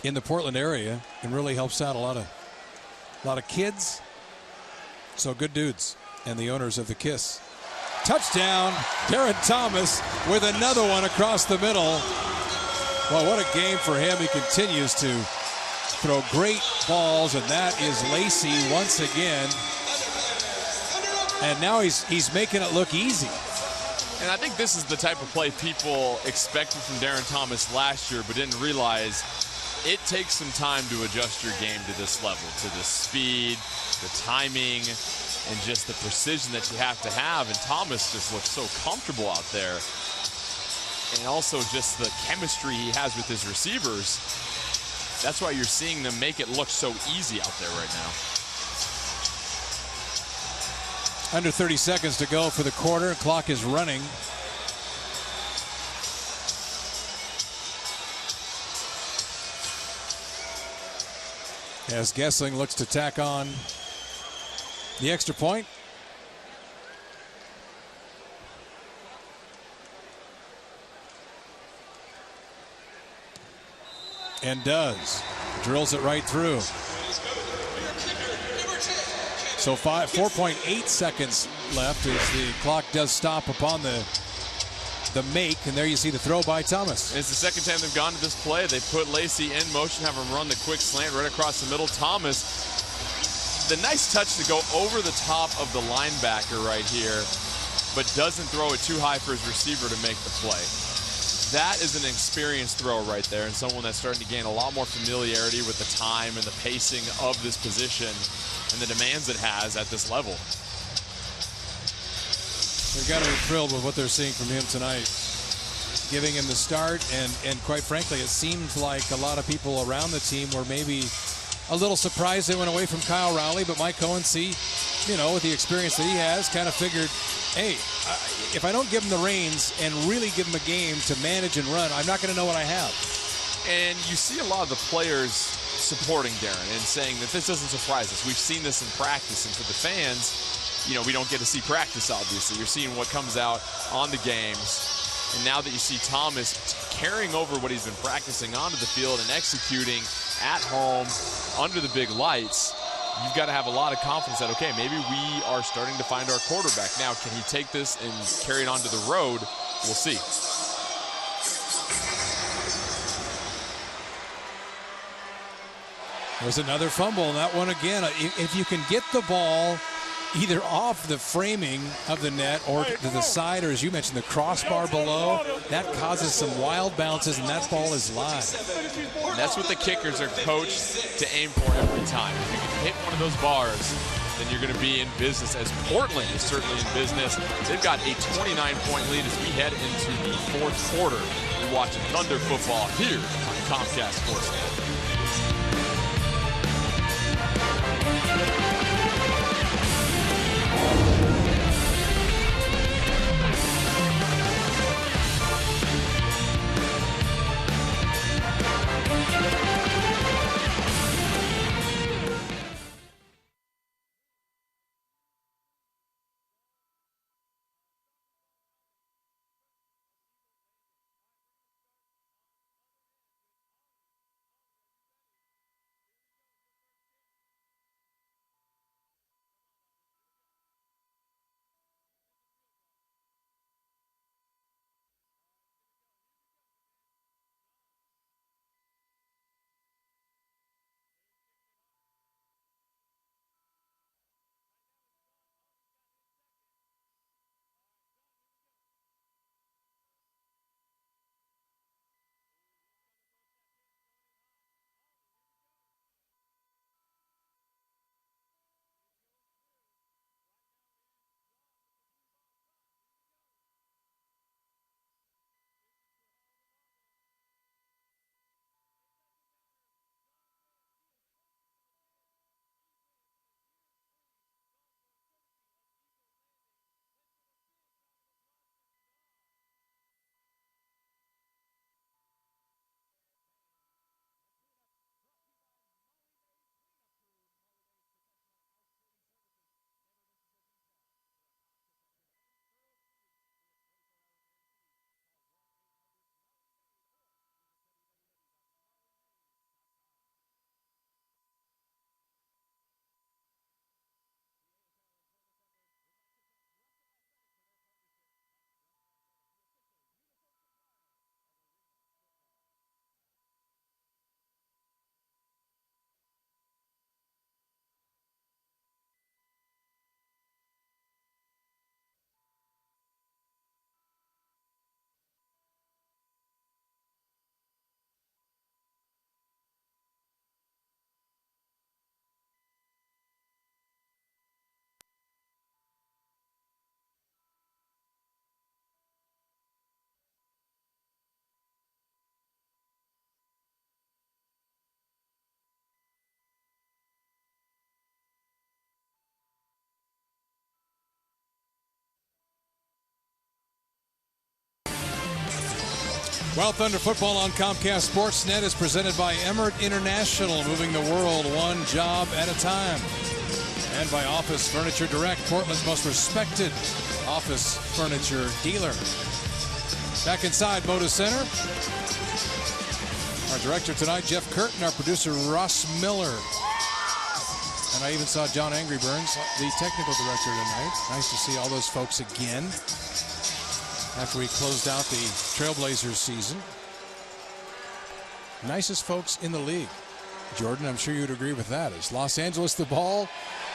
in the Portland area and really helps out a lot of kids. So good dudes, and the owners of the Kiss. Touchdown, Darren Thomas with another one across the middle. Well, what a game for him. He continues to throw great balls, and that is Lacey once again. And now he's making it look easy. And I think this is the type of play people expected from Darren Thomas last year, but didn't realize it takes some time to adjust your game to this level, to the speed, the timing, and just the precision that you have to have. And Thomas just looks so comfortable out there. And also just the chemistry he has with his receivers. That's why you're seeing them make it look so easy out there right now. Under 30 seconds to go for the quarter. Clock is running. As Gessling looks to tack on the extra point. and does. Drills it right through. So 4.8 seconds left as the clock does stop upon the make, and there you see the throw by Thomas. It's the second time they've gone to this play. They put Lacey in motion, have him run the quick slant right across the middle. Thomas, the nice touch to go over the top of the linebacker right here, but doesn't throw it too high for his receiver to make the play. That is an experienced throw right there, and someone that's starting to gain a lot more familiarity with the time and the pacing of this position and the demands it has at this level. They've got to be thrilled with what they're seeing from him tonight. Giving him the start, and quite frankly, it seems like a lot of people around the team were maybe a little surprised they went away from Kyle Rowley, but Mike Cohen, with the experience that he has, kind of figured, hey, if I don't give him the reins and really give him a game to manage and run, I'm not going to know what I have. And you see a lot of the players supporting Darren and saying that this doesn't surprise us. We've seen this in practice, and for the fans, we don't get to see practice, obviously. You're seeing what comes out on the games. And now that you see Thomas carrying over what he's been practicing onto the field and executing at home under the big lights, you've got to have a lot of confidence that, okay, maybe we are starting to find our quarterback. Now, can he take this and carry it onto the road? We'll see. There's another fumble, and that one again. If you can get the ball either off the framing of the net or to the side, or as you mentioned, the crossbar below, that causes some wild bounces, and that ball is live. And that's what the kickers are coached to aim for every time. If you can hit one of those bars, then you're going to be in business, as Portland is certainly in business. They've got a 29-point lead as we head into the fourth quarter. You're watching Thunder football here on Comcast Sportsnet. Well, Thunder Football on Comcast Sportsnet is presented by Emmert International, moving the world one job at a time. And by Office Furniture Direct, Portland's most respected office furniture dealer. Back inside Moda Center. Our director tonight, Jeff Curtin. Our producer, Ross Miller. And I even saw John Angry Burns, the technical director tonight. Nice to see all those folks again after we closed out the Trailblazers season. Nicest folks in the league. Jordan, I'm sure you'd agree with that. As Los Angeles the ball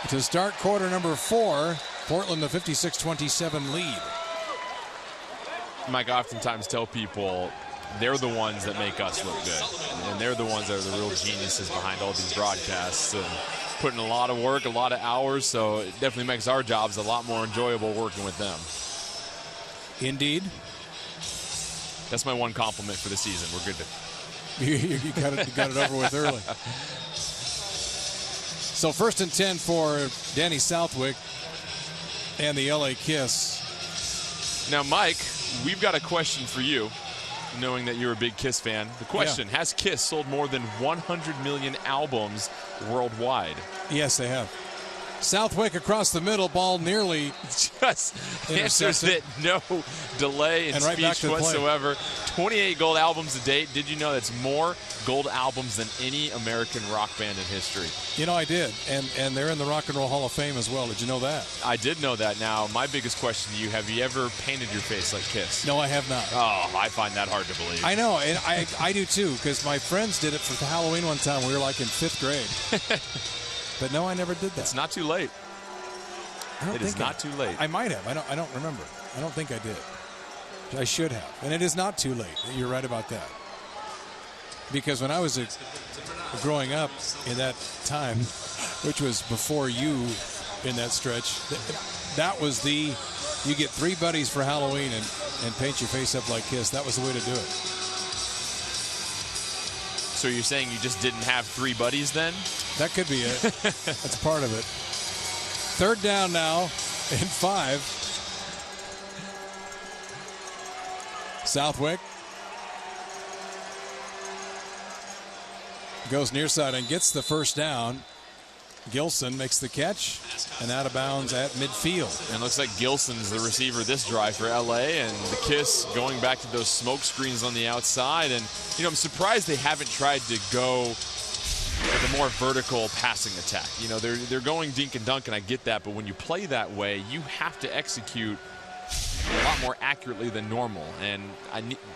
to start quarter number 4. Portland the 56-27 lead. Mike, I oftentimes tell people they're the ones that make us look good. And they're the ones that are the real geniuses behind all these broadcasts. And putting a lot of work, a lot of hours, so it definitely makes our jobs a lot more enjoyable working with them. Indeed. That's my one compliment for the season. We're good to... You got it over with early. So 1st and 10 for Danny Southwick and the LA Kiss. Now, Mike, we've got a question for you, knowing that you're a big Kiss fan. The question, has Kiss sold more than 100 million albums worldwide? Yes, they have. Southwick across the middle, ball nearly just answers it, no delay in and right speech whatsoever. 28 gold albums to date. Did you know that's more gold albums than any American rock band in history? You know, I did, and they're in the Rock and Roll Hall of Fame as well. Did you know that? I did know that. Now, my biggest question to you, have you ever painted your face like Kiss? No, I have not. Oh, I find that hard to believe. I know, and I do too, because my friends did it for Halloween one time. We were like in 5th grade. But no, I never did that. It's not too late. It is not too late. I might have. I don't remember. I don't think I did. I should have. And it is not too late. You're right about that. Because when I was growing up in that time, which was before you in that stretch, that was you get 3 buddies for Halloween and paint your face up like Kiss. That was the way to do it. So you're saying you just didn't have 3 buddies then? That could be it. That's part of it. 3rd down now and 5. Southwick goes near side and gets the 1st down. Gilson makes the catch and out of bounds at midfield. And looks like Gilson's the receiver this drive for LA, and the Kiss going back to those smoke screens on the outside. And, you know, I'm surprised they haven't tried to go with a more vertical passing attack. You know, they're going dink and dunk, and I get that, but when you play that way, you have to execute a lot more accurately than normal. And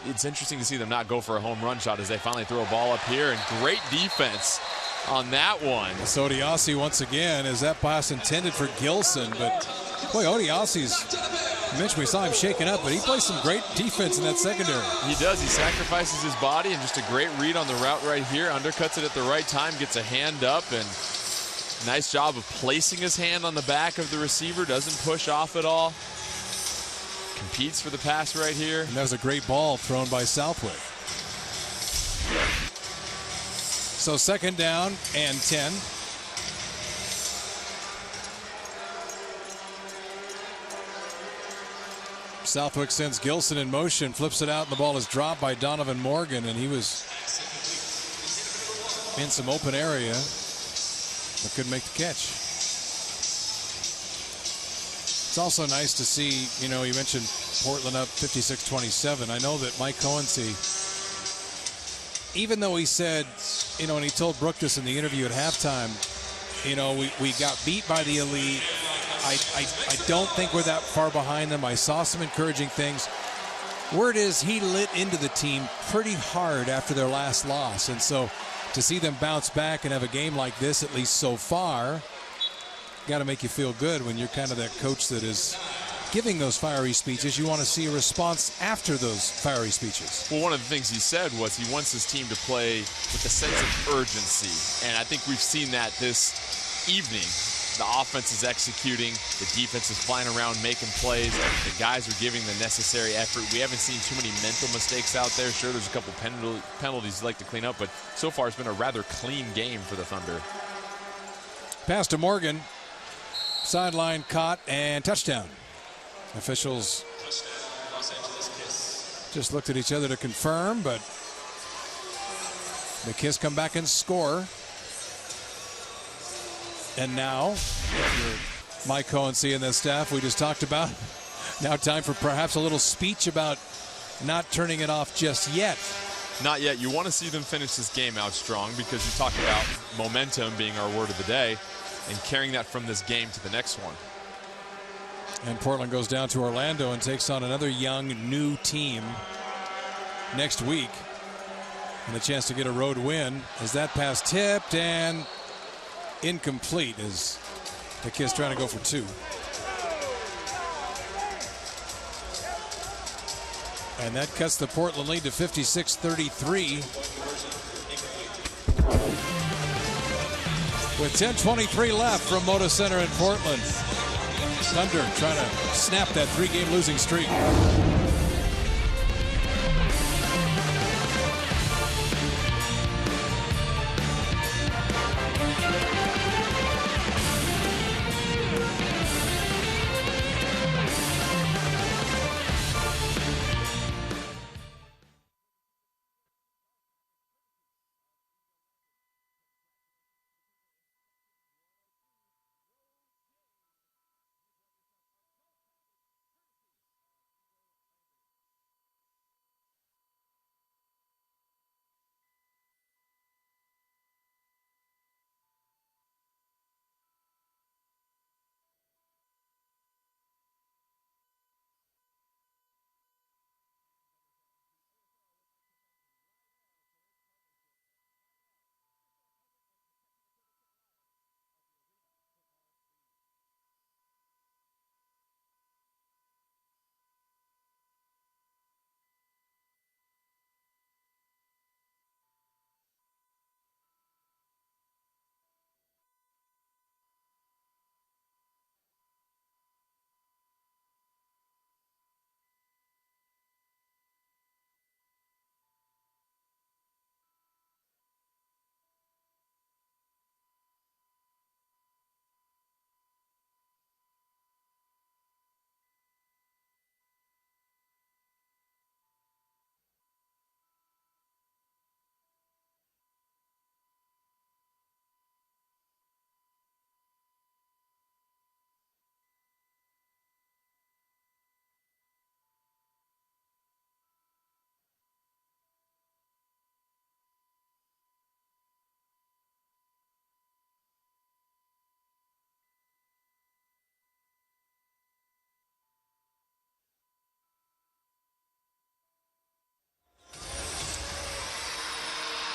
it's interesting to see them not go for a home run shot as they finally throw a ball up here, and great defense on that one. So Odiasi once again, is that pass intended for Gilson? But boy, Odiasi's, you mentioned we saw him shaking up, but he plays some great defense in that secondary. He does. He sacrifices his body, and just a great read on the route right here. Undercuts it at the right time, gets a hand up, and nice job of placing his hand on the back of the receiver. Doesn't push off at all. Competes for the pass right here. And that was a great ball thrown by Southwick. So 2nd down and 10. Southwick sends Gilson in motion, flips it out, and the ball is dropped by Donovan Morgan, and he was in some open area, but couldn't make the catch. It's also nice to see, you know, you mentioned Portland up 56-27. I know that Mike Cohency, even though he said, you know, and he told Brooke this in the interview at halftime, you know, we got beat by the Elite. I don't think we're that far behind them. I saw some encouraging things. Word is he lit into the team pretty hard after their last loss. And so to see them bounce back and have a game like this, at least so far, got to make you feel good when you're kind of that coach that is giving those fiery speeches. You want to see a response after those fiery speeches. Well, one of the things he said was he wants his team to play with a sense of urgency. And I think we've seen that this evening. The offense is executing. The defense is flying around making plays. The guys are giving the necessary effort. We haven't seen too many mental mistakes out there. Sure, there's a couple penalties you'd like to clean up, but so far it's been a rather clean game for the Thunder. Pass to Morgan. Sideline caught and touchdown. Officials just looked at each other to confirm, but the Kiss come back and score. And now, if you're Mike Cohency and the staff we just talked about, now time for perhaps a little speech about not turning it off just yet. Not yet. You want to see them finish this game out strong because you talk about momentum being our word of the day and carrying that from this game to the next one. And Portland goes down to Orlando and takes on another young, new team next week. And a chance to get a road win as that pass tipped and incomplete as the Kiss trying to go for two. And that cuts the Portland lead to 56-33. With 10:23 left from Moda Center in Portland. Thunder trying to snap that 3-game losing streak.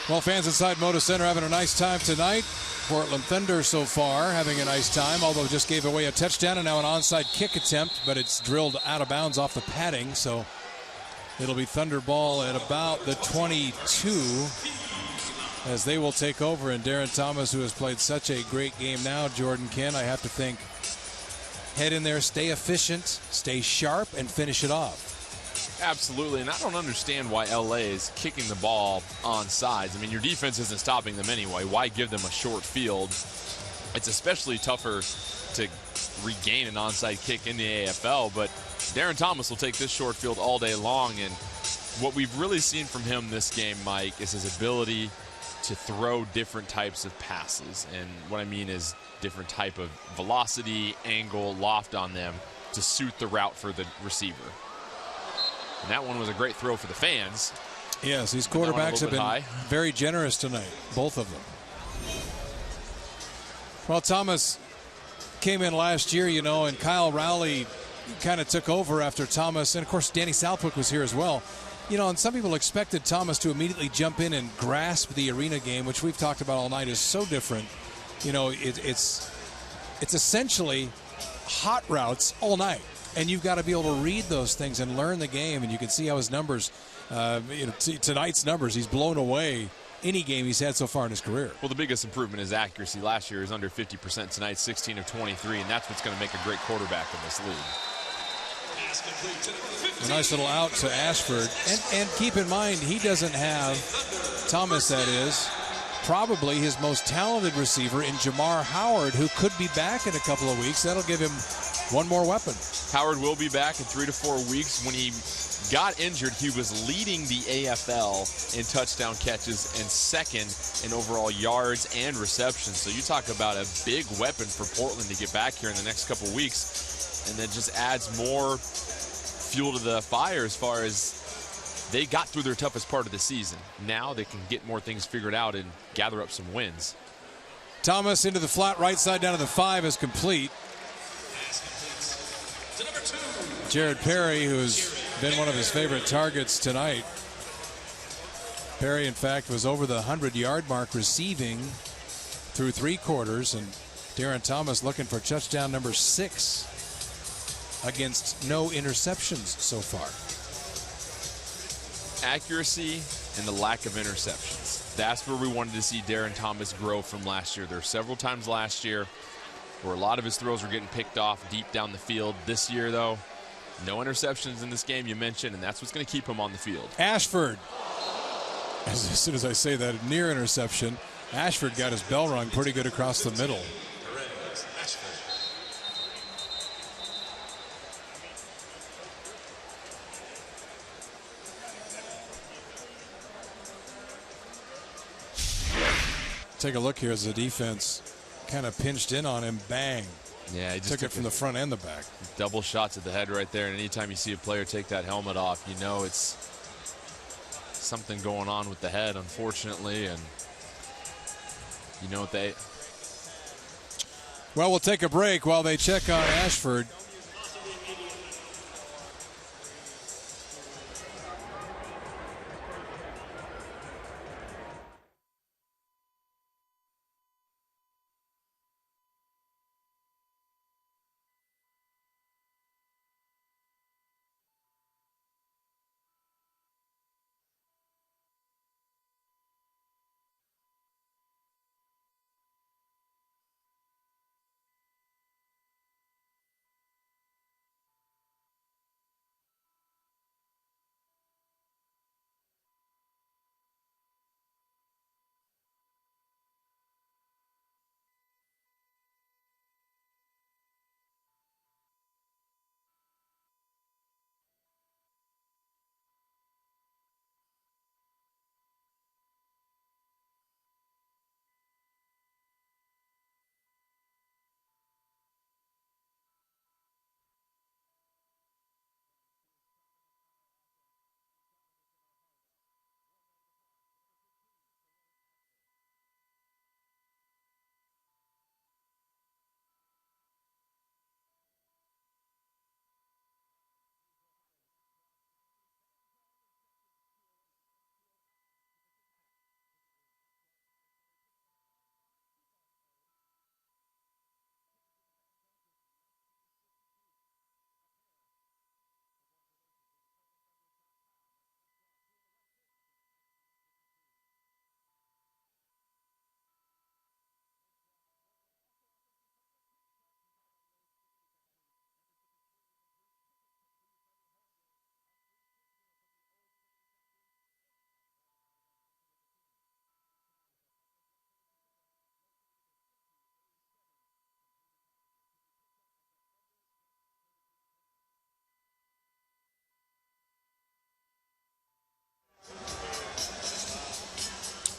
Well, fans inside Moda Center having a nice time tonight. Portland Thunder so far having a nice time, although just gave away a touchdown and now an onside kick attempt, but it's drilled out of bounds off the padding, so it'll be Thunder ball at about the 22 as they will take over. And Darren Thomas, who has played such a great game now, Jordan Ken, I have to think, head in there, stay efficient, stay sharp, and finish it off. Absolutely, and I don't understand why LA is kicking the ball on sides. I mean, your defense isn't stopping them anyway. Why give them a short field? It's especially tougher to regain an onside kick in the AFL, but Darren Thomas will take this short field all day long, and what we've really seen from him this game, Mike, is his ability to throw different types of passes. And what I mean is different type of velocity, angle, loft on them to suit the route for the receiver. And that one was a great throw for the fans. Yes, these quarterbacks have been very generous tonight, both of them. Well, Thomas came in last year, you know, and Kyle Rowley kind of took over after Thomas. And, of course, Danny Southwick was here as well. You know, and some people expected Thomas to immediately jump in and grasp the arena game, which we've talked about all night is so different. You know, it's essentially hot routes all night. And you've got to be able to read those things and learn the game. And you can see how his numbers, tonight's numbers, he's blown away any game he's had so far in his career. Well, the biggest improvement is accuracy. Last year is under 50% tonight, 16 of 23, and that's what's going to make a great quarterback in this league. A nice little out to Ashford. And keep in mind, he doesn't have, Thomas that is, probably his most talented receiver in Jamar Howard, who could be back in a couple of weeks. That'll give him one more weapon. Howard will be back in 3 to 4 weeks. When he got injured, he was leading the AFL in touchdown catches and second in overall yards and receptions. So you talk about a big weapon for Portland to get back here in the next couple weeks, and that just adds more fuel to the fire as far as they got through their toughest part of the season. Now they can get more things figured out and gather up some wins. Thomas into the flat right side down to the 5 is complete. Jared Perry, who's been one of his favorite targets tonight. Perry, in fact, was over the 100-yard mark receiving through 3 quarters, and Darren Thomas looking for touchdown number 6 against no interceptions so far. Accuracy and the lack of interceptions. That's where we wanted to see Darren Thomas grow from last year. There were several times last year where a lot of his throws were getting picked off deep down the field. This year, though, no interceptions in this game, you mentioned, and that's what's going to keep him on the field. Ashford, as soon as I say that, near interception. Ashford got his bell rung pretty good across the middle. Take a look here as the defense kind of pinched in on him. Bang. Yeah, he just took it from the front and the back. Double shots at the head right there, and anytime you see a player take that helmet off, you know it's something going on with the head, unfortunately, and you know what they... Well, we'll take a break while they check on Ashford.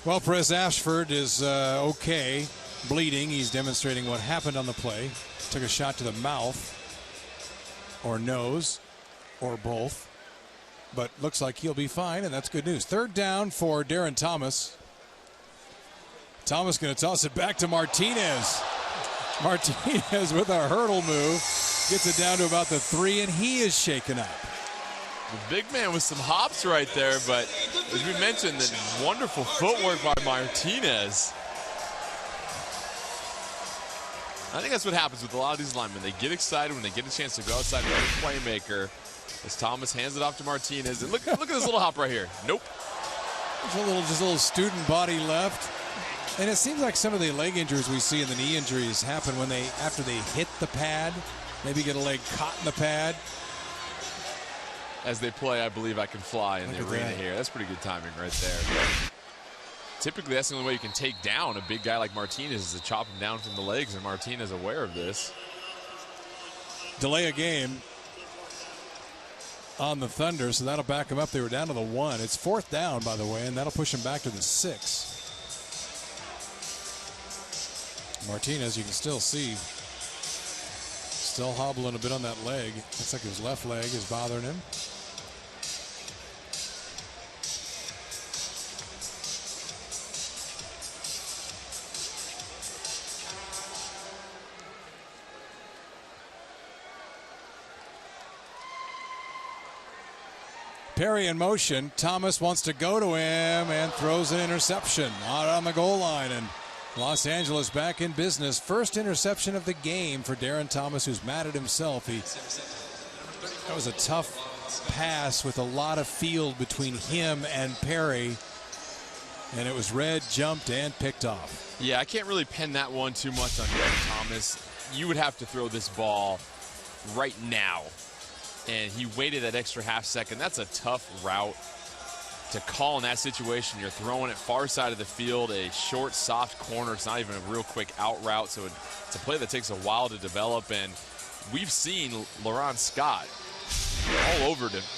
Well, Perez Ashford is okay, bleeding. He's demonstrating what happened on the play. Took a shot to the mouth or nose or both, but looks like he'll be fine, and that's good news. Third down for Darren Thomas. Thomas going to toss it back to Martinez. Martinez with a hurdle move. Gets it down to about the 3, and he is shaken up. The big man with some hops right there, but as we mentioned, the wonderful footwork by Martinez. I think that's what happens with a lot of these linemen. They get excited when they get a chance to go outside and be a playmaker. As Thomas hands it off to Martinez. And look at this little hop right here. Nope. Just a little student body left. And it seems like some of the leg injuries we see and the knee injuries happen when after they hit the pad, maybe get a leg caught in the pad. As they play I Believe I Can Fly in the arena here. That's pretty good timing right there. But typically, that's the only way you can take down a big guy like Martinez is to chop him down from the legs, and Martinez aware of this. Delay a game on the Thunder, so that'll back them up. They were down to the 1. It's 4th down, by the way, and that'll push them back to the 6. Martinez, you can still see, still hobbling a bit on that leg. Looks like his left leg is bothering him. Perry in motion. Thomas wants to go to him and throws an interception out on the goal line. And Los Angeles back in business. First interception of the game for Darren Thomas, who's mad at himself. That was a tough pass with a lot of field between him and Perry. And it was read, jumped, and picked off. Yeah, I can't really pin that one too much on Darren Thomas. You would have to throw this ball right now. And he waited that extra half second. That's a tough route to call in that situation. You're throwing it far side of the field, a short, soft corner. It's not even a real quick out route, so it's a play that takes a while to develop. And we've seen LaRon Scott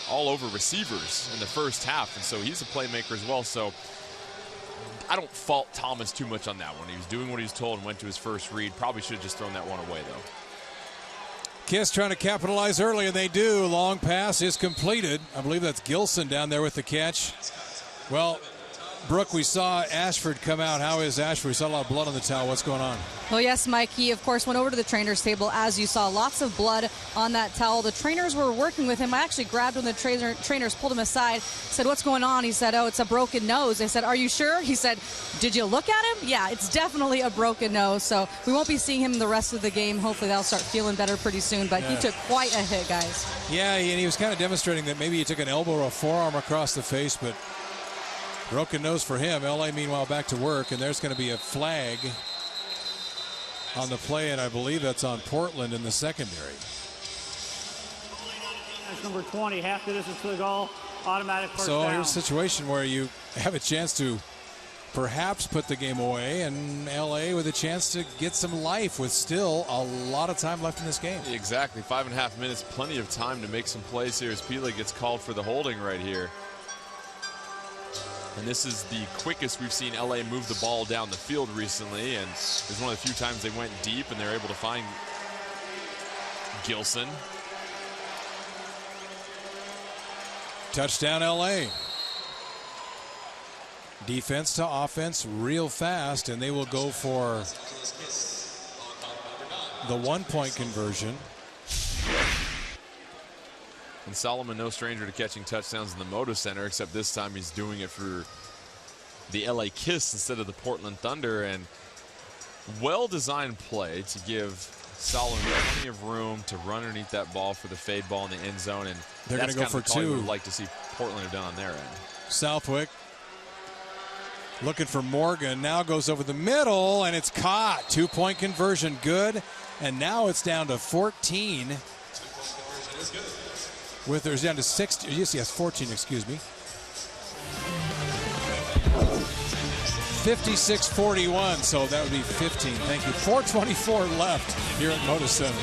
all over receivers in the first half, and so he's a playmaker as well. So I don't fault Thomas too much on that one. He was doing what he was told and went to his first read. Probably should have just thrown that one away, though. Kiss trying to capitalize early, and they do. Long pass is completed. I believe that's Gilson down there with the catch. Well, Brooke, we saw Ashford come out. How is Ashford? We saw a lot of blood on the towel. What's going on? Well, yes, Mike. He, of course, went over to the trainer's table. As you saw, lots of blood on that towel. The trainers were working with him. I actually grabbed one of the trainers, pulled him aside, said, "What's going on?" He said, "Oh, it's a broken nose." I said, "Are you sure?" He said, "Did you look at him?" Yeah, it's definitely a broken nose. So we won't be seeing him the rest of the game. Hopefully they'll start feeling better pretty soon. But he took quite a hit, guys. Yeah, and he was kind of demonstrating that maybe he took an elbow or a forearm across the face, but broken nose for him. LA, meanwhile, back to work, and there's going to be a flag on the play, and I believe that's on Portland in the secondary. That's number 20, half the distance to the goal, automatic first So down. here's a situation where you have a chance to perhaps put the game away, and LA with a chance to get some life with still a lot of time left in this game. Exactly, 5.5 minutes, plenty of time to make some plays here as Pele gets called for the holding right here. And this is the quickest we've seen LA move the ball down the field recently, and it's one of the few times they went deep and they're able to find Gilson. Touchdown LA. Defense to offense real fast, and they will go for the 1-point conversion. And Solomon, no stranger to catching touchdowns in the Moda Center, except this time he's doing it for the LA Kiss instead of the Portland Thunder. And well-designed play to give Solomon plenty of room to run underneath that ball for the fade ball in the end zone. And they're going to go for two. We'd like to see Portland have done on their end. Southwick looking for Morgan. Now goes over the middle, and it's caught. 2-point conversion, good. And now it's down to 14. There's down to 6. Yes, 14, excuse me. 56-41, so that would be 15. Thank you. 4:24 left here at Moda Center.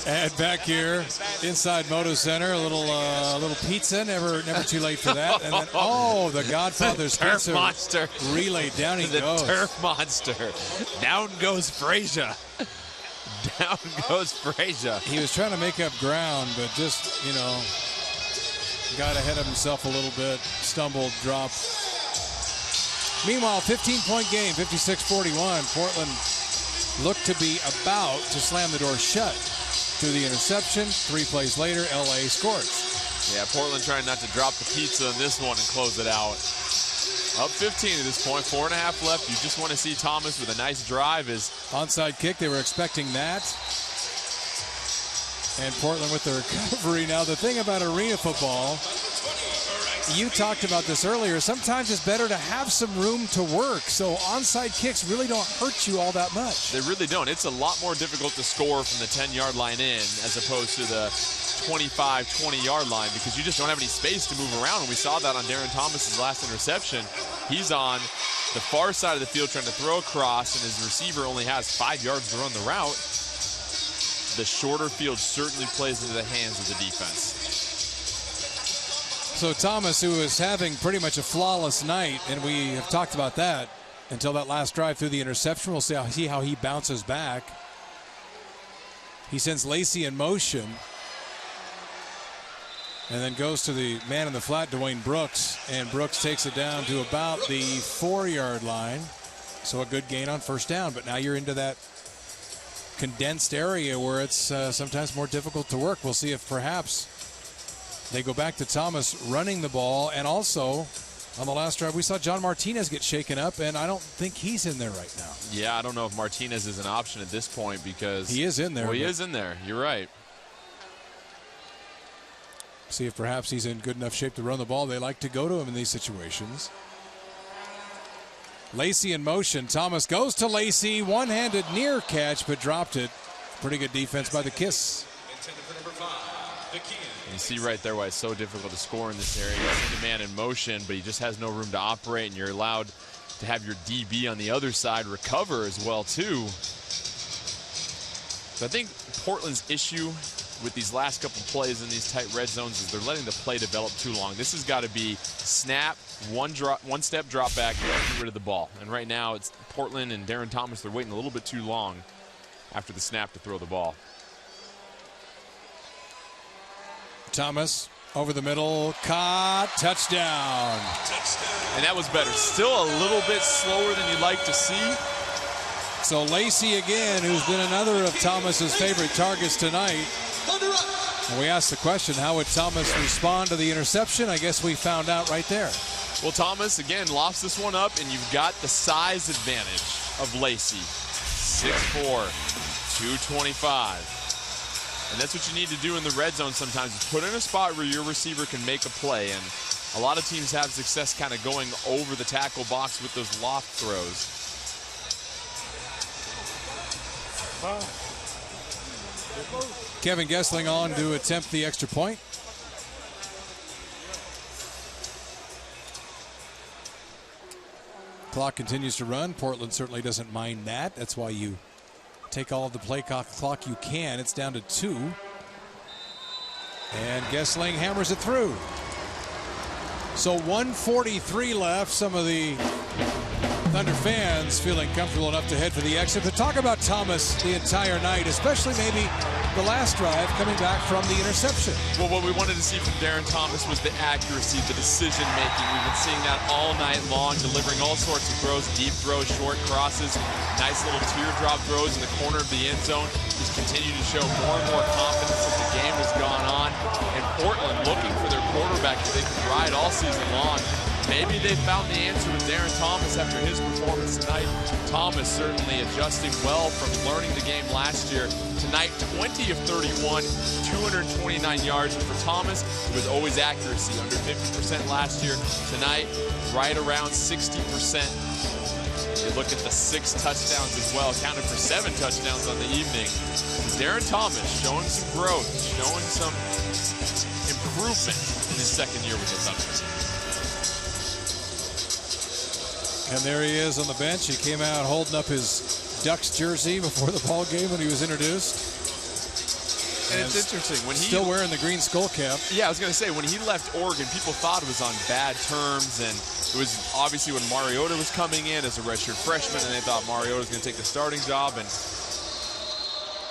And back here inside Moda Center, a little pizza, never too late for that. And then, the Godfather's Turf pizza monster relay, down he goes. The turf monster. Down goes Frazier. Down goes Frazier. He was trying to make up ground, but just, got ahead of himself a little bit, stumbled, dropped. Meanwhile, 15-point game, 56-41. Portland looked to be about to slam the door shut through the interception. 3 plays later, LA scores. Yeah, Portland trying not to drop the pizza in this one and close it out. Up 15 at this point, 4.5 left. You just want to see Thomas with a nice drive. Onside kick, they were expecting that. And Portland with the recovery. Now, the thing about arena football, you talked about this earlier, sometimes it's better to have some room to work. So onside kicks really don't hurt you all that much. They really don't. It's a lot more difficult to score from the 10-yard line in as opposed to the 25, 20-yard line because you just don't have any space to move around. And we saw that on Darren Thomas's last interception. He's on the far side of the field trying to throw across, and his receiver only has 5 yards to run the route. The shorter field certainly plays into the hands of the defense. So Thomas, who is having pretty much a flawless night, and we have talked about that until that last drive through the interception. We'll see how he bounces back. He sends Lacey in motion and then goes to the man in the flat, Dwayne Brooks, and Brooks takes it down to about the 4-yard line. So a good gain on first down, but now you're into that condensed area where it's sometimes more difficult to work. We'll see if perhaps they go back to Thomas running the ball. And also, on the last drive, we saw John Martinez get shaken up, and I don't think he's in there right now. Yeah, I don't know if Martinez is an option at this point because he is in there. Well, he is in there. You're right. See if perhaps he's in good enough shape to run the ball. They like to go to him in these situations. Lacey in motion. Thomas goes to Lacey. One-handed near catch, but dropped it. Pretty good defense by the Kiss. You see right there why it's so difficult to score in this area. You see the man in motion, but he just has no room to operate, and you're allowed to have your DB on the other side recover as well, too. So I think Portland's issue with these last couple plays in these tight red zones is they're letting the play develop too long. This has got to be snap, one step drop back, get rid of the ball. And right now it's Portland and Darren Thomas, they're waiting a little bit too long after the snap to throw the ball. Thomas over the middle, caught, touchdown. And that was better. Still a little bit slower than you'd like to see. So Lacey again, who's been another of Thomas's favorite targets tonight. And we asked the question, how would Thomas respond to the interception? I guess we found out right there. Well, Thomas, again, lofts this one up, and you've got the size advantage of Lacey. 6'4", 225. And that's what you need to do in the red zone sometimes, is put in a spot where your receiver can make a play. And a lot of teams have success kind of going over the tackle box with those loft throws. Kevin Gessling on to attempt the extra point. Clock continues to run. Portland certainly doesn't mind that. That's why you take all of the play clock you can. It's down to 2. And Gessling hammers it through. So 1:43 left. Some of the Thunder fans feeling comfortable enough to head for the exit. But talk about Thomas the entire night, especially maybe the last drive coming back from the interception. Well, what we wanted to see from Darren Thomas was the accuracy, the decision making. We've been seeing that all night long, delivering all sorts of throws, deep throws, short crosses, nice little teardrop throws in the corner of the end zone. He's continued to show more and more confidence as the game has gone on. And Portland looking for their quarterback that they can ride all season long. Maybe they found the answer with Darren Thomas after his performance tonight. Thomas certainly adjusting well from learning the game last year. Tonight, 20 of 31, 229 yards. And for Thomas, it was always accuracy, under 50% last year. Tonight, right around 60%. You look at the 6 touchdowns as well, accounted for 7 touchdowns on the evening. Darren Thomas showing some growth, showing some improvement in his second year with the Thunder. And there he is on the bench. He came out holding up his Ducks jersey before the ball game when he was introduced. And it's interesting. When he still wearing the green skull cap. Yeah, I was going to say, when he left Oregon, people thought it was on bad terms, and it was obviously when Mariota was coming in as a redshirt freshman, and they thought Mariota was going to take the starting job, and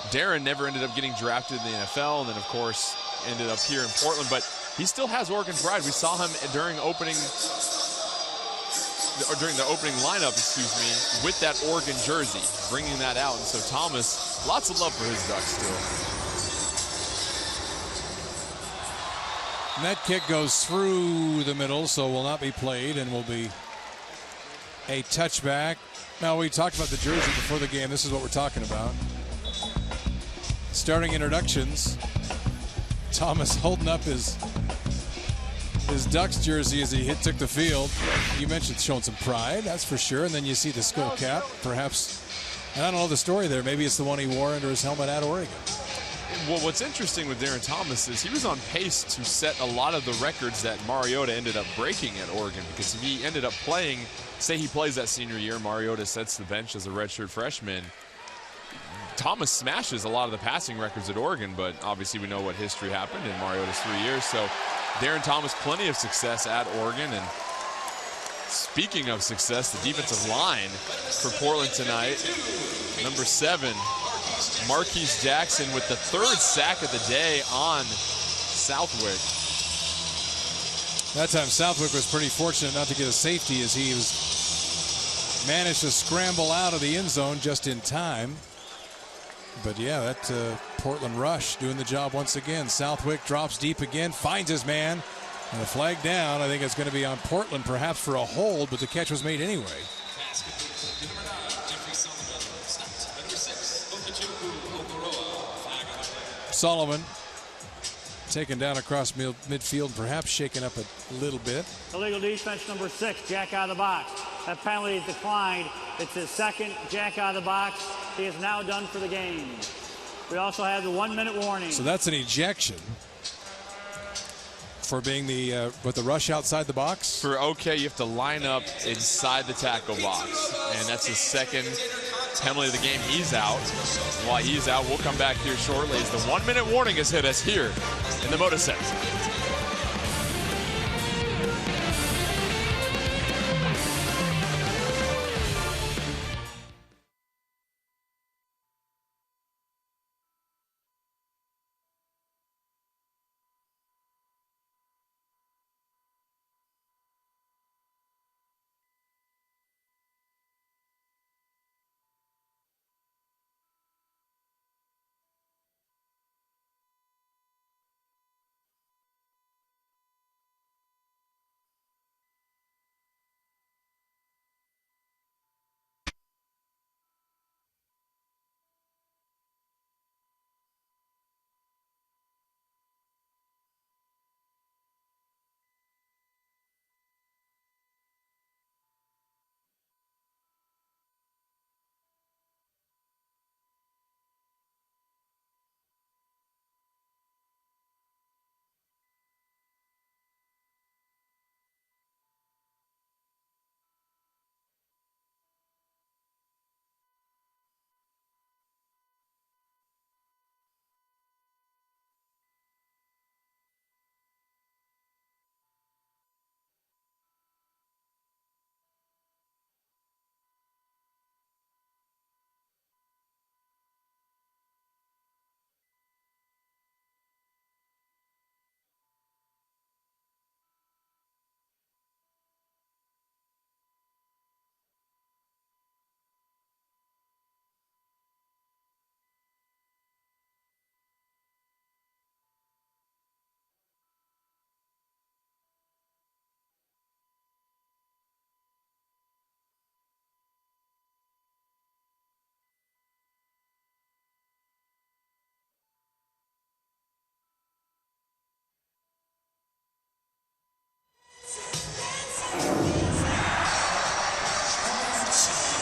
Darren never ended up getting drafted in the NFL, and then, of course, ended up here in Portland, but he still has Oregon pride. We saw him during the opening lineup, with that Oregon jersey, bringing that out. And so Thomas, lots of love for his Ducks still. And that kick goes through the middle, so will not be played and will be a touchback. Now, we talked about the jersey before the game. This is what we're talking about. Starting introductions. Thomas holding up his Ducks jersey as he took the field. You mentioned showing some pride, that's for sure. And then you see the skull cap, perhaps. And I don't know the story there. Maybe it's the one he wore under his helmet at Oregon. Well, what's interesting with Darren Thomas is he was on pace to set a lot of the records that Mariota ended up breaking at Oregon, because if he ended up playing, say he plays that senior year, Mariota sets the bench as a redshirt freshman, Thomas smashes a lot of the passing records at Oregon, but obviously we know what history happened in Mariota's 3 years. So Darren Thomas, plenty of success at Oregon. And speaking of success, the defensive line for Portland tonight, number 7, Marquise Jackson with the 3rd sack of the day on Southwick. That time Southwick was pretty fortunate not to get a safety, as he managed to scramble out of the end zone just in time. But yeah, that Portland rush doing the job once again. Southwick drops deep again, finds his man, and the flag down. I think it's going to be on Portland, perhaps for a hold, but the catch was made anyway. Solomon taken down across midfield, perhaps shaken up a little bit. Illegal defense number 6, jack out of the box. That penalty is declined. It's his 2nd jack out of the box. He is now done for the game. We also have the 1-minute warning. So that's an ejection for being with the rush outside the box. For OK, you have to line up inside the tackle box, and that's his 2nd penalty of the game. He's out. While he's out, we'll come back here shortly as the 1-minute warning has hit us here in the Moda Center.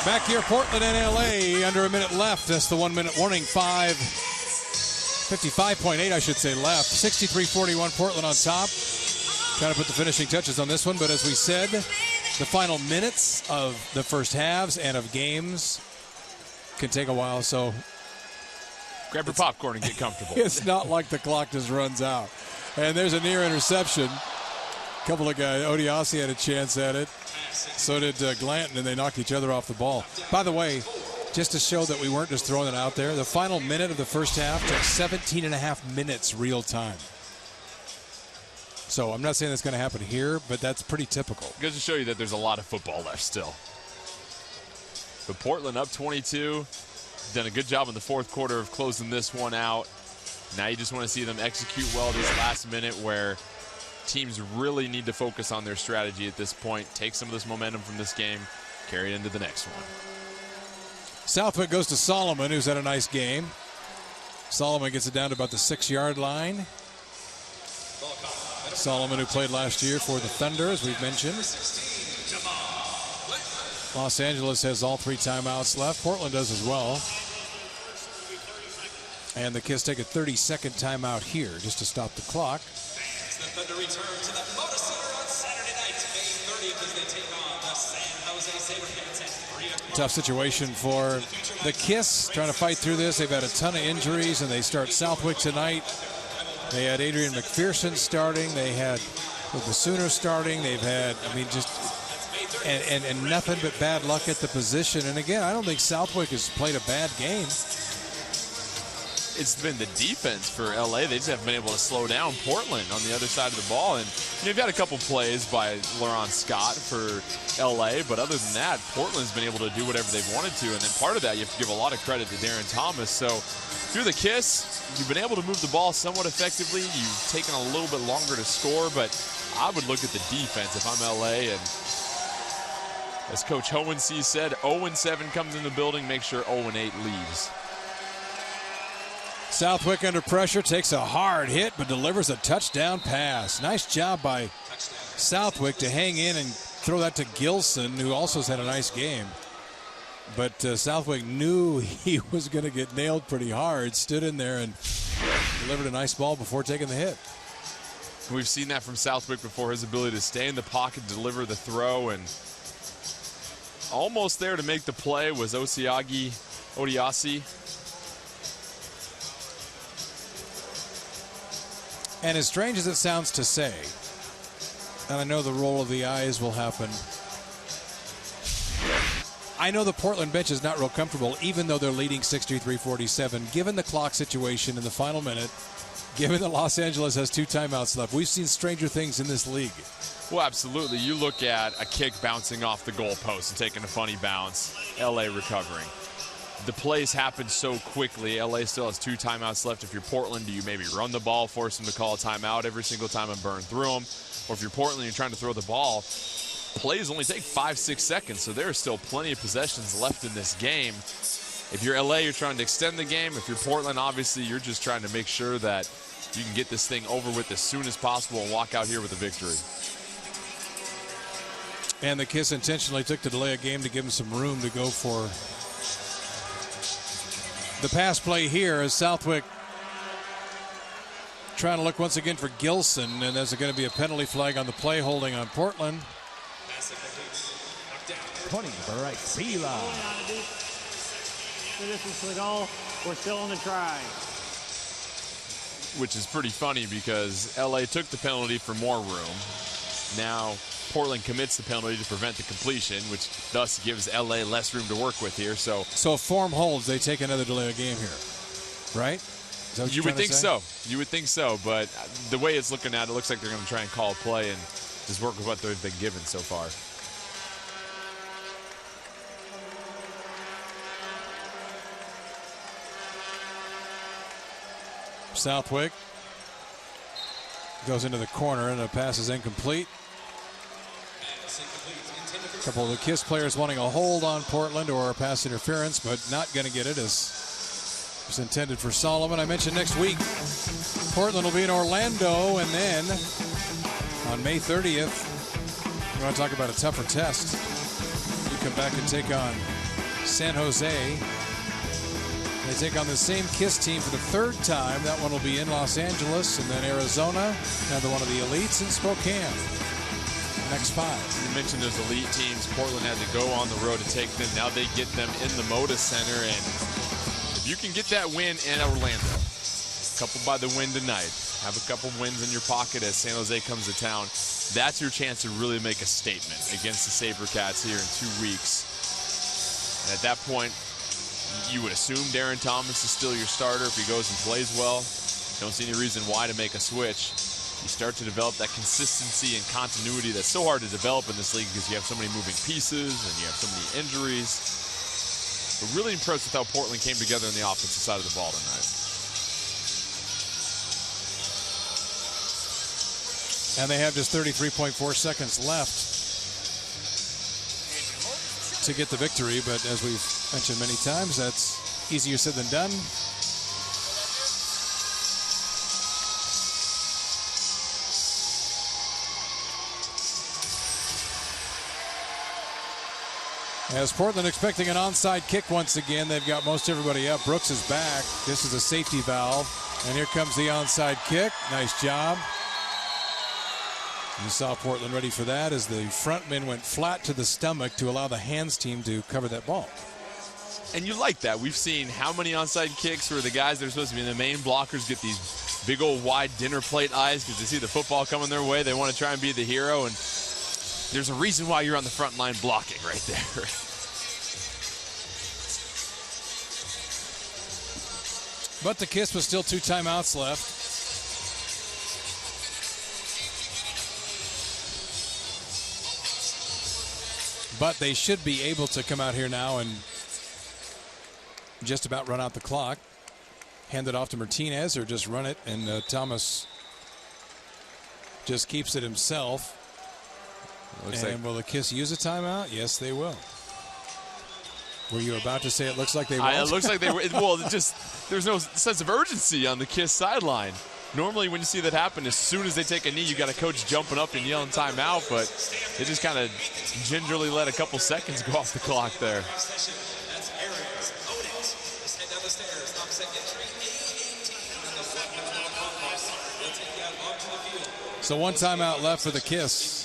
Back here, Portland and LA, under a minute left. That's the 1-minute warning. 55.8, I should say, left. 63-41, Portland on top. Trying to put the finishing touches on this one, but as we said, the final minutes of the first halves and of games can take a while. So Grab your popcorn and get comfortable. It's not like the clock just runs out. And there's a near interception. A couple of guys, Odiasi had a chance at it. So did Glanton, and they knocked each other off the ball. By the way, just to show that we weren't just throwing it out there, the final minute of the first half took 17 and a half minutes real time. So I'm not saying that's going to happen here, but that's pretty typical. It goes to show you that there's a lot of football left still. But Portland up 22. Done a good job in the fourth quarter of closing this one out. Now you just want to see them execute well this last minute where teams really need to focus on their strategy at this point. Take some of this momentum from this game, carry it into the next one. Southwick goes to Solomon, who's had a nice game. Solomon gets it down to about the 6-yard line. Solomon, who played last year for the Thunder, as we've mentioned. Los Angeles has all 3 timeouts left. Portland does as well. And the Kiss take a 30-second timeout here just to stop the clock. The Thunder return to the Moda Center on Saturday night, May 30th, as they take on the San Jose SaberCats at 3 o'clock. Tough situation for the Kiss, trying to fight through this. They've had a ton of injuries, and they start Southwick tonight. They had Adrian McPherson starting. They had the Sooners starting. They've had, and nothing but bad luck at the position. And again, I don't think Southwick has played a bad game. It's been the defense for LA. They just haven't been able to slow down Portland on the other side of the ball. And you've got a couple plays by Laron Scott for LA, but other than that, Portland's been able to do whatever they've wanted to. And then part of that, you have to give a lot of credit to Darren Thomas. So through the Kiss, you've been able to move the ball somewhat effectively. You've taken a little bit longer to score, but I would look at the defense if I'm LA. And as Coach Hohensee said, 0-7 comes in the building, make sure 0-8 leaves. Southwick under pressure, takes a hard hit, but delivers a touchdown pass. Nice job by Southwick to hang in and throw that to Gilson, who also has had a nice game. But Southwick knew he was going to get nailed pretty hard, stood in there and delivered a nice ball before taking the hit. We've seen that from Southwick before, his ability to stay in the pocket, deliver the throw, and almost there to make the play was Odiasi. And as strange as it sounds to say, and I know the roll of the eyes will happen, I know the Portland bench is not real comfortable, even though they're leading 63-47. Given the clock situation in the final minute, given that Los Angeles has 2 timeouts left, we've seen stranger things in this league. Well, absolutely. You look at a kick bouncing off the goalpost and taking a funny bounce, LA recovering. The plays happen so quickly. LA still has 2 timeouts left. If you're Portland, do you maybe run the ball, force them to call a timeout every single time and burn through them? Or if you're Portland, you're trying to throw the ball, plays only take 5-6 seconds, so there are still plenty of possessions left in this game. If you're LA, you're trying to extend the game. If you're Portland, obviously, you're just trying to make sure that you can get this thing over with as soon as possible and walk out here with a victory. And the Kiss intentionally took the delay of game to give them some room to go for the pass play here as Southwick trying to look once again for Gilson, and there's going to be a penalty flag on the play holding on Portland. 20 for right. Sela. Distance to the goal. We're still on the try. Which is pretty funny because LA took the penalty for more room. Now Portland commits the penalty to prevent the completion, which thus gives LA less room to work with here. So if form holds, they take another delay of game here, right? You would think so. You would think so, but the way it's looking at it looks like they're going to try and call a play and just work with what they've been given so far. Southwick goes into the corner and the pass is incomplete. A couple of the Kiss players wanting a hold on Portland or a pass interference, but not going to get it as it's intended for Solomon. I mentioned next week, Portland will be in Orlando, and then on May 30th, we want to talk about a tougher test. You come back and take on San Jose. They take on the same Kiss team for the 3rd time. That one will be in Los Angeles, and then Arizona, another one of the elites in Spokane. Next 5. You mentioned those elite teams. Portland had to go on the road to take them. Now they get them in the Moda Center, and if you can get that win in Orlando, coupled by the win tonight, have a couple wins in your pocket as San Jose comes to town, that's your chance to really make a statement against the SaberCats here in 2 weeks. And at that point, you would assume Darren Thomas is still your starter if he goes and plays well. Don't see any reason why to make a switch. You start to develop that consistency and continuity that's so hard to develop in this league because you have so many moving pieces and you have so many injuries. But really impressed with how Portland came together on the offensive side of the ball tonight. And they have just 33.4 seconds left to get the victory, but as we've mentioned many times, that's easier said than done. As Portland expecting an onside kick once again, they've got most everybody up. Brooks is back. This is a safety valve. And here comes the onside kick. Nice job. You saw Portland ready for that as the front men went flat to the stomach to allow the hands team to cover that ball. And you like that. We've seen how many onside kicks where the guys that are supposed to be the main blockers get these big old wide dinner plate eyes because they see the football coming their way. They want to try and be the hero. And there's a reason why you're on the front line blocking right there. But the Kiss was still 2 timeouts left. But they should be able to come out here now and just about run out the clock. Hand it off to Martinez or just run it, and Thomas just keeps it himself. And will the Kiss use a timeout? Yes, they will. Were you about to say it looks like they will? It looks like they will. Well, there's no sense of urgency on the Kiss sideline. Normally when you see that happen, as soon as they take a knee, you got a coach jumping up and yelling timeout, but they just kind of gingerly let a couple seconds go off the clock there. So 1 timeout left for the Kiss.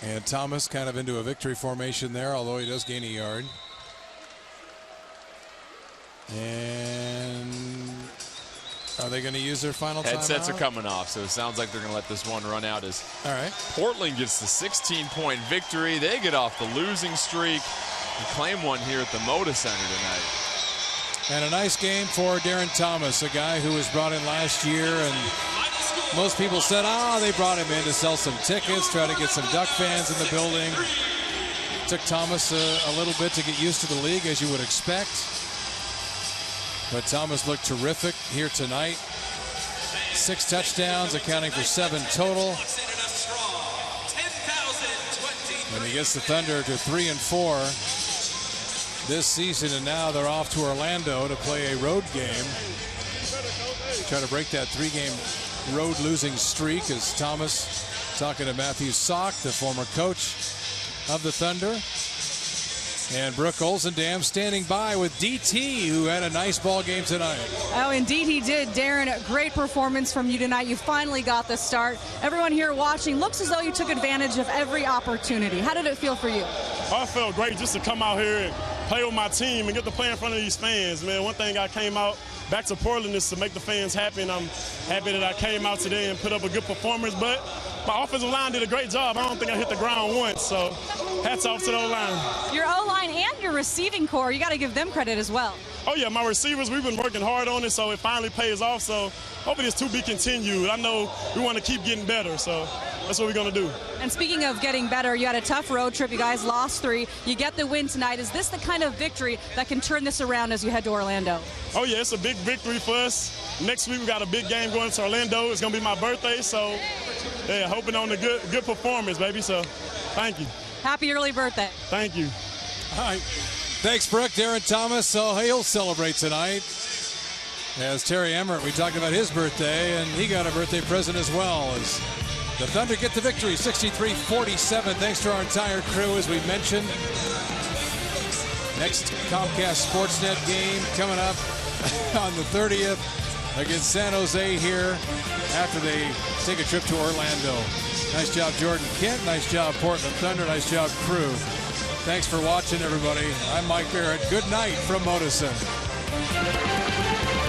And Thomas kind of into a victory formation there, although he does gain a yard. And are they going to use their final timeout? Headsets are coming off, so it sounds like they're going to let this one run out. As Portland gets the 16-point victory. They get off the losing streak and claim one here at the Moda Center tonight. And a nice game for Darren Thomas, a guy who was brought in last year, and most people said, they brought him in to sell some tickets, try to get some Duck fans in the building. It took Thomas a little bit to get used to the league, as you would expect. But Thomas looked terrific here tonight. 6 touchdowns, accounting for 7 total. And he gets the Thunder to 3-4 this season, and now they're off to Orlando to play a road game. Try to break that 3-game road losing streak, as Thomas talking to Matthew Sock, the former coach of the Thunder. And Brooke Olzendam standing by with DT, who had a nice ball game tonight. Oh, indeed he did. Darren, a great performance from you tonight. You finally got the start. Everyone here watching looks as though you took advantage of every opportunity. How did it feel for you? I felt great just to come out here and play with my team and get to play in front of these fans, man. One thing I came out back to Portland is to make the fans happy, and I'm happy that I came out today and put up a good performance. But my offensive line did a great job. I don't think I hit the ground once, so hats off to the O-line. Your O-line and your receiving core, you got to give them credit as well. Oh, yeah, my receivers, we've been working hard on it, so it finally pays off. So hopefully it's to be continued. I know we want to keep getting better, so that's what we're going to do. And speaking of getting better, you had a tough road trip. You guys lost 3. You get the win tonight. Is this the kind of victory that can turn this around as you head to Orlando? Oh, yeah, it's a big victory for us. Next week we got a big game going to Orlando. It's going to be my birthday, so yeah, hoping on a good performance, baby. So thank you. Happy early birthday. Thank you. All right. Thanks, Brooke. Darren Thomas, so he'll celebrate tonight. As Terry Emmert, we talked about his birthday, and he got a birthday present as well. As the Thunder get the victory, 63-47. Thanks to our entire crew, as we mentioned. Next Comcast Sportsnet game coming up on the 30th against San Jose here after they take a trip to Orlando. Nice job, Jordan Kent. Nice job, Portland Thunder. Nice job, crew. Thanks for watching, everybody. I'm Mike Barrett. Good night from Moda Center.